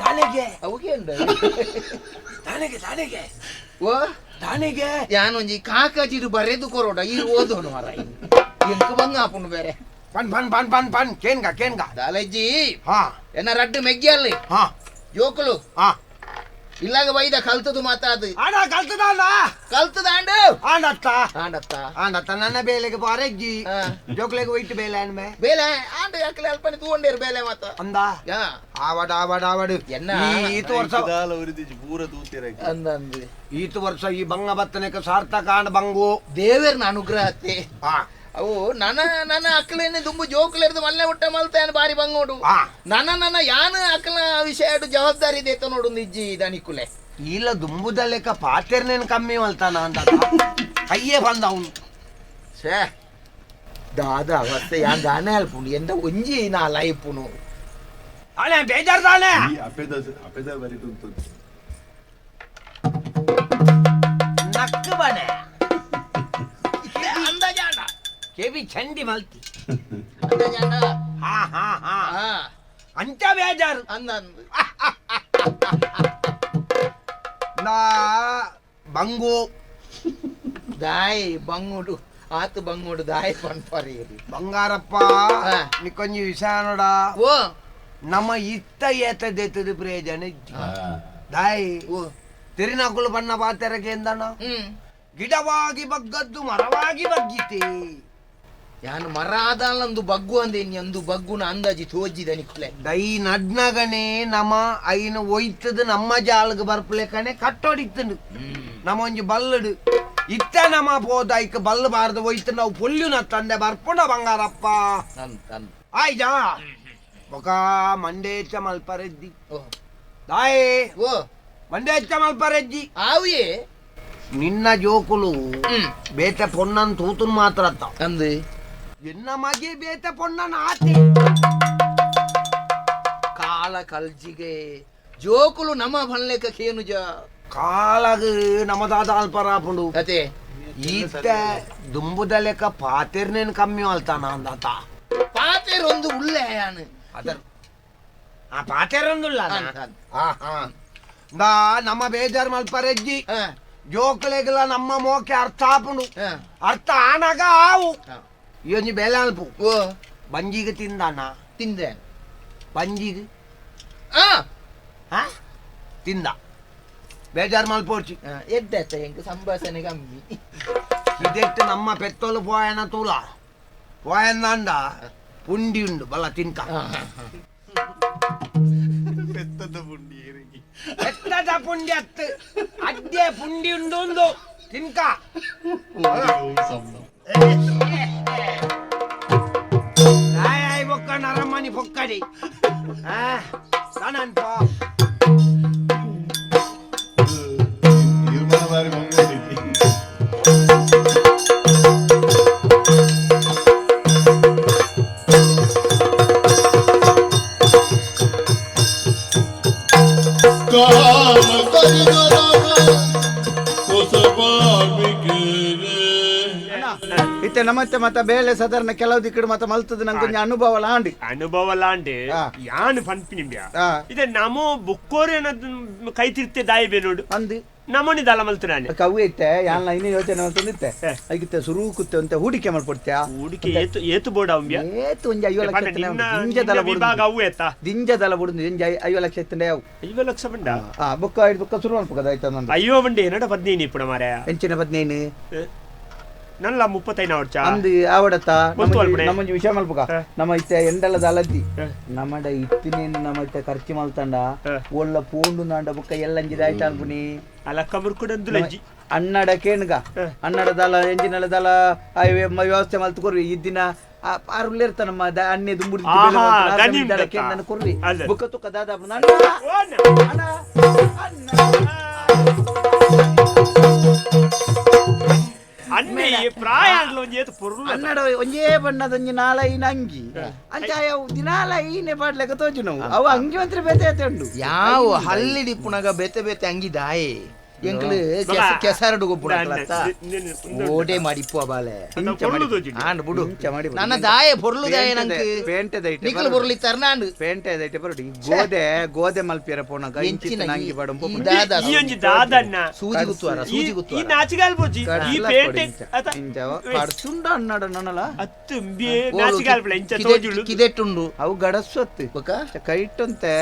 ತಾನೆಗೆ ಅವಗೆ ಉಂಡ ತಾನೆಗೆ ತಾನೆಗೆ ಓ ತಾನೆಗೆ ಯಾನೊಂಜಿ ಕಾಕಾಜಿರು ಬರೆದು ಕೊರೋಡ ಈ ಓದೋನು ಮರ ಎಂಕ್ ಬಂಗ ಆಪುಂಡು ಬೇರೆ ಪನ್ ಪನ್ ಪನ್ ಪನ್ ಪನ್ ಕೇನ್ಗ ದಾಲಜ್ಜಿ ಹಾ ಎನ್ನ ರಡ್ಡು ಮೆಗ್ಗಿಯಲ್ಲಿ ಹಾ ಜೋಕುಲು ಹಾ ಇಲ್ಲಾಗ ಬೈದ ಕಲ್ತದು ಮಾತಾದು ಆಡ ಕಲ್ತದಾನ ಕಲ್ತದಾಂಡು ಆಂಡತ್ತ ಆಂಡತ್ತ ಆಂಡತ್ತ ನನ್ನ ಬೇಲೆಗೆ ಬಾರೆಜ್ಜಿ ಜೋಕ್ಲೆಗೆ ಒಯ್ತು ಬೇಲೆ ಅನ್ಮೆ ಬೇಲೆ ಆಂಡು ಯಾಕಲೆ ಅಲ್ಪನೆ ತೂಂಡೇರು ಬೇಲೆ ಮಾತ ಅಂದ ಯಾ ಆವಡು ಎನ್ನ ಈತು ವರ್ಷ ಅಂದಂದು ಈತು ವರ್ಷ ಈ ಬಂಗ ಬತ್ತನಕ್ಕೆ ಸಾರ್ಥಕ ಆಂಡ ಬಂಗು ದೇವೇರ್ನ ಅನುಗ್ರಹ ಅತ್ತೆ ಹಾ ಅವು ನನ್ನ ಅಕ್ಕಲೇನೆ ದುಂಬು ಜೋಕುಲೆರ್ದು ಮಲ್ಲೆ ಊಟ ಮಲ್ತಾಯನ್ ಬಾರಿ ಬಂಗೋಡು ಹಾ ನನ್ನ ಯಾನು ಅಕ್ಕಲ ವಿಷಯ ಜವಾಬ್ದಾರಿ ದೇತ ನೋಡು ನಿಜ್ಜಿ ದನಿಕುಲೆ ಇಲ್ಲ ದುಂಬುದಲೆಕ್ಕ ಪಾತೆರ್ನೇನು ಕಮ್ಮಿ ಮಲ್ತಾನ ಅಂದ ಕೈಯೇ ಬಂದ ಅವನು ಛೇ ದಾದ ಅವಸ್ಥೆ ಯಾ ಗಾನೆ ಅಲ್ಪುಂಡು ಎಂದ ಒಂಜಿ ನಾ ಲೈಪುನು ಅಲೆ ಬೇಜಾರ್ದಾನೆ ನಕ್ಕು ಬನೆ ಅಂದಾಜಾಂಡ ಕೆವಿ ಚಂಡಿ ಮಲ್ತಿ ಅಂದಾಜಾಂಡ ಹಾ ಹಾ ಹಾ ಹಾ ಅಂಚ ಬೇಜಾರು ಅಂದಂದು ನಾ ಬಂಗು ದಾಯ್ ಬಂಗುಡು ಆತು ಬಂಗುಡು ದಾಯ್ ಪನ್ಪರಿ ಬಂಗಾರಪ್ಪ ಹಾ. ನಿಕ್ಕೊಂಜಿ ವಿಷಯ ನೋಡ ಓ ನಮ್ಮ ಇತ್ತ ಏತದೆತ್ತದ ಪ್ರಯೋಜನ ದಾಯ್ ಓ ತಿರಿನಕುಲು ಬಣ್ಣ ಪಾತೆರಕ್ಕೆ ಎಂದಣ ಗಿಡವಾಗಿ ಬಗ್ಗದ್ದು ಮರವಾಗಿ ಬಗ್ಗಿತೆ ಯಾನು ಮರ ಆದಲ್ಲಂದು ಬಗ್ಗು ಅಂದೇನಿ ಅಂದು ಬಗ್ಗುನ ಅಂದಾಜಿ ತೋಜಿದ ನಿಕ್ಲೆ ದೈ ನಡ್ನಗನೆ ನಮ್ಮ ಐನ ಒಯ್ತದ ನಮ್ಮ ಜಾಲ್ಗ ಬರ್ಪಲೆ ಕಣೆ ಕಟ್ಟೋಡಿತ್ತನು ನಮ್ಮ ಒಂಜಿ ಬಲ್ಲಡು ಇತ್ತ ನಮ್ಮ ಪೋದ ಐಕ ಬಲ್ಲ ಬಾರ್ದು ಒಯ್ತು ನಾವು ಪೊಲ್ಯುನ ತಂದೆ ಬರ್ಪುಣ ಬಂಗಾರಪ್ಪ ಆಯ್ಜಾ ಬೊಕ ಮಂಡೇಚ ಮಲ್ಪರೆದ್ದಿ ಓ ದಾಯೇ ಓ ಮಂಡೇಚ ಮಲ್ಪರೆಜ್ಜಿ ಆವಿಯೇ ನಿನ್ನ ಜೋಕುಲು ಬೇತೆ ಪೊಣ್ಣನ್ ತೂತುನ್ ಮಾತ್ರ ಅತ್ತ ಅಂದು ಎನ್ನ ಮಗೆ ಬೇತೆ ಪೊಣ್ಣನ್ ಆತಿ ಕಾಲ ಕಲ್ಜಿಗೆ ಜೋಕುಲು ನಮ್ಮ ಬಲ್ಲೆಕ ಕೇನುಜ ಕಾಲಗ ನಮ್ಮದಾದ ಅಲ್ಪರಾಪುಂಡು ಅತೆ ಈತ ದುಂಬುದಲೆಕ ಪಾತೆರ್ನೇನು ಕಮ್ಮಿ ಅಲ್ತಾನ ಅಂದಾತ ಪಾತೆರೊಂದು ಉಳ್ಳೆ ಯಾನು ಅದರ್ ಆ ಪಾತೆರೊಂದುಲ್ಲ ಹಾ ನಾ ನಮ್ಮ ಬೇಜಾರ್ ಮಲ್ಪರೆಜ್ಜಿ ಜೋಕಲೆಗಲ ನಮ್ಮ ಮೋಕೆ ಅರ್ಥ ಆಪುಂಡು ಅರ್ಥ ಆನಾಗ ಆವು ಇವನಿ ಬೇಲೆ ಅಲ್ಪು ಓ ಬಂಜಿಗೆ ತಿಂದಾನ ತಿಂದೆ ಬಂಜಿಗೆ ಆ ತಿಂದ ಬೇಜಾರ್ ಮಲ್ಪೋರ್ಚಿ ಎಡ್ಡತ್ತ ಹೆಂಗ ಸಂಭಾಷಣೆ ಕಮ್ಮಿ ಇದೆಟ್ಟು ನಮ್ಮ ಪೆತ್ತೋಲು ಪೋಯನ ತೂಲ ಪೋಯಂದ ಪುಂಡಿ ಉಂಡು ಬಲ್ಲ ತಿನ್ಕ ಎತ್ತದ ಪುಂಡಿ ಅತ್ತು ಅಡ್ಡೆ ಪುಂಡಿ ಉಂಡು ಒಂದು ತಿನ್ಕ ಆಯ್ ಬೊಕ್ಕ ನರಮ್ಮನಿ ಪೊಕ್ಕಡಿ ನಾನನ್ಪ ಇತ್ತೆ ನಮ್ಮತ್ತೆ ಮತ್ತ ಬೇಳೆ ಸಾಧಾರಣ ಕೆಲವು ದಿಕ್ಕಡು ಮತ್ತ ಮಲ್ತದ ನಂಗೆ ಅನುಭವ ಲಾಂಡಿ ಯಾನು ಪನ್ಪಿನಿಂಬ್ಯಾ ಇದೆ ನಮೋ ಬುಕ್ಕೋರೇನ ಕೈ ತಿರ್ತೆ ದಾಯಿ ಬೇನೋಡು ಅಂದಿ ನಮನಿ ದಲ ಮಲ್ತನಾನೆ ಕವು ಇತ್ತೆ ಯಾನ ಇನ್ನೇ ಯೋಚನೆ ಮಾಡ್ತಂದಿತ್ತೆ ಆಗಿತ್ತೆ ಸುರು ಕುತ್ತೆ ಅಂತ ಹೂಡಿಕೆ ಮಾಡ್ಕೊಡ್ತ್ಯಾ ಹೂಡಿಕೆ ಏತು ಬೋಡ ಅಂಬ್ಯಾ ಏತು ಒಂಜಿ 5 ಲಕ್ಷ ದಿಂಜದಲ ವಿಭಾಗ ಅವು ಏತಾ ದಿಂಜದಲ ಬುಡುಂದು ದಿಂಜ 5 ಲಕ್ಷ ಇತ್ತಂಡೆ ಅವು 5 ಲಕ್ಷ ಬಂಡ ಬುಕ್ಕ ಶುರು ಮಾಡ್ಬೇಕದ ಆಯ್ತಾ ನಂದು ಅಯ್ಯೋ ಬಂಡಿ ಏನಡ 15 ಇಪ್ಪುಡ ಮಾರೆ ಎಂಚಿನ 15 ನಲ್ಲ 35 ವರ್ಷ ಅಂದು ಆವಡತ್ತ ಗೊತ್ತು ಅಲ್ಪಡೆ. ನಮ್ಮ ವಿಷಯ ಮಲ್ಪಕ ನಮ್ಮ ಇತ್ತೆ ಎಂಡಲದ ಅಲದ್ದಿ ನಮ್ಮಡ ಇತ್ತಿನೇನು ನಮ್ಮ ಇತ್ತೆ ಖರ್ಚು ಮಲ್ತಂಡ ಒಳ್ಳ ಪೋಂಡು ನಾಂಡ ಬುಕ್ಕ ಎಲ್ಲಂಜಿದ ಆಯ್ತಾ ಅನ್ಪುನಿ ಅಲಕ್ಕ ಮುರ್ಕುಡಂದುಲಂಜಿ ಅಣ್ಣಡ ಕೇಣಗ ಅಣ್ಣಡದಲ ಎಂಜಿನಲ್ಲದಲ ವ್ಯವಸ್ಥೆ ಮಲ್ತು ಕೊರ್ವಿ ಇದ್ದಿನ ಪಾರುಲ್ಲಿರ್ತ ನಮ್ಮ ಅನ್ನೆ ದುಂಬುಡಿ ನಾನು ಕೊರ್ವಿ ಬುಕ್ಕ ತುಕ್ಕ ದಾದ ಅನ್ನೆ ಪ್ರಾಯ ಆಗ್ಲ ಒಂಜಿ ಏತು ಪೊರ್ಲು ಅನ್ನಡ ಒಂಜೇ ಬಣ್ಣದ ಒಂಜಿ ನಾಲ ಐನ ಅಂಗಿ ಅಂಚ ದಿನಾಲ ಐನೆ ಪಾಡ್ಲೆಕ್ಕ ತೋಜು ನಾವು ಅವು ಅಂಗಿ ಮಂತ್ರ ಬೇತೆ ಉಂಡು ಯಾವ ಹಳ್ಳಿಡಿ ಪುಣಗ ಬೆತೆ ಬೆತೆ ಅಂಗಿದಾಯೆ ಎಂಕ್ಲು ಕೆಸರಡು ಗೊಬ್ಬುಣಕ್ಲತ್ತ ಓಡೆ ಮಾಡಿಪ್ಪು ಬಾಲೆ ಆಂಡ್ ಬಿಡು ನನ್ನ ದಾಯ ಪೊರ್ಲು ದಾಯ ನಂಗೆ ಪೇಂಟೆದ ಐಟೆ ನಿಕ್ಲು ಬೊರ್ಲಿ ತರ್ನಾಂಡು ಪೇಂಟೆದ ಐಟೆ ಬರೋಡಿ ಗೋದೆ ಮಲ್ಪಿಯರ ಪೋಣಗ ಇಂಚಿನ ನಂಗಿ ಬಡಂ ಈ ದಾದ ಈ ಒಂಜಿ ದಾದನ್ನ ಸೂಜಿ ಗುತ್ತುವಾರ ಸೂಜಿ ಈ ಗುತ್ತುವಾರ ನಾಚಿಗಾಲ್ ಬೋಜಿ ಈ ಪೇಂಟೆ ಅತ ಕಡ್ಸುಂಡ ಅನ್ನಡ ನನ್ನಲ ಅತ್ತು ನಾಚಿಗಾಲ್ ಬಳ ಇಂಚ ತೋಜುಳು ಕಿದೆಟ್ಟುಂಡು ಅವು ಗಡಸ್ವತ್ತು ಬೊಕ ಕೈಟ್ಟಂತೆ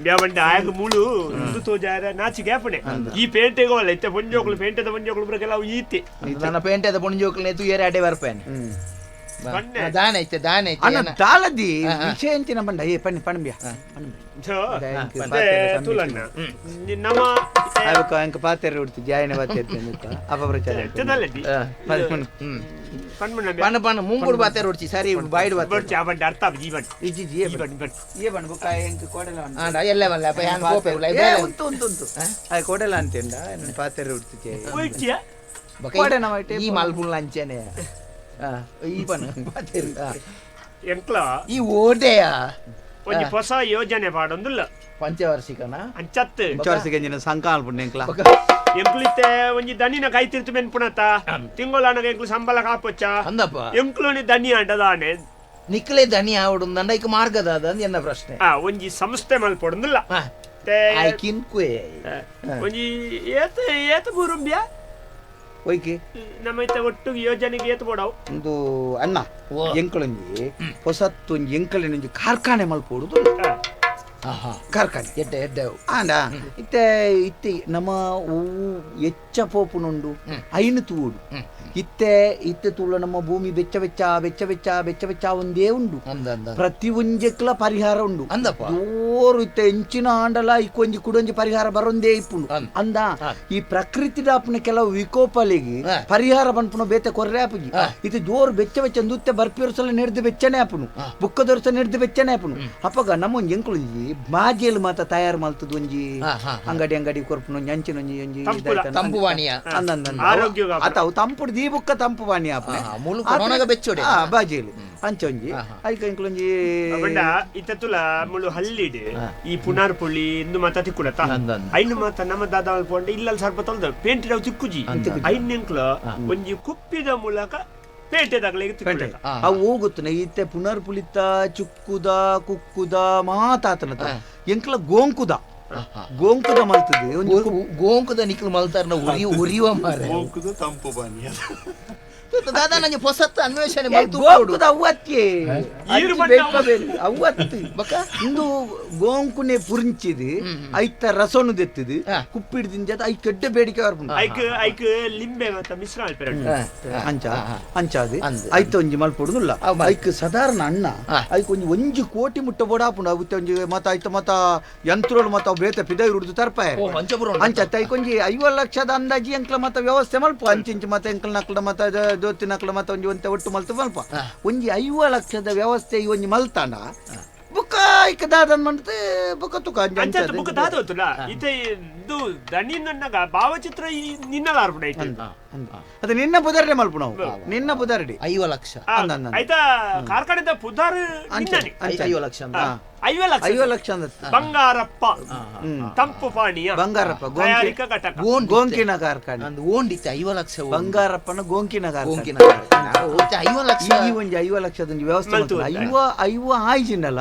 ಬ್ಯಾವಂಡ ಆಗ ಮೂಳು ಇಂದು ತೋಜಾರ ನಾಚಿ ಗ್ಯಾಪಣೆ ಈ ಪೇಂಟೆಗೋ ಅಲ್ಲ ಇತ್ತೆ ಪೊಂಜೋಕುಲು ಪೇಂಟೆದ ಪೊಂಜೋಕುಲು ಬರಗೆಲ್ಲ ಅವು ಈತೆ ನನ್ನ ಪೇಂಟೆದ ಪುಣಜೋಕಲ್ನೆ ತುಯರೆ ಅಡೆ ಬರ್ಪೇನೆ ದಾನೆ ಐತೆ ದಾನೆ ಐತೆ ಅಣ್ಣ ತಾಳದಿ ವಿಷಯ ಎಂಚಿನ ಬಂಡ ಏ ಪಣ್ಣಿ ಪಣ್ಬಿಯ ತುಲನ್ನ ನಮ್ಮ ಅದಕ್ಕೆ ಅಂಕ ಪಾತೆರೆ ಉಡ್ತಿ ಜಾಯನೆ ಬಾತೆ ಅಪ ಪ್ರಚಾರ ಎತ್ತದಲ್ಲದಿ ಪಣ್ಣ ಪಣ್ಣ ಮುಂಗುಡು ಬಾತೆ ರೋಡ್ಚಿ ಸರಿ ಬಾಯ್ಡು ಬಾತೆ ಬರ್ಚಿ ಅವನ್ ಅರ್ಥ ಜೀವನ್ ಇಜಿ ಜಿ ಏ ಬಣ್ಣ ಬುಕ್ಕ ಎಂಕ ಕೋಡೆಲ ಆಂಡ ಎಲ್ಲ ಮಲ್ಲ ಅಪ್ಪ ಹ್ಯಾಂಗ ಕೋಪೆ ಉಲ್ಲ ಏ ಉಂಟು ಉಂಟು ಉಂಟು ಆ ಕೋಡೆಲ ಅಂತೇಂಡ ಪಾತೆರೆ ಉಡ್ತಿ ಹೋಯ್ತಿಯ ಕೋಡೆ ನಮ್ಮ ಈ ಮಲ್ಪುಲ್ ಲಂಚನೆ ಈ ಪಣ್ಣ ಬಾತೆ ಎಂಕ್ಲ ಈ ಓಡೆಯ ಒಂಜಿ ಹೊಸ ಯೋಜನೆ ಪಾಡೊಂದುಲ್ಲ ಪಂಚವಾರ್ಷಿಕನ ಅಂಚತ್ತು ಚೋರ್ಸಿಗೆ ಎಂಜಿನ ಸಂಕಲ್ಪ ಎಂಕ್ಲ ಎಂಕ್ಲಿತ್ತೆ ಒಂಜಿ ದನಿನ ಕೈ ತಿರ್ತು ಮೆನ್ಪುಣತ ತಿಂಗೊಳನಗ ಎಂಕ್ಲು ಸಂಬಳ ಕಾಪೊಚ್ಚ ಅಂದಪ್ಪ ಎಂಕ್ಲೋನಿ ದನಿ ಅಂಡದಾನೆ ನಿಕ್ಲೆ ದನಿ ಆವಡುಂದಂಡ ಇಕ ಮಾರ್ಗದ ಅದಂದು ಎನ್ನ ಪ್ರಶ್ನೆ ಒಂಜಿ ಸಂಸ್ಥೆ ಮಲ್ಪೊಡೊಂದುಲ್ಲ ಆಯ್ಕಿನ್ಕುವೆ ಒಂಜಿ ಏತ ಏತ ಬುರುಂಬ್ಯಾ ಒಯ್ಕಿ ನಮ್ಮ ಇತ್ತ ಒಟ್ಟು ಯೋಜನೆಗೆ ಏತು ಬೋಡವು ಒಂದು ಅಣ್ಣ ಎಂಕಳೊಂಜಿ ಹೊಸತ್ತು ಒಂಜಿ ಎಂಕಲಿನೊಂಜಿ ಕಾರ್ಖಾನೆ ಮಲ್ಪೋಡುದು ಕಾರ್ಖಾನೆ ಎಡ್ಡೆ ಎಡ್ಡೆ ಆಂಡ ಇತ್ತೆ ಇತ್ತೆ ನಮ್ಮ ಎಚ್ಚ ಪೋಪುನುಂಡು ಐನು ತೂಡು ಇತ್ತೆ ಇತ್ತೆ ತೂಳ ನಮ್ಮ ಭೂಮಿ ಬೆಚ್ಚ ಬೆಚ್ಚ ಬೆಚ್ಚ ಬೆಚ್ಚ ಬೆಚ್ಚ ಬೆಚ್ಚ ಒಂದೇ ಉಂಡು ಪ್ರತಿ ಒಂಜೆಕ್ಲ ಪರಿಹಾರ ಉಂಡು ಅಂದಪ್ಪ ಓರು ಇತ್ತೆ ಎಂಚಿನ ಆಂಡಲ ಇಕ್ಕೊಂಜಿ ಕುಡೊಂಜಿ ಪರಿಹಾರ ಬರೊಂದೇ ಇಪ್ಪುಂಡು ಅಂದ ಈ ಪ್ರಕೃತಿ ದಾಪನ ಕೆಲವು ವಿಕೋಪಲಿಗೆ ಪರಿಹಾರ ಬಂದ್ಪುನ ಬೇತೆ ಕೊರ್ರೆ ಆಪುಜಿ ಇದು ಜೋರು ಬೆಚ್ಚ ಬೆಚ್ಚ ನುತ್ತೆ ಬರ್ಪಿಯರ್ಸಲ ನೆಡ್ದು ಬೆಚ್ಚನೆ ಆಪುನು ಬುಕ್ಕದೊರ್ಸ ನೆಡ್ದು ಬೆಚ್ಚನೆ ಆಪುನು ಅಪ್ಪಗ ನಮ್ಮ ಒಂಜಿ ಎಂಕುಳಂಜಿ ಬಾಜಿಯಲ್ಲಿ ಮಾತ ತಯಾರು ಮಲ್ತದ ಒಂಜಿ ಅಂಗಡಿ ಕೊರ್ಪುನ ಅಂಚಿನ ಒಂಜಿ ತಂಪು ವಾಣಿಯ ಅತಾವು ತಂಪುಡು दी बुक्क ತಂಪು ವಾಣಿ ಆಪನೆ ಮೂಲು ಕೊರೋನಾಗ ಬೆಚ್ಚೋಡೆ ಬಾಜಿಯಲ್ಲಿ ಅಂಚೊಂಜಿ ಐಕ ಇಂಕ್ಲೊಂಜಿ ಬಂಡ ಇತ್ತತುಲ ಮುಳು ಹಳ್ಳಿಡ್ ಈ ಪುನಾರ್ ಪುಳ್ಳಿ ಇಂದು ಮಾತ ತಿಕ್ಕುಡತ ಐನು ಮಾತ ನಮ್ಮ ದಾದ ಪೋಂಡೆ ಇಲ್ಲಲ್ಲಿ ಸ್ವಲ್ಪ ತೊಲ್ದ ಪೇಂಟ್ ರಾವ್ ತಿಕ್ಕುಜಿ ಐನ್ ಎಂಕ್ಲ ಒಂಜಿ ಕುಪ್ಪಿದ ಮೂಲಕ ಪೇಟೆದಾಗಲಿಗೆ ತಿಕ್ಕುಡ ಅವು ಹೋಗುತ್ತನೆ ಇತ್ತೆ ಪುನರ್ ಪುಳಿತ ಚುಕ್ಕುದ ಕುಕ್ಕುದ ಮಾತಾತನತ ಎಂಕ್ಲ ಗೋಂಕುದ ಗೋಂಕುದ ಮಲ್ತದೆ ಗೋಂಕುದ ನಿಕ್ಲು ಮಲ್ತಾರ ಉರಿಯುವ ಮಾರ ಗೋಂಕುದ ತಂಪು ಪಾನೀಯ ದಾದಾ ನಂಗೆ ಹೊಸತ್ತು ಅನ್ವೇಷಣೆ ಮಾಡ್ತು ಗೋಂಕುದ ಅವ್ವತ್ತಿ ಅವ್ವತ್ತು ಇಂದು ಗೋಂಕುನೆ ಪುರಿಂಚಿದು ಐತ ರಸೋನು ದೆತ್ತದು ಕುಪ್ಪಿಡ್ದಿಂದ ಐ ಕೆಡ್ಡ ಬೇಡಿಕೆ ಬರ್ಪುಂಡು ಐಕ್ ಐಕ್ ಲಿಂಬೆ ಮತ್ತ ಮಿಶ್ರ ಅಲ್ಪೆರಡು ಅಂಚ ಅಂಚಾದು ಐತ ಒಂಜಿ ಮಲ್ಪೊಡುಲ್ಲ ಐಕ್ ಸಾಧಾರಣ ಅಣ್ಣ ಐಕ್ ಒಂಜಿ ಕೋಟಿ ಮುಟ್ಟ ಬೋಡಾಪುಂಡು ಅವತ್ತೆ ಒಂಜಿ ಮತ ಐತ ಮತ ಯಂತ್ರೋಳು ಮತ ಬೇತೆ ಪಿದೈ ಹುಡ್ದು ತರ್ಪಾಯ ಅಂಚ ಐಕೊಂಜಿ 50 ಲಕ್ಷದ ಅಂದಾಜಿ ಎಂಕ್ಲ ಮತ ವ್ಯವಸ್ಥೆ ಮಲ್ಪ ಅಂಚಿಂಚು ಮತ ಎಂಕ್ಲ ನಕ್ಲ ಮತ ದೋತಿ ನಕ್ಲ ಮತ ಒಂಜಿ ಒಂತೆ ಒಟ್ಟು ಮಲ್ತು ಮಲ್ಪ ಒಂಜಿ 50 ಲಕ್ಷದ ವ್ಯವಸ್ಥೆ ಈ ಒಂಜಿ ಮಲ್ತಾಂಡ ಬುಕ್ಕ ಐಕ ದಾದನ್ ಮಂತ ಬುಕ್ಕ ತುಕ ಅಂಚತ ಬುಕ್ಕ ದಾದೋತುಲ ಇತೆ ಇದು ದಣಿನನ್ನಗ ಭಾವಚಿತ್ರ ನಿನ್ನಲಾರ್ಪುಡ ಐತೆ ಅದು ನಿನ್ನ ಪುದಾರಡೆ ಮಲ್ಪು ನಾವು ನಿನ್ನ ಪುದಾರಡಿ 5 ಲಕ್ಷ ಆಯ್ತಾ ಕಾರ್ಖಾನೆದ ಪುದಾರ್ ನಿನ್ನನೆ 5 ಲಕ್ಷ 5 ಲಕ್ಷ ಬಂಗಾರಪ್ಪ ತಂಪು ಪಾನೀಯ ಬಂಗಾರಪ್ಪ ತಯಾರಿಕಾ ಘಟಕ ಗೋಂಕಿನ ಕಾರ್ಖಾನೆ ಅಂದು ಓಂಡಿತ್ತೆ 5 ಲಕ್ಷ ಬಂಗಾರಪ್ಪನ ಗೋಂಕಿನ ಕಾರ್ಖಾನೆ 5 ಲಕ್ಷ ಈ ಒಂಜಿ 5 ಲಕ್ಷದ ವ್ಯವಸ್ಥೆ ಐವ ಆಯ್ಜಿನಲ್ಲ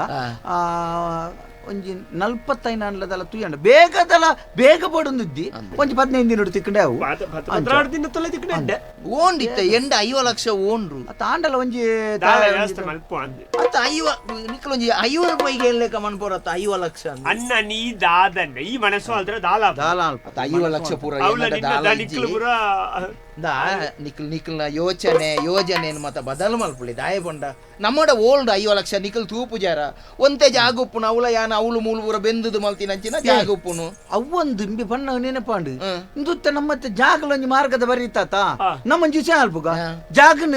ಒಂಜಿ 45 ಅನ್ಲದಲ್ಲ ತುಯ್ಯಂಡ ಬೇಗದಲ್ಲ ಬೇಗ ಪಡೊಂದುದ್ದಿ ಒಂಜಿ 15 ದಿನ ತಿಕ್ಕಂಡೆ ಅವು 16 ದಿನ ತೊಲೆ ತಿಕ್ಕಂಡೆ ಓಂಡಿತ್ತೆ ಎಂಡ 5 ಲಕ್ಷ ಓಂಡ್ರು ತಾಂಡಲ ಒಂಜಿ ವ್ಯವಸ್ಥೆ ಮಲ್ಪ ಅಂದೆ ಅತ್ತ 5 ನಿಕ್ಲೊಂಜಿ 50 ರೂಪಾಯಿಗೆ ಲೆಕ್ಕ ಮನ್ಪೋರತ್ತ 5 ಲಕ್ಷ ಅನ್ನ ನೀ ದಾದನ್ನ ಈ ಮನಸ್ಸು ಅಲ್ದ್ರೆ ದಾಲ ದಾಲ 5 ಲಕ್ಷ ಪೂರ ಅವಳ ನಿನ್ನ ದನಿಕ್ಲು ಪೂರ ನಿಖಲ್ನ ಯೋಜನೆ ಮತ್ತೆ ಬದಲು ಮಲ್ಪುಳಿ ದಾಯ ಬಂಡ ನಮ್ಮಡ ಓಲ್ಡ್ 5 ಲಕ್ಷ ನಿಖಲ್ ತೂಪು ಜಾರ ಒಂತೆ ಜಾಗುಪ್ಪುನು ಅವಳ ಯಾನ ಅವಳು ಮೂಲ ಬೆಂದದು ಮಲ್ತಿನಂಚಿನ ಜಾಗುಪ್ಪುನು ಅವೊಂದು ಇಂಬಿ ಬಣ್ಣ ನೆನಪಾಂಡು ಇಂದುತ್ತ ನಮ್ಮತ್ತೆ ಜಾಗಲೊಂಜಿ ಮಾರ್ಗದ ಬರೀತಾತ ನಮ್ಮಂಜಿ ಅಲ್ಪುಗ ಜಾಗನ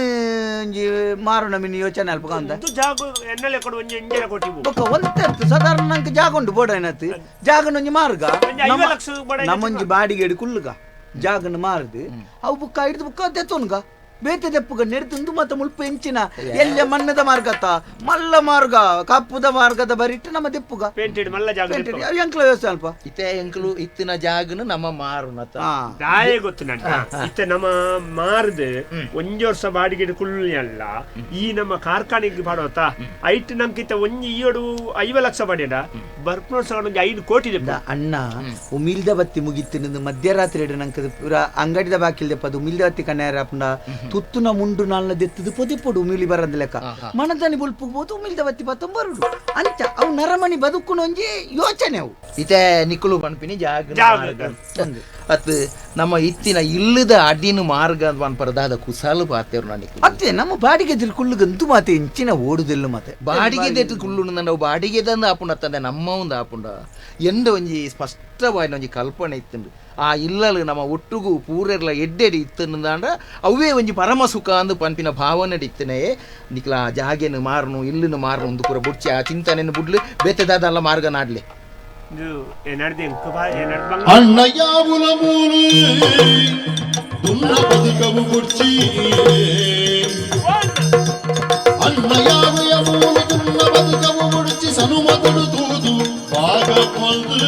ಮಾರು ನಮಿನಿ ಯೋಚನೆ ಅಲ್ಪುಗ ಅಂತ ಜಾಗ ಎನ್ನಲೆ ಕೊಡು ಒಂಜಿ ಎಂಜರ ಕೊಟ್ಟಿ ಬೊಕ್ಕ ಒಂತೆ ಸಾಧಾರಣ ನಂಗೆ ಜಾಗ ಉಂಟು ಬೋಡ ಏನತ್ತು ಜಾಗನೊಂಜಿ ಮಾರ್ಗ ನಮ್ಮಂಜಿ ಬಾಡಿಗೆ ಹಿಡಿ ಕುಲ್ಲುಗ ಜಾಗನ ಮಾರದು ಅವು ಬುಕ್ಕ ಹಿಡಿದು ಬುಕ್ಕ ತೆತ್ತೋನ್ಗ ಬೇತೆ ದೆಪ್ಪುಗ ನೆಡ್ತುಂದು ಮತ್ತೆ ಮುಲ್ಪ ಎಂಚಿನ ಎಲ್ಲ ಮಣ್ಣದ ಮಾರ್ಗತ ಮಲ್ಲ ಮಾರ್ಗ ಕಪ್ಪುದ ಮಾರ್ಗದ ಬರಿಟ್ಟು ನಮ್ಮ ದೆಪ್ಪುಗ ಮಲ್ಲ ಜಾಗ ಎಂಕ್ಲ ವ್ಯವಸ್ಥೆ ಅಲ್ಪ ಇತ್ತೆ ಎಂಕ್ಲು ಇತ್ತಿನ ಜಾಗನು ನಮ್ಮ ಮಾರುನತ ದಾಯ ಗೊತ್ತು ನಂಟ ಇತ್ತೆ ನಮ್ಮ ಮಾರ್ದು ಒಂಜಿ ವರ್ಷ ಬಾಡಿಗೆ ಕುಳ್ಳಿ ಅಲ್ಲ ಈ ನಮ್ಮ ಕಾರ್ಖಾನೆಗೆ ಬಾಡೋತ ಐಟ್ ನಮ್ಕಿತ್ತ ಒಂಜಿ ಈಯೋಡು 5 ಲಕ್ಷ ಬಾಡಿಯಡ ಬರ್ಪನೋತ್ಸವ 5 ಕೋಟಿ ಅಣ್ಣ ಉಮಿಲ್ದ ಬತ್ತಿ ಮುಗಿತ್ತು ಮಧ್ಯರಾತ್ರಿ ನಂಗೆ ಪೂರ ಅಂಗಡಿದ ಬಾಕಿಲ್ದೆ ಪದು ಉಮಿಲ್ದ ಬತ್ತಿ ಕಣ್ಣಾರ ಪುಂಡ ತುತ್ತುನ ಮುಂಡು ನಾಲ್ನ ದೆತ್ತದು ಪೊದಿಪೊಡು ಉಮಿಲಿ ಬರಂದ ಲೆಕ್ಕ ಮನದಾನಿ ಬುಲ್ಪುಗ್ಬೋದು ಉಮಿಲ್ದ ಬತ್ತಿ ಪತ್ತಂ ಬರುಡು ಅಂಚ ಅವು ನರಮಣಿ ಬದುಕುನ ಒಂಜಿ ಯೋಚನೆ ಅವು ಇತೆ ನಿಕ್ಕಲು ಪನ್ಪಿನಿ ಜಾಗ ಅತ್ ನಮ್ಮ ಇತ್ತಿನ ಇಲ್ಲದ ಅಡಿನ ಮಾರ್ಗ ಪರದಾದ ಕುಸಾಲು ಪಾತೇವ್ರು ನಾನು ಅತ್ತೆ ನಮ್ಮ ಬಾಡಿಗೆ ಕುಳ್ಳುಗಂತೂ ಮಾತೆ ಇಂಚಿನ ಓಡುದಿಲ್ಲ ಮತ್ತೆ ಬಾಡಿಗೆ ದೆಟ್ಟು ಕುಳ್ಳು ನಾವು ಬಾಡಿಗೆ ತಂದು ಆಪುಂಡ ತಂದೆ ನಮ್ಮ ಒಂದು ಆಪುಂಡ ಎಂದ ಒಂಜಿ ಸ್ಪಷ್ಟವಾದ ಒಂಜಿ ಕಲ್ಪನೆ ಇತ್ತುಂಡು ಆ ಇಲ್ಲಲು ನಮ್ಮ ಒಟ್ಟುಗು ಪೂರೆರ್ಲ ಎಡ್ಡೆಡಿ ಇತ್ತಂದಾಂಡ ಅವೇ ಒಂಜಿ ಪರಮ ಸುಖ ಅಂದು ಪನ್ಪಿನ ಭಾವನೆ ಇತ್ತನೇ ನಿಕ್ಲ ಜಾಗೆನು ಮಾರನು ಇಲ್ಲನು ಮಾರನು ಒಂದು ಪೂರ ಬುಡ್ಚಿ ಆ ಚಿಂತನೆಯನ್ನು ಬುಡ್ಲು ಬೇತೆದಾದಲ್ಲ ಮಾರ್ಗ ನಾಡ್ಲೆ ಅಣ್ಣ ಯಾವುಲ ಮೂಲು ದುನ್ನ ಬದುಕವು ಬುಡ್ಚಿ ಅಣ್ಣ ಯಾವೆಯ ಮೂಲು ದುನ್ನ ಬದುಕವು ಬುಡ್ಚಿ ಸನುಮತುಡು ತೂದು ಭಾಗ ಬಂದು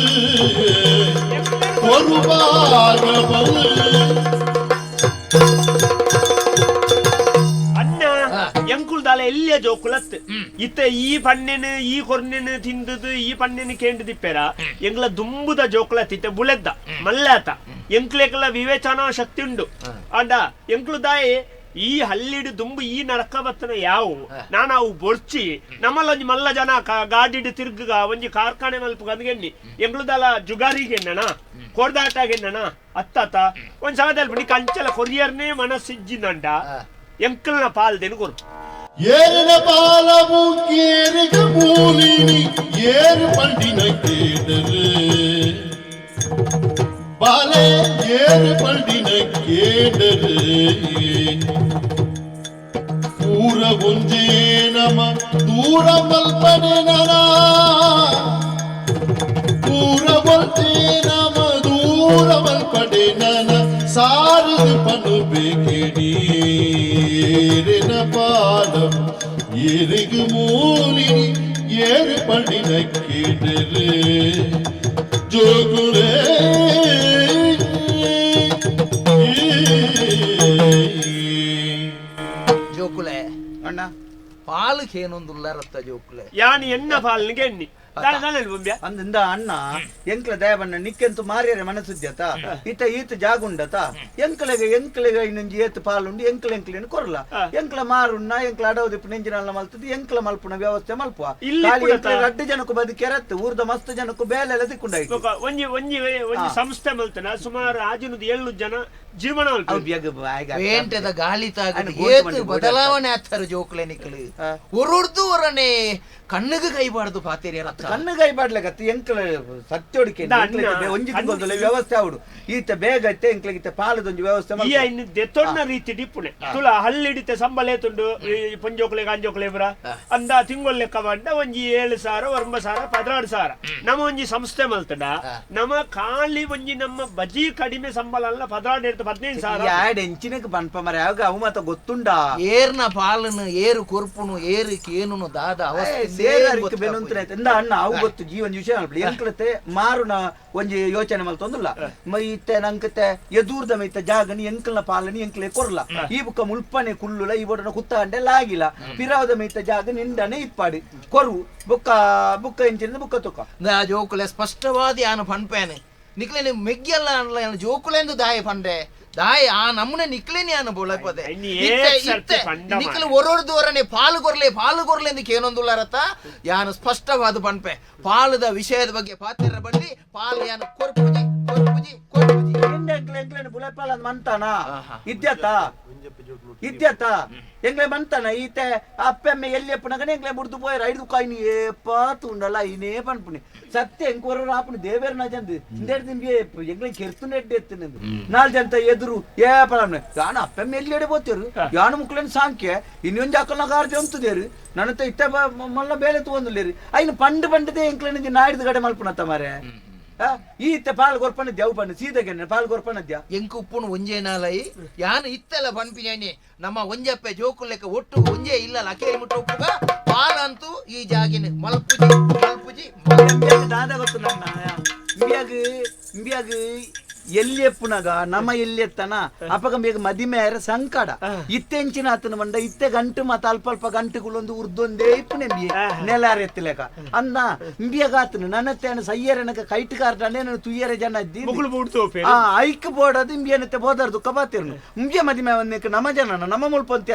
ஒரு பாகவல் ಅಣ್ಣ ಎಂಕುಲ್ದಾಲ ಎಲ್ಲಿಯ ಜೋಕುಲತ್ ಇತ್ತ ಈ ಪಣ್ಣೆನು ಈ ಕೊರ್ನೆನು ತಿಂದದು ಈ ಪಣ್ಣೆನು ಕೇಂದ್ರ ದಿಪ್ಪೆರ ಎಂಗ್ಲ ದುಂಬುದ ಜೋಕುಲತ್ ಇತ್ತ ಬುಳೆದ್ದ ಮಲ್ಲಾತ ಎಂಕ್ಲೆಕಲ ವಿವೇಚನಾ ಶಕ್ತಿ ಉಂಡು ಅಂಡ ಎಂಕ್ಲುದಾಯೆ ಈ ಹಲ್ಲಿಡು ದುಂಬು ಈ ನರಕ ಬತ್ತನ ಯಾವು ನಾನು ಅವು ಬೊರ್ಚಿ ನಮ್ಮಲ್ಲೊಂಜಿ ಮಲ್ಲ ಜನ ಗಾಡಿಡು ತಿರ್ಗ ಒಂಜಿ ಕಾರ್ಖಾನೆ ಮಲ್ಪ ಗಂದ್ಗೆಣ್ಣಿ ಎಂಗ್ಲುದಲ್ಲ ಜುಗಾರಿಗೆಣ್ಣನ ಕೊರ್ದಾಟಾಗೆಣ್ಣನ ಅತ್ತಾತ ಒಂದ್ ಸಮಯದಲ್ಲಿ ಬಿಡಿ ಕಂಚಲ ಕೊರಿಯರ್ನೇ ಮನಸ್ಸಿಜ್ಜಿನಂಡ ಎಂಕಲ್ನ ಪಾಲ್ದೇನು ಕೊರು ಏರಿನ ಪಾಲವು ಕೇರಿಗ ಮೂಲಿನಿ ಏರು ಪಂಡಿನ ಕೇಡರು ಬಾಲೆ ಏರು ಪಂಡಿನ ಕೇಡರು ಪೂರ ಒಂಜೇ ನಮ ದೂರ ಮಲ್ಪನೆ ನನ ಪೂರ ಒಂಜೇ ನಮ ದೂರ ಮಲ್ಪನೆ ನನ ಸಾರದು ಪನು ಬೇಕೆಡಿ ಏರಿನ ಪಾಲಂ ಏರಿಗು ಮೂಲಿನಿ ಏರು ಪಂಡಿನ ಕೇಡರು ಜೋಗುರೇ ಜೋಕುಲೆ ಅಣ್ಣ ಪಾಲಕ್ಕೆ ಏನೊಂದುಲ್ಲ ರತ್ತ ಜೋಕುಲೆ ಯಾನಿ ಎಣ್ಣ ಪಾಲನಿಗೆ ಎಣ್ಣಿ ಅಂದಿಂದ ಅಣ್ಣ ಎಂಕ್ಲ ದಯಬಣ್ಣ ನಿಕ್ಕೆಂತು ಮಾರ್ಯರೆ ಮನಸ್ಸುದ್ಯತ ಈತ ಜಾಗುಂಡತ ಎಂಕ್ಲೆಗೆ ಇನ್ನೊಂಜಿ ಏತ್ ಪಾಲುಂಡು ಎಂಕ್ಲೆನ್ ಕೊರಲ ಎಂಕ್ಲ ಮಾರುಣ್ಣ ಎಂಕ್ಲ ಅಡವದಿಪ್ಪು ನೆಂಜಿನಲ್ಲ ಮಲ್ತದ್ದು ಎಂಕ್ಲ ಮಲ್ಪುನ ವ್ಯವಸ್ಥೆ ಮಲ್ಪುವ ರಡ್ಡು ಜನಕ್ಕೂ ಬದುಕೆರತ್ತು ಊರ್ದ ಮಸ್ತ್ ಜನಕ್ಕೂ ಬೇಲೆಲ್ಲ ತಿಕ್ಕೊಂಡಾಯ್ತು ಒಂಜಿ ಸಂಸ್ಥೆ ಮಲ್ತನ ಸುಮಾರು ಆಜಿನದ 7 ಜನ ಜೀವನ ಬೇಂಟದ ಗಾಳಿ ತಾಗದು ಬದಲಾವಣೆ ಆಗ್ತಾರೆ ಜೋಕುಲೆ ನಿಕ್ಲು ಒರುರ್ದು ಒರನೆ ಕಣ್ಣಿಗೆ ಕೈಬಾರ್ದು ಪಾತೇರಿ ಕಣ್ಣು ಕೈಬಾಡ್ಲಕತ್ತು ಎಂಕ್ಲ ಸತ್ಯೋಡಿಕೆ ಒಂಜಿ ತಿಂಗಳ ವ್ಯವಸ್ಥೆ ಅವಡು ಈತ ಬೇಗ ಐತೆ ಎಂಕ್ಲಿಗಿತ್ತ ಪಾಲದೊಂಜಿ ವ್ಯವಸ್ಥೆ ದೆತ್ತೊಣ್ಣ ರೀತಿ ಡಿಪ್ಪುನೆ ತುಲ ಹಳ್ಳಿಡಿತೆ ಸಂಬಳ ತುಂಡು ಪಂಜೋಕ್ಲೆ ಗಾಂಜೋಕ್ಲೆ ಬರ ಅಂದ ತಿಂಗೊಲ್ ಲೆಕ್ಕ ಬಂಡ ಒಂಜಿ 7,000 9,000 16,000 ನಮ್ಮ ಒಂಜಿ ಸಂಸ್ಥೆ ಮಲ್ತಡ ನಮ್ಮ ಖಾಲಿ ಒಂಜಿ ನಮ್ಮ ಬಜಿ ಕಡಿಮೆ ಸಂಬಳ ಅಲ್ಲ 15,000 ಎಂಚಿನಕ್ಕೆ ಬನ್ಪ ಮರ ಯಾವಾಗ ಅವು ಮಾತ ಗೊತ್ತುಂಡ ಏರ್ನ ಪಾಲನು ಏರು ಕೊರ್ಪುನು ಏರು ಕೇನುನು ದಾದ ಅವಸ್ಥೆ ಅಣ್ಣ ಅವು ಗೊತ್ತು ಜೀವನ ವಿಷಯ ಎಂಕ್ಲತೆ ಮಾರುನ ಒಂಜಿ ಯೋಚನೆ ಮಲ್ತೊಂದುಲ್ಲ ಮೈತೆ ನಂಕತೆ ಎದೂರ್ದ ಮೈತ ಜಾಗನಿ ಎಂಕ್ಲನ ಪಾಲನಿ ಎಂಕ್ಲೆ ಕೊರ್ಲ ಈ ಬುಕ್ಕ ಮುಲ್ಪನೆ ಕುಲ್ಲುಲ ಈ ಬೋಡನ ಕುತ್ತಾಂಡೆಲ್ಲ ಆಗಿಲ್ಲ ಪಿರಾವದ ಮೈತ ಜಾಗ ನಿಂಡನೆ ಇಪ್ಪಾಡಿ ಕೊರು ಬುಕ್ಕ ಎಂಚಿನ ಬುಕ್ಕ ತುಕ್ಕ ಜೋಕುಲೆ ಸ್ಪಷ್ಟವಾದ ಯಾನು ಪನ್ಪೇನೆ ನಿಕ್ಲೇನೆ ಮೆಗ್ಗೆಲ್ಲ ಅನ್ಲ ಜೋಕುಲೆಂದು ದಾಯ ಪಂಡೆ ದಾಯ ಆ ನಮ್ಮನೆ ನಿಕ್ಲೇನೆ ಅನ್ನು ಬೋಳಪದೆ ನಿಕ್ಲು ಒರೊರ್ದು ಒರನೆ ಪಾಲುಗೊರ್ಲೆ ಎಂದು ಏನೊಂದುಲ್ಲ ರತ್ತ ಯಾನು ಸ್ಪಷ್ಟವಾದ ಪನ್ಪೆ ಪಾಲದ ವಿಷಯದ ಬಗ್ಗೆ ಪಾತ್ರ ಬಂಡಿ ಪಾಲು ಯಾನು ಕೊರ್ಪುಜಿ ಎಂಕ್ಲೆ ಬುಲೆಪಾಲ ಮಂತಾನ ಇದ್ಯತ ಎಂಗ್ಲೆ ಮಂತಾನ ಈತೆ ಅಪ್ಪೆಮ್ಮೆ ಎಲ್ಲಿ ಎಪ್ಪನಗನೆ ಎಂಗ್ಲೆ ಮುಡ್ದು ಪೋಯರ ಐದು ಕಾಯಿನಿ ಏಪ ತುಂಡಲ್ಲ ಐನೇ ಪನ್ಪುನಿ ಸತ್ಯ ಎಂಕೋರ ಆಪುನಿ ದೇವೇರ ನಜಂದು ಇಂದೇಡ್ ತಿಂಬಿ ಎಂಗ್ಲೆ ಕೆರ್ತುನ ಎಡ್ಡೆ ಎತ್ತಿನಂದು ನಾಲ್ ಜಂತ ಎದುರು ಏ ಪಳಮ್ನೆ ಯಾನ ಅಪ್ಪೆಮ್ಮೆ ಎಲ್ಲಿ ಎಡೆ ಬೋತೇರು ಯಾನು ಮುಕ್ಲೇನ್ ಸಾಂಖ್ಯ ಇನ್ನೊಂದು ಅಕ್ಕಲ್ನಾಗ ಆರ್ಜಿ ಅಂತದೇರು ನನ್ನತ್ತ ಇತ್ತ ಮಲ್ಲ ಬೇಲೆ ತಗೊಂದುಲ್ಲೇರಿ ಐನು ಪಂಡದೆ ಎಂಕ್ಲೆ ನಾಯ್ದು ಗಡೆ ಮಲ್ಪುನತ್ತ ಮಾರೆ ಈತ ಪಾಲ್ ಗೊರ್ಪನ ದೇವ್ ಪಂಡ ಸೀದೆಗೆ ಪಾಲ್ ಗೊರ್ಪನದ್ಯಾ ಎಂಕು ಉಪ್ಪುನು ಒಂಜೇನಾಲೈ ಯಾನು ಇತ್ತಲ್ಲ ಪನ್ಪಿನಿ ನಮ್ಮ ಒಂಜಪ್ಪೆ ಜೋಕುಲೆಕ್ಕ ಒಟ್ಟು ಒಂಜೇ ಇಲ್ಲ ಅಕೇರಿ ಮುಟ್ಟ ಉಪ್ಪುಗ ಪಾಲಂತೂ ಈ ಜಾಗಿನ ಮಲ್ಪುಜಿ ದಾದ ಗೊತ್ತು ನನ್ನ ಇಂಬಿಯಾಗ ಎಲ್ಲಿ ಎಪ್ಪುನಗ ನಮ್ಮ ಎಲ್ಲಿ ಎತ್ತನ ಅಪಗ ಬೇಗ ಮದಿಮೇರ ಸಂಕಟ ಇತ್ತೆಂಚಿನ ಆತನ ಮಂಡ ಇತ್ತೆ ಗಂಟು ಮತ್ತ ಅಲ್ಪ ಗಂಟುಗಳೊಂದು ಉರ್ದೊಂದೇ ಇಪ್ಪುನೆ ನೆಲಾರ ಎತ್ತಲೇಕ ಅಂದ ಇಂಬಿಯಾಗ ಆತನು ನನ್ನತ್ತೇನ ಸಯ್ಯರನಕ ಕೈಟ್ಕಾರ್ಡನೆ ನಾನು ತುಯ್ಯರ ಜನ ಐಕ್ ಬೋಡದು ಇಂಬಿಯನತ್ತೆ ಬೋದರ್ದು ಕಬಾತಿರ್ನು ಇಂಬಿಯ ಮದಿಮೆ ಒಂದಕ್ಕೆ ನಮ್ಮ ಜನ ನಮ್ಮ ಮುಳ್ಪಂತ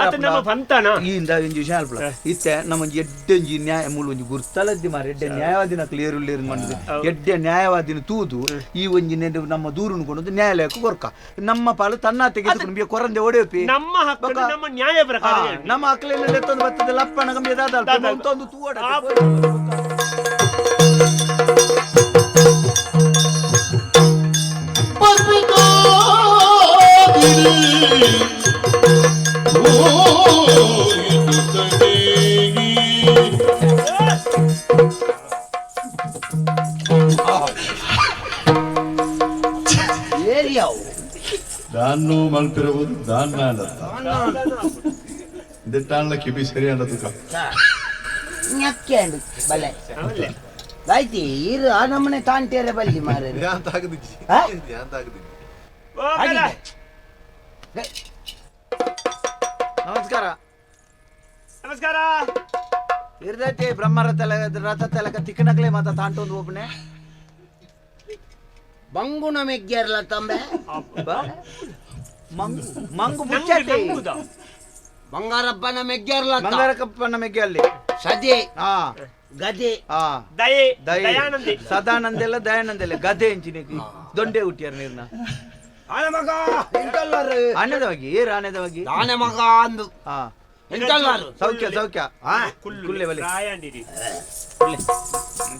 ಇಂದ ಒಂಜಿ ವಿಷಯ ಅಲ್ಪ ಇತ್ತೆ ನಮ್ಮ ಎಡ್ಡೆಂಜಿ ನ್ಯಾಯ ಮುಳು ಒಂಜಿ ಗುರ್ತಲದ್ದಿ ಮಾರ ಎಡ್ಡೆ ನ್ಯಾಯವಾದಿನ ಕ್ಲಿಯರ್ ಮಾಡಿದ್ರೆ ಎಡ್ಡೆ ನ್ಯಾಯವಾದಿನ ತೂದು ಈ ಒಂಜಿ ನಮ್ಮ ದೂರು ನ್ಯಾಯಾಲಯಕ್ಕೂ ಕೊರ್ಕ ನಮ್ಮ ಪಾಲು ತನ್ನ ತೆಗೆದು ಕೊರಂದೆ ಒಡೆಯಪಿ ನಮ್ಮ ನ್ಯಾಯ ಪ್ರಕಾರ ನಮ್ಮ ಅಕ್ಕಲೆಲ್ಲ ಎತ್ತೊಂದು ಬರ್ತದೆ ಲಪ್ಪಣ ಗಂಭೀರ ಒಂದು ತೂಡ ದಾನ್ನು ಮಲ್ಪಿರಬಹುದು ದಾನ್ನ ಇದೆಟ್ಟಾನ್ಲ ಕಿಬಿ ಸರಿ ಅನ್ನೋದು ñakkendo bale gaiti iru ಆ ನಮ್ಮನೆ ತಾಂಟೇರೆ ಬಲ್ಲಿ ಮಾರೆ ഞാൻ താകുന്നില്ല ನಮಸ್ಕಾರ ನಮಸ್ಕಾರ ಇರ್ದೈತಿ ರಥ ತಲಕ ತಿಕ್ಕನಕ್ಲೆ ಮಾತ ತಾಂಟೊಂದು ಒಬ್ಬನೇ ಬಂಗುನ ಮೆಗ್ಗೆರ್ಲ ತಂಬೆ ಮಂಗು ಮುಚ್ಚಟ್ಟೆ ಬಂಗಾರಪ್ಪನ ಮೆಗ್ಗೆರ್ಲ ಬಂಗಾರಪ್ಪನ ಮೆಗ್ಗೆ ಅಲ್ಲಿ ಸದೆ ಗದೆ ದಯಾನಂದಿ ಸದಾನಂದೆಲ್ಲ ದಯಾನಂದೆಲ್ಲ ಗದೆ ಎಂಚಿನಿಗೆ ದೊಂಡೆ ಹುಟ್ಟಿಯಾರ ನೀರ್ನ ಆನೆ ಮಗ ಎಂತಲ್ಲಾರು ಆನೆದವಾಗಿ ಏರು ಆನೆದವಾಗಿ ಆನೆ ಮಗ ಅಂದು ಹಾ ಎಂತಲ್ಲಾರು ಸೌಖ್ಯ ಕುಲ್ಲೆ ಬಲೆ ರಾಯಂದಿರಿ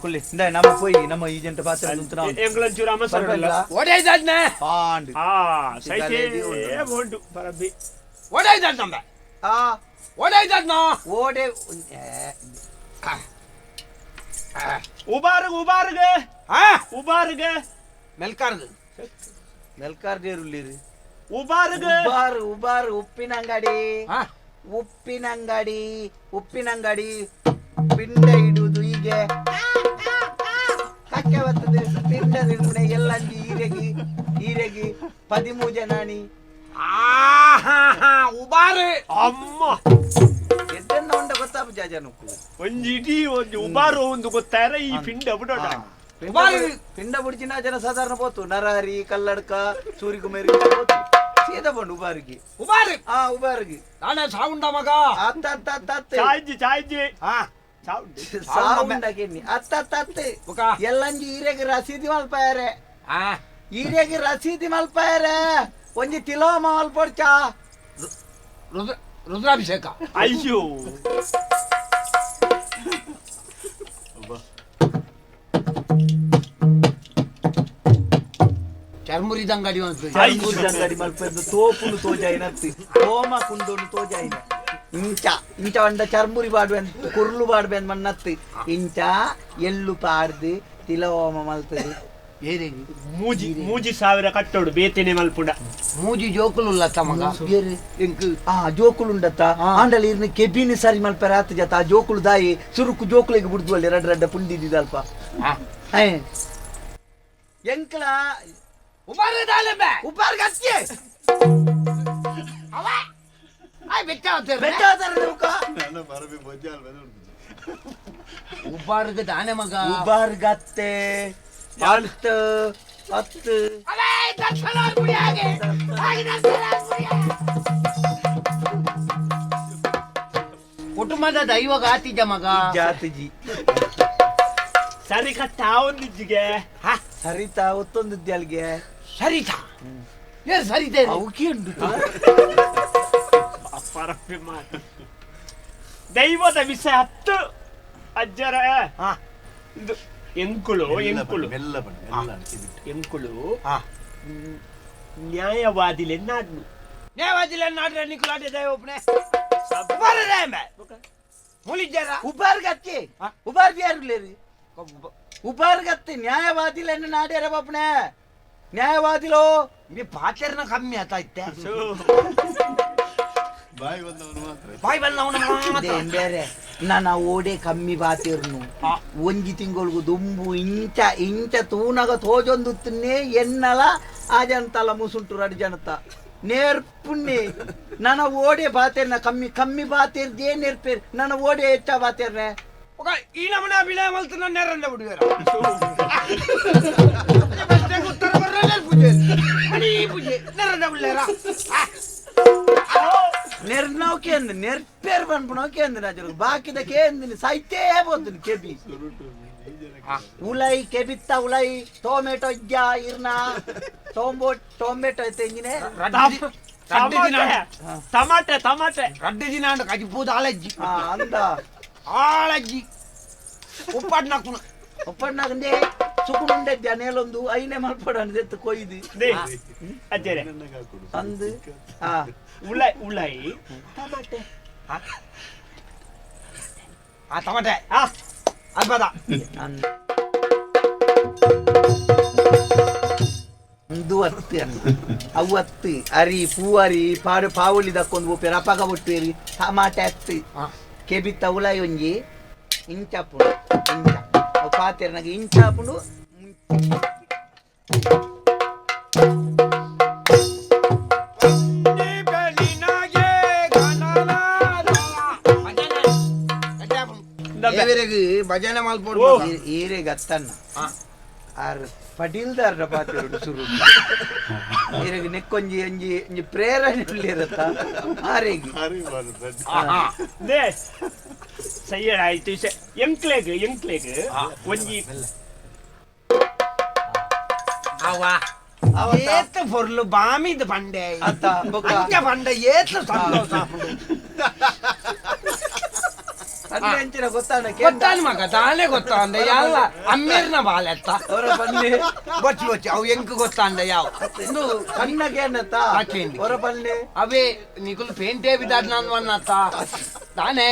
ಕುಲ್ಲಿ ನಮ್ಮ ಪೋಯಿ ನಮ್ಮ ಈ ಜಂಟ ಪಾತ್ರ ಎಂಗ್ಲಂಚೂರು ಅಮಸರಲ್ಲ ಒಡೆಯ್ದದ್ನೆ ಪಾಂಡ್ ಸೈತೆ ಬೋಂಡು ಪರಬ್ಬಿ ಒಡೆಯ್ದದ್ ನಮ್ದೆ ಒಡೆಯ್ದದ್ನ ಓಡೆ ಉಬಾರ್ಗೆ ಮೆಲ್ಕಾರ್ದೇರುಲ್ಲಿರಿ ಉಬಾರ್ ಉಪ್ಪಿನಂಗಡಿ ಪಿಂಡ ಇಡುವುದು ಹೀಗೆ ಕಕ್ಕೆ ಬರ್ತದೆ ಪಿಂಡ ನಿರ್ಮಣೆ ಎಲ್ಲಂಗಿ ಈರೆಗಿ 13 ಜನಾನಿ ಉಬಾರೆ ಅಮ್ಮ ಎದ್ದನ್ನ ಉಂಡ ಗೊತ್ತಾಪ ಜಾಜನಕ್ಕು ಒಂಜಿಟಿ ಒಂದು ಉಬಾರು ಒಂದು ಗೊತ್ತಾರ ಈ ಪಿಂಡ ಬಿಡೋಣ ಪಿಂಡ ಬುಡ್ಚಿನ ಜನ ಸಾಧಾರಣ పోతు ನರಹರಿ ಕಲ್ಲಡ್ಕ ಸೂರಿಕುಮೇರಿ పోతు ಸೀದಾ ಬಂಡು ಉಬಾರಿಗೆ ನಾನೇ ಸಾವುಂಡ ಮಗ ಚಾಯ್ಜಿ ಸಾವುಂಡಗೆನ್ನಿ ಅತ್ತತ್ತೆ ಎಲ್ಲಂಜಿ ಈರೆಗೆ ರಸೀದಿ ಮಲ್ಪಾಯರೆ ಒಂಜಿ ತಿಲೋಮ ಮಲ್ಪೊಡ್ಚ ರುದ್ರಾಭಿಷೇಕ ಅಯ್ಯೋ ಚರ್ಮುರಿದಂಗಡಿ ಮಲ್ಪದ್ದು ತೋಪುನು ತೋಜಾಯಿನತ್ತಿ ಹೋಮ ಕುಂಡೋನು ತೋಜಾಯಿನ ಇಂಚ ಒಂದ ಚರ್ಮುರಿ ಬಾಡ್ಬೆನ್ ಕುರ್ಲು ಬಾಡ್ಬೆನ್ ಮನ್ನತ್ತಿ ಇಂಚ ಎಳ್ಳು ಪಾಡ್ದು ತಿಲೋಮ ಮಲ್ತದೆ ಮೂಜಿ ಸಾವಿರ ಕಟ್ಟೋಡು ಬೇತೇನೆ ಮಲ್ಪುಡ ಮೂಜಿ ಜೋಕುಲು ಮಗ ಜೋಕುಲುಂಡತ್ತ ಆಂಡಲ್ಲಿ ಇರ್ನ ಕೆಬಿನಿ ಸರಿ ಮಲ್ಪರ ಆತ ಜತ ಆ ಜೋಕುಲು ದಾಯಿ ಸುರುಕು ಜೋಕುಲಿಗೆ ಬಿಡ್ದು ಅಲ್ಲಿ ರಡ್ಡ ಪುಂಡಿದಲ್ಪ ಎಂಕ್ಲ ಉಬ್ಬಾರ್ಗ ದಾನೆ ಮಗ ಉಬ್ಬಾರ್ಗತ್ತೆ ಹತ್ತು ಕುಟುಂಬದ ದೈವ ಗಾತಿಜ ಮಗ ಜಾತಿಜಿ ಸರಿ ಕಟ್ಟ ಒಂದಿಜ್ಜಿಗೆ ಸರಿತಾ ಒತ್ತೊಂದಿದ್ದೆ ಅಲ್ಲಿಗೆ ಸರಿತಾ ಏನ್ ಸರಿದೆ ಅವಕ್ಕೆ ಉಂಟು ಪರಪ್ಪೆ ಮಾತು ದೈವದ ವಿಷಯ 10 ಅಜ್ಜರ ಇದು ಎಂಕುಳು ನ್ಯಾಯವಾದಿಲೆನ್ನಾಡ್ನು ನ್ಯಾಯವಾದಿಲೆನ್ನಾಡ್ರೆ ನಿಕುಲಾಟೆ ದೈವ ಒಬ್ಬನೇ ಮುಲಿಜರ ಉಪಾರ್ ಗತ್ತೆ ಉಪಾರ್ ಯಾರು లేరు ఉపార్ గತ್ತೆ న్యాయవాదిలను నాడార బాపునే న్యాయవాదిలో మీ పాచరణ కమ్మి ಆತ ಇತ್ತೆ ಬಾಯಿ ಬಂದವನು ಮಾತ್ರ ಬಾಯ್ ಬಂದವನು ಬೇರೆ ನಾನು ಓಡೆ ಕಮ್ಮಿ ಬಾತಿರ್ನು ಒಂಜಿ ತಿಂಗಳಿಗೆ ದುಂಬು ಇಂಚ ಇಂಚ ತೂನಗ ತೋಜೊಂದುತ್ತನ್ನೇ ಎನ್ನಲ ಆಜಂತಲ ಮುಸುಂಟು ರಡ್ ಜನತ ನೇರ್ಪುಣ್ಣೆ ನನ್ನ ಓಡೆ ಬಾತೇರ್ನ ಕಮ್ಮಿ ಕಮ್ಮಿ ಬಾತಿರ್ದೇ ನೇರ್ಪೇರ್ ನನ್ನ ಓಡೆ ಹೆಚ್ಚ ಬಾತೇರ್ನೆ ಈ ನಮನ ಅಭಿನಯ ಮಲ್ತನ ನೆರಂದ ಬಿಡುವೇರ ಉತ್ತರ ಬರಲ್ಲ ಪೂಜೆ ಅಡಿ ಪೂಜೆ ನೆರಂದ ಬಿಡ್ಲೇರ ನೆರ್ನೋಕೆ ಅಂದ ನೆರ್ಪೇರ್ ಬಂದ್ಬಿಡೋಕೆ ಅಂದ ರಾಜರು ಬಾಕಿದಕ್ಕೆ ಅಂದಿನಿ ಸಾಯ್ತೇ ಬೋದಿನಿ ಕೆಬಿ ಉಲೈ ಕೆಬಿತ್ತ ಉಲೈ ಟೊಮೆಟೊ ಇಜ್ಜ ಇರ್ನ ಟೊಮೆಟೊ ತೆಂಗಿನ ಟಮಾಟೆ ಟಮಾಟೆ ರಡ್ಡಿ ದಿನ ಅಂಡ ಕಜಿಪೂದ ಆಳಜ್ಜಿ ಅಂದ ಆಳಜ್ಜಿ ಒಪ್ಪಣ್ಣಾಗಂದೆ ಸುಕುನುಂಡೆ ಜನೇಲೊಂದು ಐನೆ ಮಲ್ಪಡ ಕೊಯ್ದು ಅಜ್ಜರೆ ಅಂದು ಉಳೈ ಉಳೈ ಟಮಾಟೆ ಟಮಾಟೆ ಅಲ್ಪದ ಒಂದು ಹತ್ತು ಅವತ್ತು ಅರಿ ಪೂವರಿ ಪಾಡು ಪಾವಳಿ ದಕ್ಕೊಂದು ಒಪ್ಪೇರಿ ಅಪಗ ಬಿಟ್ಟೇರಿ ಟಮಾಟೆ ಹತ್ತು ಕೆಬಿತ್ತ ಉಲಾಯಿ ಒಂಜಿ ಇಂಚಾಪುಡು ಇಂಚ ಅವು ಪಾತೆರ್ನಾಗ ಇಂಚಾಪುಡು ಭಜನೆ ಮಲ್ಪೋಡು ಏರೆಗೆ ಅತ್ತನ್ನ ಆರ್ ಪಟೀಲ್ದಾರ್ನ ಪಾತೆರುಡು ಶುರು ಏರೆಗೆ ನೆಕ್ಕೊಂಜಿ ಒಂಜಿ ಒಂಜಿ ಪ್ರೇರಣೆ ಇರತ್ತ ಆರೆಗಿ ಸಯ್ಯಡ ಆಯ್ತು ಎಂಕ್ಲೆಗ್ ಒಂಜಿ ಏತ್ ಫೊರ್ಲು ಬಾಮಿದ ಬಂಡೆ ಅತ್ತ ಬೊಕ್ಕ ಅಂಚ ಬಂಡೆ ಏತ್ ಸಂತೋಷ ಅಂಚಿನ ಗೊತ್ತಾನ ಗೊತ್ತಾನ ಮಗ ತಾನೇ ಗೊತ್ತಾಂದೆ ಎಲ್ಲ ಅಮ್ಮೇರ್ನ ಬಾಲೆತ್ತ ಅವರ ಬನ್ನಿ ಬಚ್ಚಿ ಬಚ್ಚಿ ಅವು ಎಂಕ್ ಗೊತ್ತಾಂದೆ ಯಾವ ಇಂದು ಕಣ್ಣಗೆ ಅನ್ನತ್ತ ಆಚೆಂಡಿ ಅವರ ಬನ್ನಿ ಅವೇ ನಿಕುಲ್ ಪೇಂಟೇ ಬಿದ್ದಾಡ್ ನಾನು ಅನ್ನತ್ತ ತಾನೇ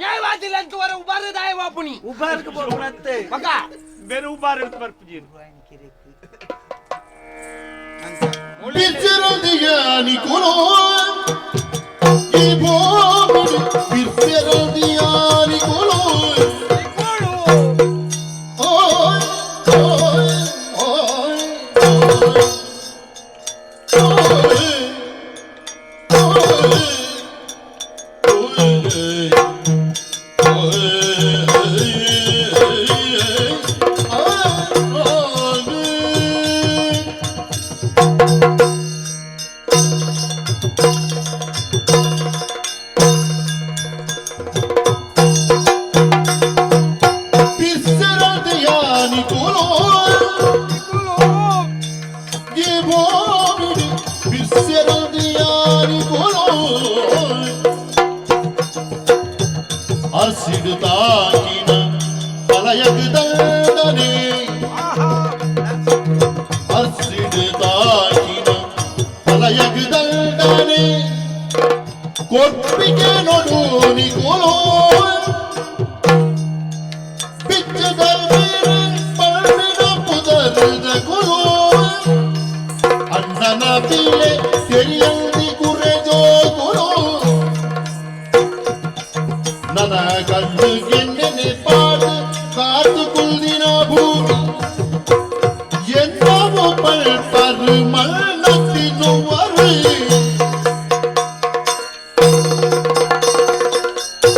ನ್ಯಾಯವಾದಿಲ್ಲ ಅಂತ ವರ ಉಬಾರದಾಯ ವಾಪುನಿ ಉಬಾರ್ಗೆ ಬೋನತ್ತೆ ಮಗ ಬೇರೆ ಉಬಾರ ಬರ್ಪುಜಿ Pircerodiya Nicolo Ibomini Pircerodiya Nicolo Oy oy oy Arsidutaakina palayagdandane Arsidutaakina palayagdandane Koppike nodu Nicolo Biccadalvire palmina pudarda kolo Annana pille teriyandi kurrejo kolo ನನ್ನ ಕಣ್ಣು ಗೆಣ್ಣೆ ಪಾಡು ಕಾತು ಕುಲ್ದಿನ ಭೂಮಿ ಎಂದೋ ಪಲ್ಪರು ಮಣ್ಣತ್ತಿನುವರು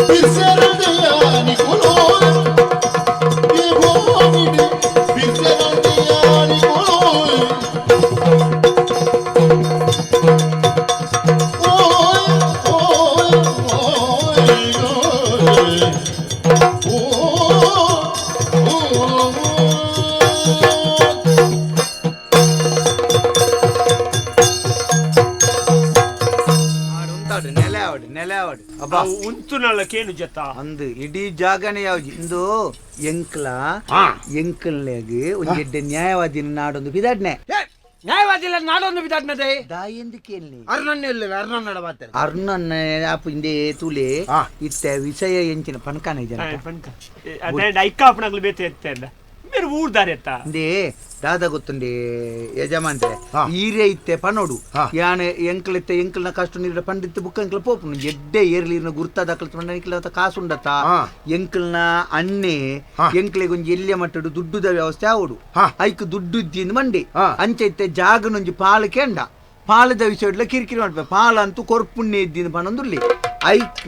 ಬಿರ್ಸೆರದೆಯ ನಿಕುಲೋ ಈ ಭೂಮಿಡಿ ಬಿರ್ಸೆರದೆಯ ನಿಕುಲೋ ಓಯ್ ಓಯ್ ಓಯ್ ನೆಲೆ ಆವಡು ಅಬ್ಬಾ ಉಂತುನಲ್ಲಕೇನು ಜತ ಅಂದು ಇಡೀ ಜಾಗನೇ ಯಾವ್ದು ಇಂದು ಎಂಕ್ಲ ಎಂಕಲ್ನಾಗ ಒಂದು ಎಡ್ಡೆ ನ್ಯಾಯವಾದಿ ನಾಡೊಂದು ಬಿದಾಡ್ನೆ ನ್ಯಾಯವಾದಿಲ್ಲ ನಾಡೊಂದು ಬಿದ್ದಾಡ್ನದೆ ದಾಯಂದಕ್ಕೇನ್ಲಿ ಅರ್ನನ್ನೇ ಇಲ್ಲ ಅರ್ನನ್ ನಡಬಾತಾರೆ ಅರ್ನನ್ನ ಆಪು ಇಂದೆ ತುಲೆ ಇತ್ತ ವಿಷಯ ಎಂಚಿನ ಪನ್ಕಾನ ಜನ ಅದೇ ಐಕಾಪಣಗಳು ಬೇತೆ ಎತ್ತ మీరు ఊరుదారు ఎత్త ఇందే దాదా గుర్తుండే యజమాంటే ఈరే ఇత్తే పనోడు యానే ఎంకలెత్తే ఎంకలన కష్ట నీడ పండిత్తే బుక్క ఎంకల పోపు ఎడ్డే ఏర్లిన గుర్తా దక్కల పండనికల కాసు ఉండత ఎంకలన అన్నే ఎంకలే కొంచెం ఎల్లె మట్టడు దుడ్ಡುದ ವ್ಯವಸ್ಥೆ ಆವಡು ಐಕ್ ದುಡ್ಡು ಇದ್ದಿಂದ ಮಂಡಿ ಅಂಚೈತೆ ಜಾಗ నుంచి ಪಾಲಕೆಂಡ ಪಾಲದ ವಿಷಯಡ್ಲ ಕಿರಿಕಿರಿ ಮಾಡ್ಬೇಕು ಪಾಲಂತೂ ಕೊರ್ಪುಣ್ಣೆ ಇದ್ದಿನ ಪನೊಂದುರ್ಲಿ ಐಕ್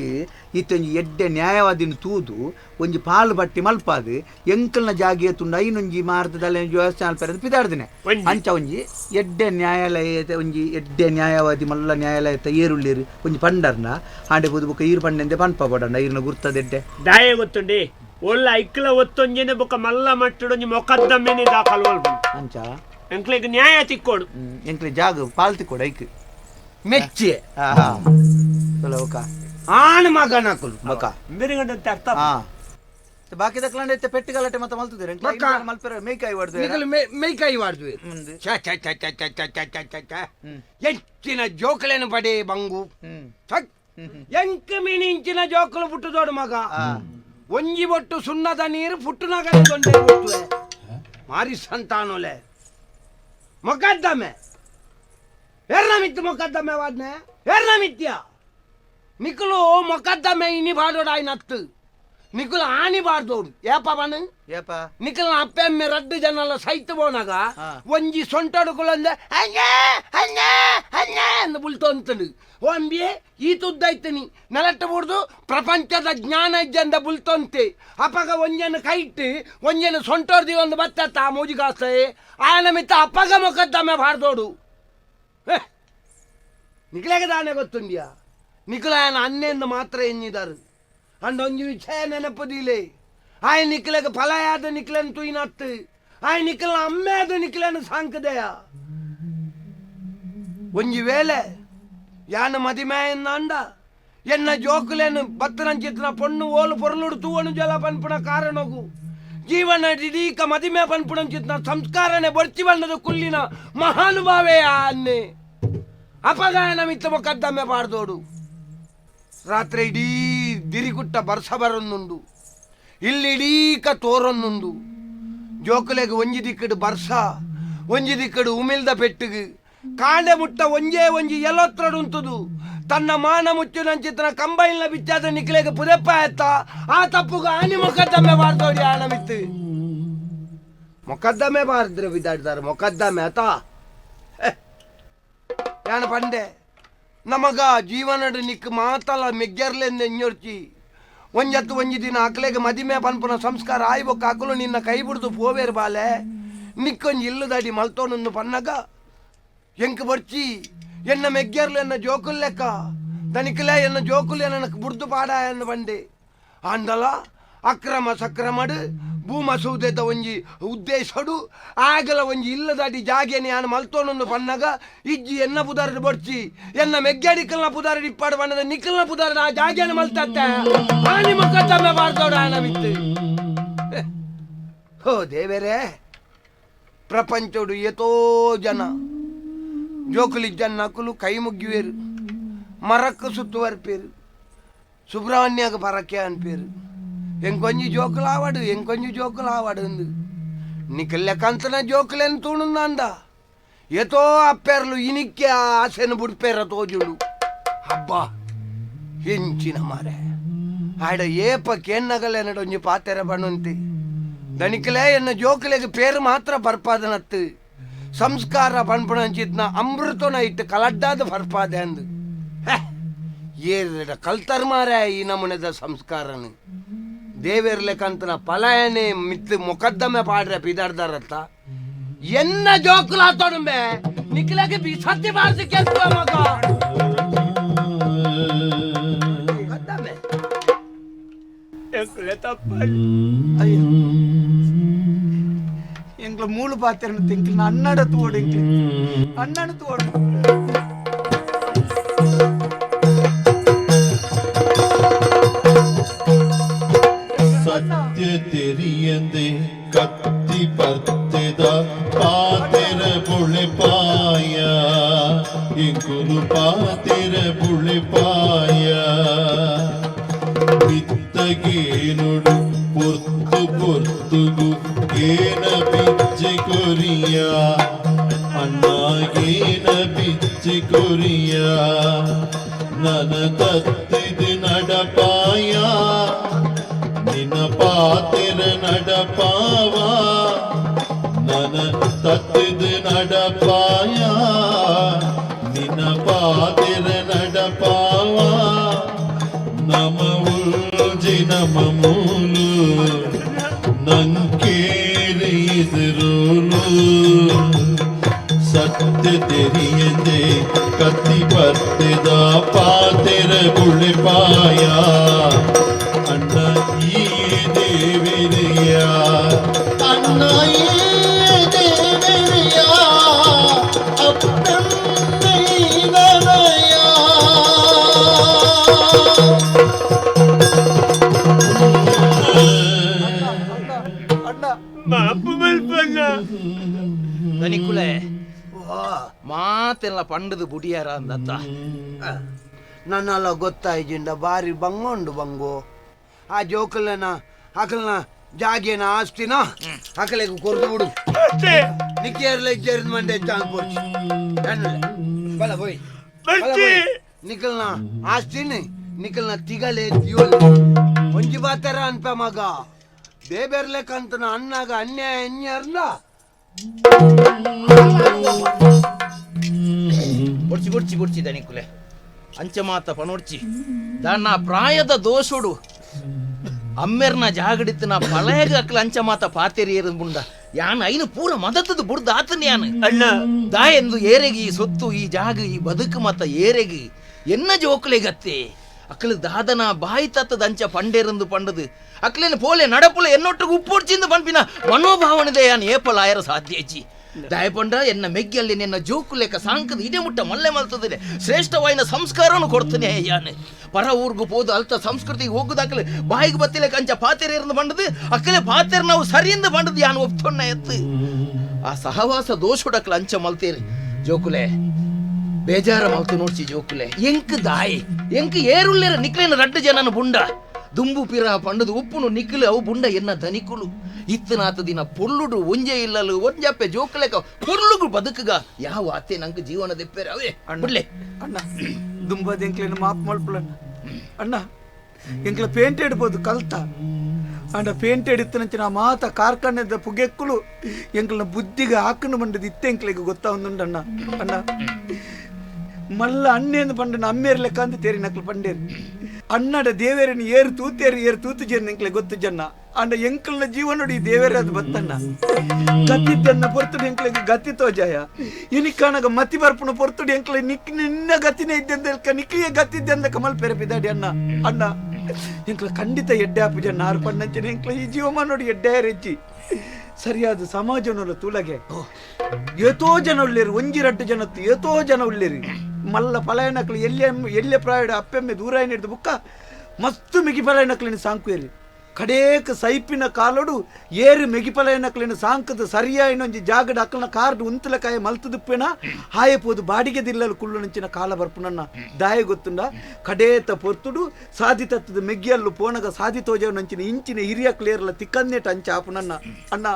ಇತ್ತೊಂಜಿ ಎಡ್ಡೆ ನ್ಯಾಯವಾದಿನ ತೂದು ಒಂಜಿ ಪಾಲು ಬಟ್ಟಿ ಮಲ್ಪಾದು ಎಂಕಲ್ನ ಜಾಗಿಯ ತುಂಡು ಐನೊಂಜಿ ಮಾರ್ತದಲ್ಲಿ ವ್ಯವಸ್ಥೆ ಅಲ್ಪರ ಪಿದಾಡ್ದಿನೆ ಅಂಚ ಒಂಜಿ ಎಡ್ಡೆ ನ್ಯಾಯಾಲಯ ಒಂಜಿ ಎಡ್ಡೆ ನ್ಯಾಯವಾದಿ ಮಲ್ಲ ನ್ಯಾಯಾಲಯ ಏರುಳ್ಳೇರು ಒಂಜಿ ಪಂಡರ್ನ ಆಂಡೆ ಬುದು ಬುಕ್ಕ ಈರು ಪಂಡೆಂದೆ ಪನ್ಪ ಪಡಂಡ ಈರ್ನ ಗುರ್ತದೆಡ್ಡೆ ದಾಯ ಗೊತ್ತುಂಡಿ ಒಳ್ಳೆ ಐಕ್ಲ ಒತ್ತೊಂಜೆನೆ ಬುಕ್ಕ ಮಲ್ಲ ಮಟ್ಟಡೊಂಜಿ ಮೊಕದ್ದಮೆನೆ ದಾಖಲು ಅಂಚ ಎಂಕ್ಲೆಗ್ ನ್ಯಾಯ ತಿಕ್ಕೋಡು ಎಂಕ್ಲೆ ಜಾಗ ಪಾಲ್ ತಿಕ್ಕೋಡು ಐಕ್ ಮೆಚ್ಚಿ ಓಕ ಆಣ ಮಗ ನಕಲು ಬಕ ಮಿರಿಗಂಡಂತೆ ಅರ್ಥ ಬಾಕಿ ದಕ್ಲಂಡ ಪೆಟ್ಟು ಗಲಾಟೆ ಮತ್ತೆ ಮಲ್ತಿದ್ದೀರಿ ಮಲ್ಪೆರ ಮೇಯ್ಕಾಯಿ ಹೊಡೆದು ನಿಕಲು ಮೇಯ್ಕಾಯಿ ವಾಡ್ದು ಹೆಚ್ಚಿನ ಜೋಕಲೇನು ಪಡೆ ಬಂಗು ಎಂಕ ಮೀನಿಂಚಿನ ಜೋಕಲು ಪುಟ್ಟದೋಡು ಮಗ ಒಂಜಿ ಬೊಟ್ಟು ಸುಣ್ಣದ ನೀರು ಪುಟ್ಟುನಗರ ದೊಂಡೆ ಬಿಟ್ಟುವೆ ಮಾರಿ ಸಂತಾನೋಲೆ ಮೊಕದ್ದಮೆ ಎರ್ನಮಿತ್ತು ಮೊಕದ್ದಮೆ ವಾದ್ನೆ ಎರ್ನಮಿತ್ಯ ನಿಕಲು ಮೊಕದ್ದಮೆ ಇನಿ ಬಾಡೋಡು ಆಯ್ನತ್ತು ನಿಕಲು ಆನಿ ಬಾರ್ದೋಡು ಏಪ ಬನು ಏಪ ನಿಕಲ್ ಅಪ್ಪೆಮ್ಮೆ ರಡ್ಡು ಜನಲ್ಲ ಸೈತ್ ಬೋನಾಗ ಒಂಜಿ ಸೊಂಟಡುಕುಲಂದೆ ಹಂಗೆ ಹಂಗೆ ಹಂಗೆ ಅಂದು ಬುಲ್ತೊಂತಡು ಒಂಬಿ ಈ ತುದ್ದೈತನಿ ನೆಲಟ್ಟು ಬಿಡ್ದು ಪ್ರಪಂಚದ ಜ್ಞಾನ ಇದ್ದಂದ ಬುಲ್ತೊಂತೆ ಅಪ್ಪಗ ಒಂಜನ ಕೈಟ್ ಒಂಜನ ಸೊಂಟೋರ್ದಿ ಒಂದು ಬತ್ತ ಮೂಜಿಗಾಸ್ತೆ ಆಯನ ಮಿತ್ತ ಅಪ್ಪಗ ಮೊಕದ್ದಮೆ ಬಾರ್ದೋಡು ನಿಕ್ಲೆಗೆ ದಾನೆ ಗೊತ್ತುಂಡ್ಯಾ ನಿಖಿಲ ఆయన అన్నేందు మాత్రం ఎన్నిదారు అండొంజి విషయ నెనపదిలే ఆయన నిఖిలకు ఫలయాద నిఖిలను తుయినత్తు ఆయన నిఖిలను అమ్మేద నిఖిలను సాంకదయ ಒಂಜಿ ವೇಳೆ ಯಾನ ಮದಿಮೆಯನ್ನ ಎನ್ನ ಜೋಕುಲೇನು ಬತ್ತನ ಚಿತ್ರ ಪೊಣ್ಣು ಓಲು ಪೊರಲುಡು ತೂವನು ಜಲ ಪನ್ಪುಣ ಕಾರಣಗು ಜೀವನ ಇಡೀಕ ಮದಿಮೆ ಪನ್ಪುಣ ಚಿತ್ರ ಸಂಸ್ಕಾರನೆ ಬರ್ಚಿ ಬಣ್ಣದ ಕುಲ್ಲಿನ ಮಹಾನುಭಾವೇ ಅನ್ನೆ ಅಪಗಾಯನ ಮಿತ್ತ ಮೊಕದ್ದಮೆ ಪಾಡ್ದೋಡು ರಾತ್ರಿ ಇಡೀ ದಿರಿಗುಟ್ಟ ಬರ್ಸ ಬರೊಂದುಂಡು ಇಲ್ಲಿ ಇಡೀಕ ತೋರೊಂದುಂಡು ಜೋಕುಲೆಗೆ ಒಂಜಿ ದಿಕ್ಕಡು ಬರ್ಸ ಒಂಜಿ ದಿಕ್ಕಡು ಉಮಿಲ್ದ ಪೆಟ್ಟುಗು ಕಾಂಡೆ ಮುಟ್ಟ ಒಂಜೇ ಒಂಜಿ ಎಲೊತ್ರಡುಂತುದು ತನ್ನ ಮಾನ ಮುಚ್ಚಿನ ಕಂಬೈಲ್ನ ಬಿಚ್ಚಾದ ನಿಕ್ಲೆಗೆ ಪುದೆಪ್ಪ ಎತ್ತ ಆ ತಪ್ಪುಗ ಆನಿ ಮೊಕದ್ದಮೆ ಬಾರ್ದೋಡಿ ಆಣ ಮಿತ್ತು ಮೊಕದ್ದಮೆ ಬಾರ್ದ್ರೆ ಬಿದ್ದಾಡ್ತಾರೆ ಮೊಕದ್ದಮೆ ಆತ ಯಾನ ಪಂಡೆ ನಮಗ ಜೀವನದ ನಿಕ್ ಮಾತಲ್ಲ ಮೆಗ್ಗೆರ್ಲೆಂದು ಎಂಜೊರ್ಚಿ ಒಂಜತ್ತು ಒಂಜಿ ದಿನ ಅಕ್ಲೆಗೆ ಮದಿಮೆ ಪನ್ಪುನ ಸಂಸ್ಕಾರ ಆಯ್ಬೊಕ್ಕ ಅಕಲು ನಿನ್ನ ಕೈ ಬಿಡ್ದು ಪೋವೇರು ಬಾಲೆ ನಿಕ್ಕೊಂಜಿ ಇಲ್ಲದಡಿ ಮಲ್ತೋನನ್ನು ಪನ್ನಗ ಎಂಕ್ ಬರ್ಚಿ ಎನ್ನ ಮೆಗ್ಗೆರ್ಲು ಎನ್ನ ಜೋಕುಲ್ ಲೆಕ್ಕ ದನಿಕಲೆ ಎನ್ನ ಜೋಕುಲ್ ಎನ್ನ ಬುಡ್ದು ಪಾಡ ಎನ್ನ ಬಂಡೆ ಅಂದಲ ಅಕ್ರಮ ಸಕ್ರಮಡು ಭೂಮಸೂದೆದ ಒಂಜಿ ಉದ್ದೇಶಡು ಆಗಲ ಒಂಜಿ ಇಲ್ಲದಡಿ ಜಾಗೆನೆ ಯಾನು ಮಲ್ತೋನೊಂದು ಪನ್ನಗ ಇಜ್ಜಿ ಎನ್ನ ಪುದಾರಡು ಬಡ್ಚಿ ಎನ್ನ ಮೆಗ್ಗಡಿಕಲ್ನ ಪುದಾರಡು ಇಪ್ಪಾಡು ಬಣ್ಣದ ನಿಖಲ್ನ ಪುದಾರಡು ಆ ಜಾಗೆನ ಮಲ್ತತ್ತೆ ಆನಿ ಮೊಕದ್ದಮೆ ಬಾರ್ದೋಡು ಆನ ಮಿತ್ತು ಹೋ ದೇವರೇ ಪ್ರಪಂಚಡು ಎತೋ ಜನ ಜೋಕುಲಿ ಜನ್ನಕುಲು ಕೈ ಮುಗ್ಗಿವೇರು ಮರಕ್ಕೆ ಸುತ್ತುವರ್ಪೇರು ಸುಬ್ರಹ್ಮಣ್ಯಗ ಪರಕ್ಕೆ ಅನ್ಪೇರು ಎಂಕೊಂಜಿ ಜೋಕುಲು ಆವಾಡು ಎಂಕೊಂಜಿ ಜೋಕುಲು ಆವಾಡು ಅಂದು ನಿಕಲ್ಲೆ ಕಂತನ ಜೋಕುಲೆನ್ ತೂಣುಂದ ಎತೋ ಅಪ್ಪೆರ್ಲು ಇನಿಕ್ಕೆ ಆಸೆನು ಬುಡ್ಪೇರ ತೋಜುಡು ಹಬ್ಬ ಹೆಂಚಿನ ಮಾರೆ ಆಡ ಏಪ ಕೆನ್ನಗಲೆನಡೊಂಜಿ ಪಾತೆರ ಬಣ್ಣಂತಿ ದಣಿಕಲೆ ಎನ್ನ ಜೋಕುಲೆಗೆ ಪೇರು ಮಾತ್ರ ಬರ್ಪಾದನತ್ತು ಸಂಸ್ಕಾರ ಪನ್ಪುಣಂಚಿದ್ನ ಅಮೃತನ ಇಟ್ಟು ಕಲಡ್ಡಾದ ಬರ್ಪಾದೆ ಅಂದು ಏರ ಕಲ್ತರ್ ಮಾರೆ ಈ ನಮೂನೆದ ಸಂಸ್ಕಾರನು ದೇವೇರ್ಲೆಕ್ಕಂತನ ಪಲಾಯನೆ ಮಿತ್ತು ಮೊಕದ್ದಮೆ ಪಾಡ್ರೆ ಪಿದಾಡ್ದಾರತ್ತ ಎನ್ನ ಜೋಕುಲ ತೊಡಂಬೆ ನಿಖಿಲಗೆ ಬಿಸತ್ತಿ ಬಾರ್ಸಿ ಕೆಲ್ಸ ಮಗ ಎಂಕ್ಲೆ ತಪ್ಪಲ್ಲಿ ಎಂಕ್ಲ ಮೂಳು ಪಾತ್ರೆ ತಿಂಕ್ಲ ಅಣ್ಣಡ ತೋಡು ಅಣ್ಣನ ತೋಡು ಎಂಕುಲು ಪಾತೆರ ಬುಳಿಪಾಯ ಬಿತ್ತಗೇನುಡು ಪೊರ್ತು ಪೊರ್ತುಗು ಏನ ಬಿಚ್ಚಿ ಕೊರಿಯ ಅಣ್ಣ ಏನ ಬಿಚ್ಚಿ ಕೊರಿಯ ನನ ತತ್ತಿದು ನಡಪಾಯ ನಿನ್ನ ಪಾತೆರ ನಡಪಾವ ನನ ತತ್ತಿದು ನಡಪಾಯ ನಿನ್ನ ಪಾತೆರ ನಡಪಾವ ನಮ ಉಲ್ಜಿ ನಮ ಮೂಲು ನಂಕೇರಿ ಎದುರೋಲು ಸತ್ಯ ತೆರಿಯದೆ ಕತ್ತಿ ಬರ್ತದ ಪಾತೆರ ಬುಳಿಪಾಯ ಅಣ್ಣ ಈ ದೇವಿರಿಯ ಅಣ್ಣ ಈ ದೇವಿರಿಯ ಅಪ್ಪನ್ನಯ್ಯನಯ ಮಾಪು ಮಲ್ಪಣ್ಣ ದನಿಕುಲೆ ಮಾತೆಲ್ಲ ಪಂಡದು ಬುಡಿಯಾರ ಅಂದತ್ತ ನನ್ನೆಲ್ಲ ಗೊತ್ತಾಯ್ಜಿಂಡ ಬಾರಿ ಬಂಗೊಂಡು ಬಂಗು ಆ ಜೋಕಲ್ನ ಅಕಲ್ನ ಜಾಗೇನ ಆಸ್ತಿನ ಅಕಲೆಗೆ ಕೊರ್ದು ಬಿಡು ನಿಕ್ಕೇರ್ಲ ಇಕ್ಕೇರ್ದ ಮಂಡೆ ಚಾನ್ ಪೋರ್ಚಿ ಬಲ ಹೋಯ್ ನಿಕಲ್ನ ಆಸ್ತಿನಿ ನಿಕಲ್ನ ತಿಗಲೆ ದಿಯೋಲ್ ಒಂಜಿ ಬಾತರ ಅನ್ಪ ಮಗ ಬೇಬೆರ್ಲೆಕ್ಕಂತನ ಅನ್ನಾಗ ಅನ್ಯಾಯ ಎನ್ಯಾರ್ಲ ಬುಡ್ಚಿ ಬುಡ್ಚಿ ಬುಡ್ಚಿ ದನಿಕುಲೆ ಅಂಚ ಮಾತ ಪನೋಡ್ಚಿ ದಾನ ಪ್ರಾಯದ ದೋಷುಡು ಅಮ್ಮೆರ್ನ ಜಾಗಡಿತ್ತಿನ ಪಳೆಗ ಅಕ್ಲ ಅಂಚ ಮಾತ ಪಾತೆರಿ ಏರದ್ ಬುಂಡ ಯಾನ್ ಐನು ಪೂರ ಮದತದ ಬುಡ್ದ ಆತನ ಯಾನ್ ಅಣ್ಣ ದಾ ಎಂದು ಏರೆಗಿ ಈ ಸೊತ್ತು ಈ ಜಾಗ ಈ ಬದುಕು ಮತ ಏರೆಗಿ ಎನ್ನ ಜೋಕುಲೆ ಗತ್ತೆ ಅಕ್ಲ ದಾದನ ಬಾಯಿ ತತ್ತದ ಅಂಚ ಪಂಡೇರಂದು ಪಂಡದು ಅಕ್ಲೇನ ಪೋಲೆ ನಡಪುಲೆ ಎನ್ನೊಟ್ಟಿಗೆ ಉಪ್ಪೊಡ್ಚಿಂದ ಪಂಪಿನ ಮನೋಭಾವನೆದೆ ಯಾನ್ ಏಪಲ ಆಯರ ಸಾಧ್ಯಜಿ ದಾಯಪಂಡ ಎನ್ನ ಮೆಗ್ಗಿಯಲ್ಲಿ ನಿನ್ನ ಜೋಕುಲೆಕ ಸಾಂಕದ ಇಡೆ ಮುಟ್ಟ ಮಲ್ಲೆ ಮಲ್ತದೆ ಶ್ರೇಷ್ಠವಾಯಿನ ಸಂಸ್ಕಾರವನ್ನು ಕೊಡ್ತಾನೆ ಯಾನೆ ಪರ ಊರ್ಗು ಹೋದು ಅಲ್ತ ಸಂಸ್ಕೃತಿಗೆ ಹೋಗುದಾಕಲೆ ಬಾಯಿಗೆ ಬತ್ತಿಲೆ ಕಂಚ ಪಾತೆರೇರ್ದು ಬಂಡದು ಅಕ್ಕಲೆ ಪಾತೆರ್ ನಾವು ಸರಿಯಿಂದ ಬಂಡದು ಯಾನು ಒಪ್ತೊಣ್ಣ ಎತ್ತು ಆ ಸಹವಾಸ ದೋಷುಡಕ್ಲ ಅಂಚ ಮಲ್ತೇರಿ ಜೋಕುಲೆ ಬೇಜಾರ ಮಲ್ತು ನೋಡ್ಸಿ ಜೋಕುಲೆ ಎಂಕ್ ದಾಯಿ ಎಂಕ್ ಏರುಳ್ಳೇರ ನಿಕ್ಲೇನ ರಡ್ಡು ಜನನ ಬುಂಡ ದುಂಬು ಪಿರ ಪಂಡದು ಉಪ್ಪುನು ನಿಕ್ಲು ಅವು ಬುಂಡ ಎನ್ನ ಧನಿಕುಲು ಇತ್ತನಾತ ದಿನ ಪೊರ್ಲುಡು ಒಂಜೆ ಇಲ್ಲಲು ಒಂಜಪ್ಪೆ ಜೋಕಲೆಕ ಪೊರ್ಲುಗು ಬದುಕುಗ ಯಾವ ಅತ್ತೆ ನಂಗೆ ಜೀವನ ದೆಪ್ಪೇರ ಅವೇ ಬಿಡ್ಲೆ ಅಣ್ಣ ದುಂಬದ ಎಂಕ್ಲೇನು ಮಾಪ್ ಮಲ್ಪುಲಣ್ಣ ಅಣ್ಣ ಎಂಕ್ಲ ಪೇಂಟ್ ಇಡ್ಬೋದು ಕಲ್ತ ಅಂಡ ಪೇಂಟ್ ಎಡಿತ್ತನಂಚಿನ ಮಾತ ಕಾರ್ಖಾನೆದ ಪುಗೆಕ್ಕುಲು ಎಂಕ್ಲನ ಬುದ್ಧಿಗೆ ಹಾಕೊಂಡು ಬಂಡದು ಇತ್ತೆ ಎಂಕ್ಲಿಗೆ ಗೊತ್ತಾವುಂದುಂಡಣ್ಣ ಅಣ್ಣ ಮಲ್ಲ ಅಣ್ಣೇಂದು ಪಂಡನ ಅಮ್ಮೇರ್ ಲೆಕ್ಕ ಅಂತ ತೇರಿ ನಕ್ಲು ಪಂಡೇರು ಅಣ್ಣಡ ದೇವೇರನ್ನು ಏರು ತೂತು ಜನ ಎಂಕ್ಲೆ ಗೊತ್ತು ಜನ ಅಂಡ ಎಂಕಲ್ನ ಜೀವನೋಡಿ ದೇವೇರ ಅದು ಬತ್ತಣ್ಣ ಗತ್ತಿದ್ದನ್ನ ಪೊರ್ತುಡು ಎಂಕ್ಲೆಗೆ ಗತಿ ತೋಜಾಯ ಇನಿಕಾನಾಗ ಮತಿ ಬರ್ಪುಣ ಪೊರ್ತುಡು ಎಂಕ್ಲೆ ನಿನ್ನ ಗತಿನೇ ಇದ್ದಂದ ನಿಕ್ಲಿಗೆ ಗತ್ತಿದ್ದಂದ ಕಮಲ್ ಪೆರೆ ಪಿದಾಡಿ ಅಣ್ಣ ಎಂಕ್ಲ ಖಂಡಿತ ಎಡ್ಡೆ ಆಪು ಜನ ಆರು ಪಣ್ಣಂಚನೆ ಎಂಕ್ಲ ಈ ಜೀವಮಾನ ನೋಡಿ ಎಡ್ಡೆ ಹೆಚ್ಚಿ ಸರಿಯಾದ ಸಮಾಜನಲ್ಲ ತುಳಗೆ ಏತೋ ಜನ ಉಳ್ಳೇರು ಒಂಜಿ ರಡ್ಡು ಜನತ್ತು ಏತೋ ಜನ ಉಳ್ಳೇರಿ ಮಲ್ಲ ಪಲಾಯನಕ್ಲು ಎಲ್ಲೆ ಪ್ರಾಯಡ ಅಪ್ಪೆಮ್ಮೆ ದೂರ ಹಿಡಿದು ಬುಕ್ಕ ಮಸ್ತು ಮಿಗಿ ಪಲಾಯನಕ್ಲಿನ ಸಾಂಕುಯರಿ ಕಡೇಕ ಸೈಪಿನ ಕಾಲೋಡು ಏರು ಮೆಗಿಪಲಯನಕ್ಲಿನ ಸಾಂಕದ ಸರಿಯಾಯಿನೊಂಜಿ ಜಾಗಡ ಅಕ್ಕಲ್ನ ಕಾರ್ಡ್ ಉಂತಲಕಾಯ ಮಲ್ತದುಪ್ಪೇನ ಹಾಯಪೋದು ಬಾಡಿಗೆ ದಿಲ್ಲಲು ಕುಳ್ಳು ನಂಚಿನ ಕಾಲ ಬರ್ಪುನನ್ನ ದಾಯ ಗೊತ್ತುಂಡ ಕಡೇತ ಪೊರ್ತುಡು ಸಾಧಿತತ್ತದ ಮೆಗ್ಗಿಯಲ್ಲು ಪೋನಗ ಸಾಧಿತೋಜವ ನಂಚಿನ ಇಂಚಿನ ಹಿರಿಯ ಕ್ಲಿಯರ್ಲ ತಿಕ್ಕನ್ನೇಟ ಅಂಚ ಆಪುನನ್ನ ಅಣ್ಣ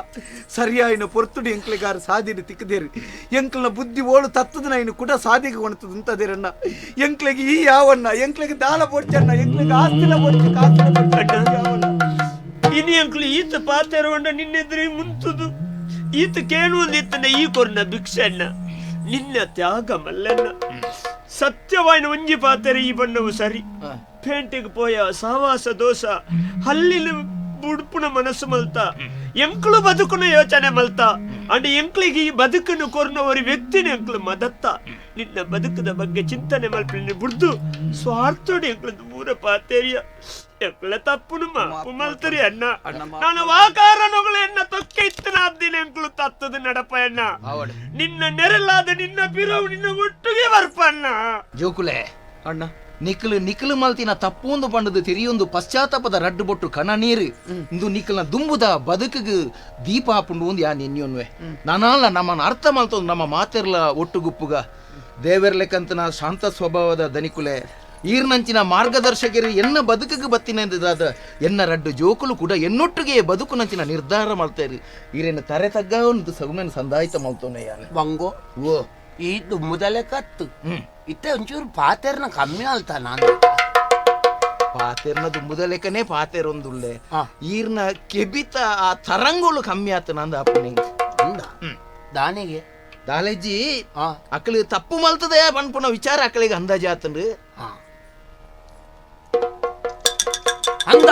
ಸರಿಯಾಯಿನ ಪೊರ್ತುಡು ಎಂಕ್ಲಿಗಾರ ಸಾಧಿನ ತಿಕ್ಕದೇರಿ ಎಂಕ್ಲನ ಬುದ್ಧಿ ಓಳು ತತ್ತದ ಇನ್ನು ಕೂಡ ಸಾಧಿಗೆ ಒಣತದ ಉಂತದೇರಣ್ಣ ಎಂಕ್ಲಿಗೆ ಈ ಯಾವಣ್ಣ ಎಂಕ್ಲಿಗೆ ದಾಳ ಪೊಡ್ಚಣ್ಣ ಎಂಕ್ಲಿಗೆ ಆಸ್ತಿನ ಪೊಡ್ಚಿ ಕಾಸ್ತಿನ ಪೊಡ್ಚಣ್ಣ ಯಾವಣ್ಣ ಇನಿ ಅಂಕ್ಲು ಈತ ಪಾತೆರಗೊಂಡ ನಿನ್ನೆದ್ರಿ ಮುಂತುದು ಈತ ಕೇಳುವುದಿತ್ತನ ಈ ಕೊರ್ನ ಭಿಕ್ಷಣ್ಣ ನಿನ್ನ ತ್ಯಾಗ ಮಲ್ಲಣ್ಣ ಸತ್ಯವಾಯಿನ ಒಂಜಿ ಪಾತೆರೆ ಈ ಬಣ್ಣವು ಸರಿ ಪೇಂಟೆಗೆ ಪೋಯ ಸಹವಾಸ ದೋಷ ಹಲ್ಲಿನ ಬುಡ್ಪುನ ಮನಸ್ಸು ಮಲ್ತ ಎಂಕ್ಲು ಬದುಕುನ ಯೋಚನೆ ಮಲ್ತ ಅಂಡ್ ಎಂಕ್ಲಿಗೆ ಈ ಬದುಕನ್ನು ಕೊರ್ನ ಒಂದು ವ್ಯಕ್ತಿನ ಎಂಕ್ಲು ಮದತ್ತ ನಿನ್ನ ಬದುಕದ ಬಗ್ಗೆ ಚಿಂತನೆ ಮಲ್ಪಿನ ಬುಡ್ದು ಸ್ವಾರ್ಥೋಡಿ ಎಂಕ್ಲದು ಮೂರ ಪಾತೆರಿಯ ಎಂಕ್ಲ ತಪ್ಪುನು ಮಾಪು ಮಲ್ತರಿ ಅಣ್ಣ ನಾನು ವಾಕಾರ ನೊಗಳೆ ಎನ್ನ ತೊಕ್ಕೆ ಇತ್ತನ ಅದ್ದಿನ ಎಂಕ್ಲು ತತ್ತದ ನಡಪ ಅಣ್ಣ ನಿನ್ನ ನೆರಲಾದ ನಿನ್ನ ಬಿರವು ನಿನ್ನ ಒಟ್ಟಿಗೆ ಬರ್ಪಣ್ಣ ಜೋಕುಲೆ ಅಣ್ಣ ನಿಕ್ಲು ಮಲ್ತಿನ ತಪ್ಪೊಂದು ಪಂಡದು ತಿರಿಯೊಂದು ಪಶ್ಚಾತ್ತಾಪದ ರಡ್ಡು ಬೊಟ್ಟು ಕಣ ನೀರು ಇಂದು ನಿಕ್ಲನ ದುಂಬುದ ಬದುಕಿಗೆ ದೀಪ ಹಾಪುಂಡು ಒಂದು ಯಾ ನೆನ್ಯೊನ್ವೆ ನಾನಲ್ಲ ನಮ್ಮನ್ನ ಅರ್ಥ ಮಲ್ತೊಂದು ನಮ್ಮ ಮಾತೆರ್ಲ ಒಟ್ಟುಗುಪ್ಪುಗ ದೇವರ್ಲೆಕ್ಕಂತನ ಶಾಂತ ಸ್ವಭಾವದ ದನಿಕುಲೆ ಈರ್ನಂಚಿನ ಮಾರ್ಗದರ್ಶಕರು ಎನ್ನ ಬದುಕಿಗೆ ಬತ್ತಿನದಾದ ಎನ್ನ ರಡ್ಡು ಜೋಕುಲು ಕೂಡ ಎನ್ನೊಟ್ಟಿಗೆ ಬದುಕುನಂಚಿನ ನಿರ್ಧಾರ ಮಾಡ್ತಾರೆ ಈರೇನು ತರೆ ತಗ್ಗ ಒಂದು ಸಗುಮನ ಸಂದಾಯಿತ ಮಾಡ್ತೋನೆ ಯಾನೆ ಬಂಗೋ ಓ ಈ ದುಮ್ಮದಲೆ ಕತ್ತು ಇತ್ತೆ ಒಂಚೂರು ಪಾತೆರ್ನ ಕಮ್ಮಿ ಆಲ್ತಾ ನಾನು ಪಾತೆರ್ನ ದುಂಬುದ ಲೆಕ್ಕನೇ ಪಾತೆರೊಂದುಲ್ಲೆ ಈರ್ನ ಕೆಬಿತ ಆ ತರಂಗೋಳು ಕಮ್ಮಿ ಆತ ನಂದ ಅಪ್ಪನಿಗೆ ಅಂದ ದಾನಿಗೆ ದಾಲೇಜಿ ಅಕ್ಕಳಿಗೆ ತಪ್ಪು ಮಲ್ತದೆ ಪನ್ಪುನ ವಿಚಾರ ಅಕ್ಕಳಿಗೆ ಅಂದಾಜ ಆತಂಡ್ರಿ ಅಂದ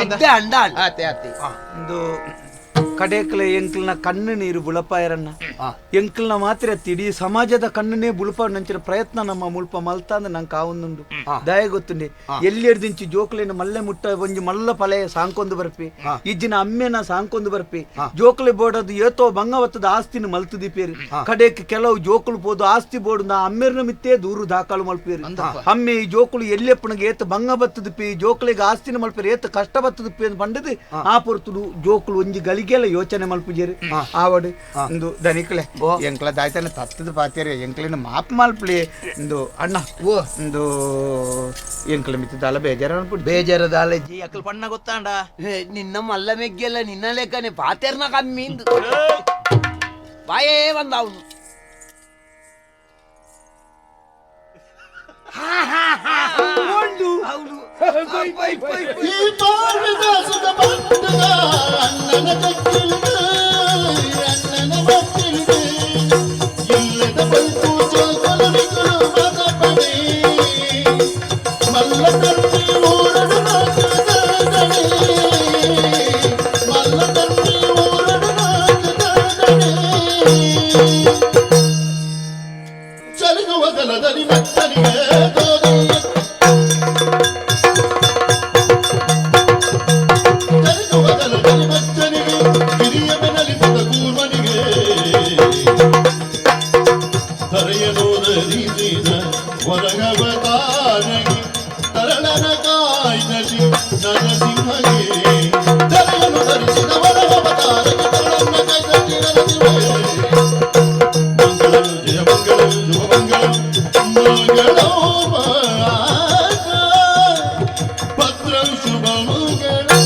ಎದ್ದೆ ಅಂದ ಆತೆ ಆತೆ ಒಂದು ಕಡೆಕಲೆ ಎಂಕ್ಲನ ಕಣ್ಣು ನೀರು ಬುಳಪಾಯರನ್ನ ಎಂಕ್ಲನ ಮಾತ್ರ ತಿಡಿ ಸಮಾಜದ ಕಣ್ಣನೇ ಬುಳಪ ನಂಚಿನ ಪ್ರಯತ್ನ ನಮ್ಮ ಮುಲ್ಪ ಮಲ್ತ ಅಂದ್ರೆ ನಂಗೆ ಕಾವೊಂದುಂಡು ದಯ ಗೊತ್ತುಂಡೆ ಎಲ್ಲಿ ಹಿಡ್ದಿಂಚಿ ಜೋಕ್ಲೆನ ಮಲ್ಲೆ ಮುಟ್ಟ ಒಂಜಿ ಮಲ್ಲ ಪಲೆ ಸಾಂಕೊಂದು ಬರ್ಪಿ ಇಜ್ಜಿನ ಅಮ್ಮೆನ ಸಾಂಕೊಂದು ಬರ್ಪಿ ಜೋಕ್ಲೆ ಬೋಡದು ಏತೋ ಬಂಗವತ್ತದ ಆಸ್ತಿನ ಮಲ್ತದಿ ಪೇರಿ ಕಡೆಕ್ ಕೆಲವು ಜೋಕುಲು ಪೋದು ಆಸ್ತಿ ಬೋಡು ನಾ ಅಮ್ಮೆರ್ನ ಮಿತ್ತೇ ದೂರು ದಾಖಲು ಮಲ್ಪೇರಿ ಅಮ್ಮೆ ಈ ಜೋಕುಲು ಎಲ್ಲೆಪ್ಪನಿಗೆ ಏತ ಬಂಗ ಬತ್ತದ ಪಿ ಜೋಕ್ಲೆಗೆ ಆಸ್ತಿನ ಮಲ್ಪೇರಿ ಏತ ಕಷ್ಟ ಬತ್ತದ ಪಿ ಅಂತ ಬಂಡದು ಆ ಪೊರ್ತುಡು ಜೋಕುಲು ಒಂಜಿ ಗಳಿಗೆಲ್ಲ ಯೋಚನೆ ಮಲ್ಪುಜೇರಿ ಆವಡು ಒಂದು ದನಿಕ್ಲೆ ಎಂಕ್ಲ ದಾಯ್ತಾನೆ ತತ್ತದ ಪಾತೇರಿ ಎಂಕ್ಲಿನ ಮಾಪ್ ಮಲ್ಪಲಿ ಒಂದು ಅಣ್ಣ ಒಂದು ಎಂಕ್ಲ ಮಿತ್ತದಲ್ಲ ಬೇಜಾರ ಅನ್ಬಿಟ್ಟು ಬೇಜಾರ ದಾಲೇಜಿ ಅಕ್ಕಲ್ ಪಣ್ಣ ಗೊತ್ತಾಂಡ ನಿನ್ನ ಮಲ್ಲ ಮೆಗ್ಗೆಲ್ಲ ನಿನ್ನ ಲೆಕ್ಕನೆ ಪಾತೆರ್ನ ಕಮ್ಮಿ ಇಂದು ಬಾಯೇ ಬಂದ ಅವನು ಈ ಪಾರ್ವಿದ ಸುಖ ಬಂದದ ಅಣ್ಣನ ಕತ್ತಿಲಿದೆ ಅಣ್ಣನ ಮತ್ತಿಲಿದೆ ಇಲ್ಲದ ಬಲ್ಪು ಜೋಕುಲು ಮದಪಡೆ ಮಲ್ಲ ಕತ್ತಿ ಊರಡು ನಾಕದಡನೆ ಮಲ್ಲ ಕತ್ತಿ ಊರಡು ನಾಕದಡನೆ ಚಲಿಗುವ ಗಲದಲ್ಲಿ ಮತ್ತನಿಗೆ ಹೊರಗವತಾರಗಿ ತರಳನ ಕಾಯ್ದಶಿ ನರಸಿಂಹಗೆ ತಲೆಯನ್ನು ಧರಿಸಿದ ಹೊರಗವತಾರಗಿ ತರಳನ ಕಾಯ್ದಶಿ ನರಸಿಂಹಗೆ ಮಂಗಳಂ ಜಯ ಮಂಗಳಂ ಶುಭ ಮಂಗಳಂ ಭದ್ರಂ ಶುಭ ಮಂಗಳಂ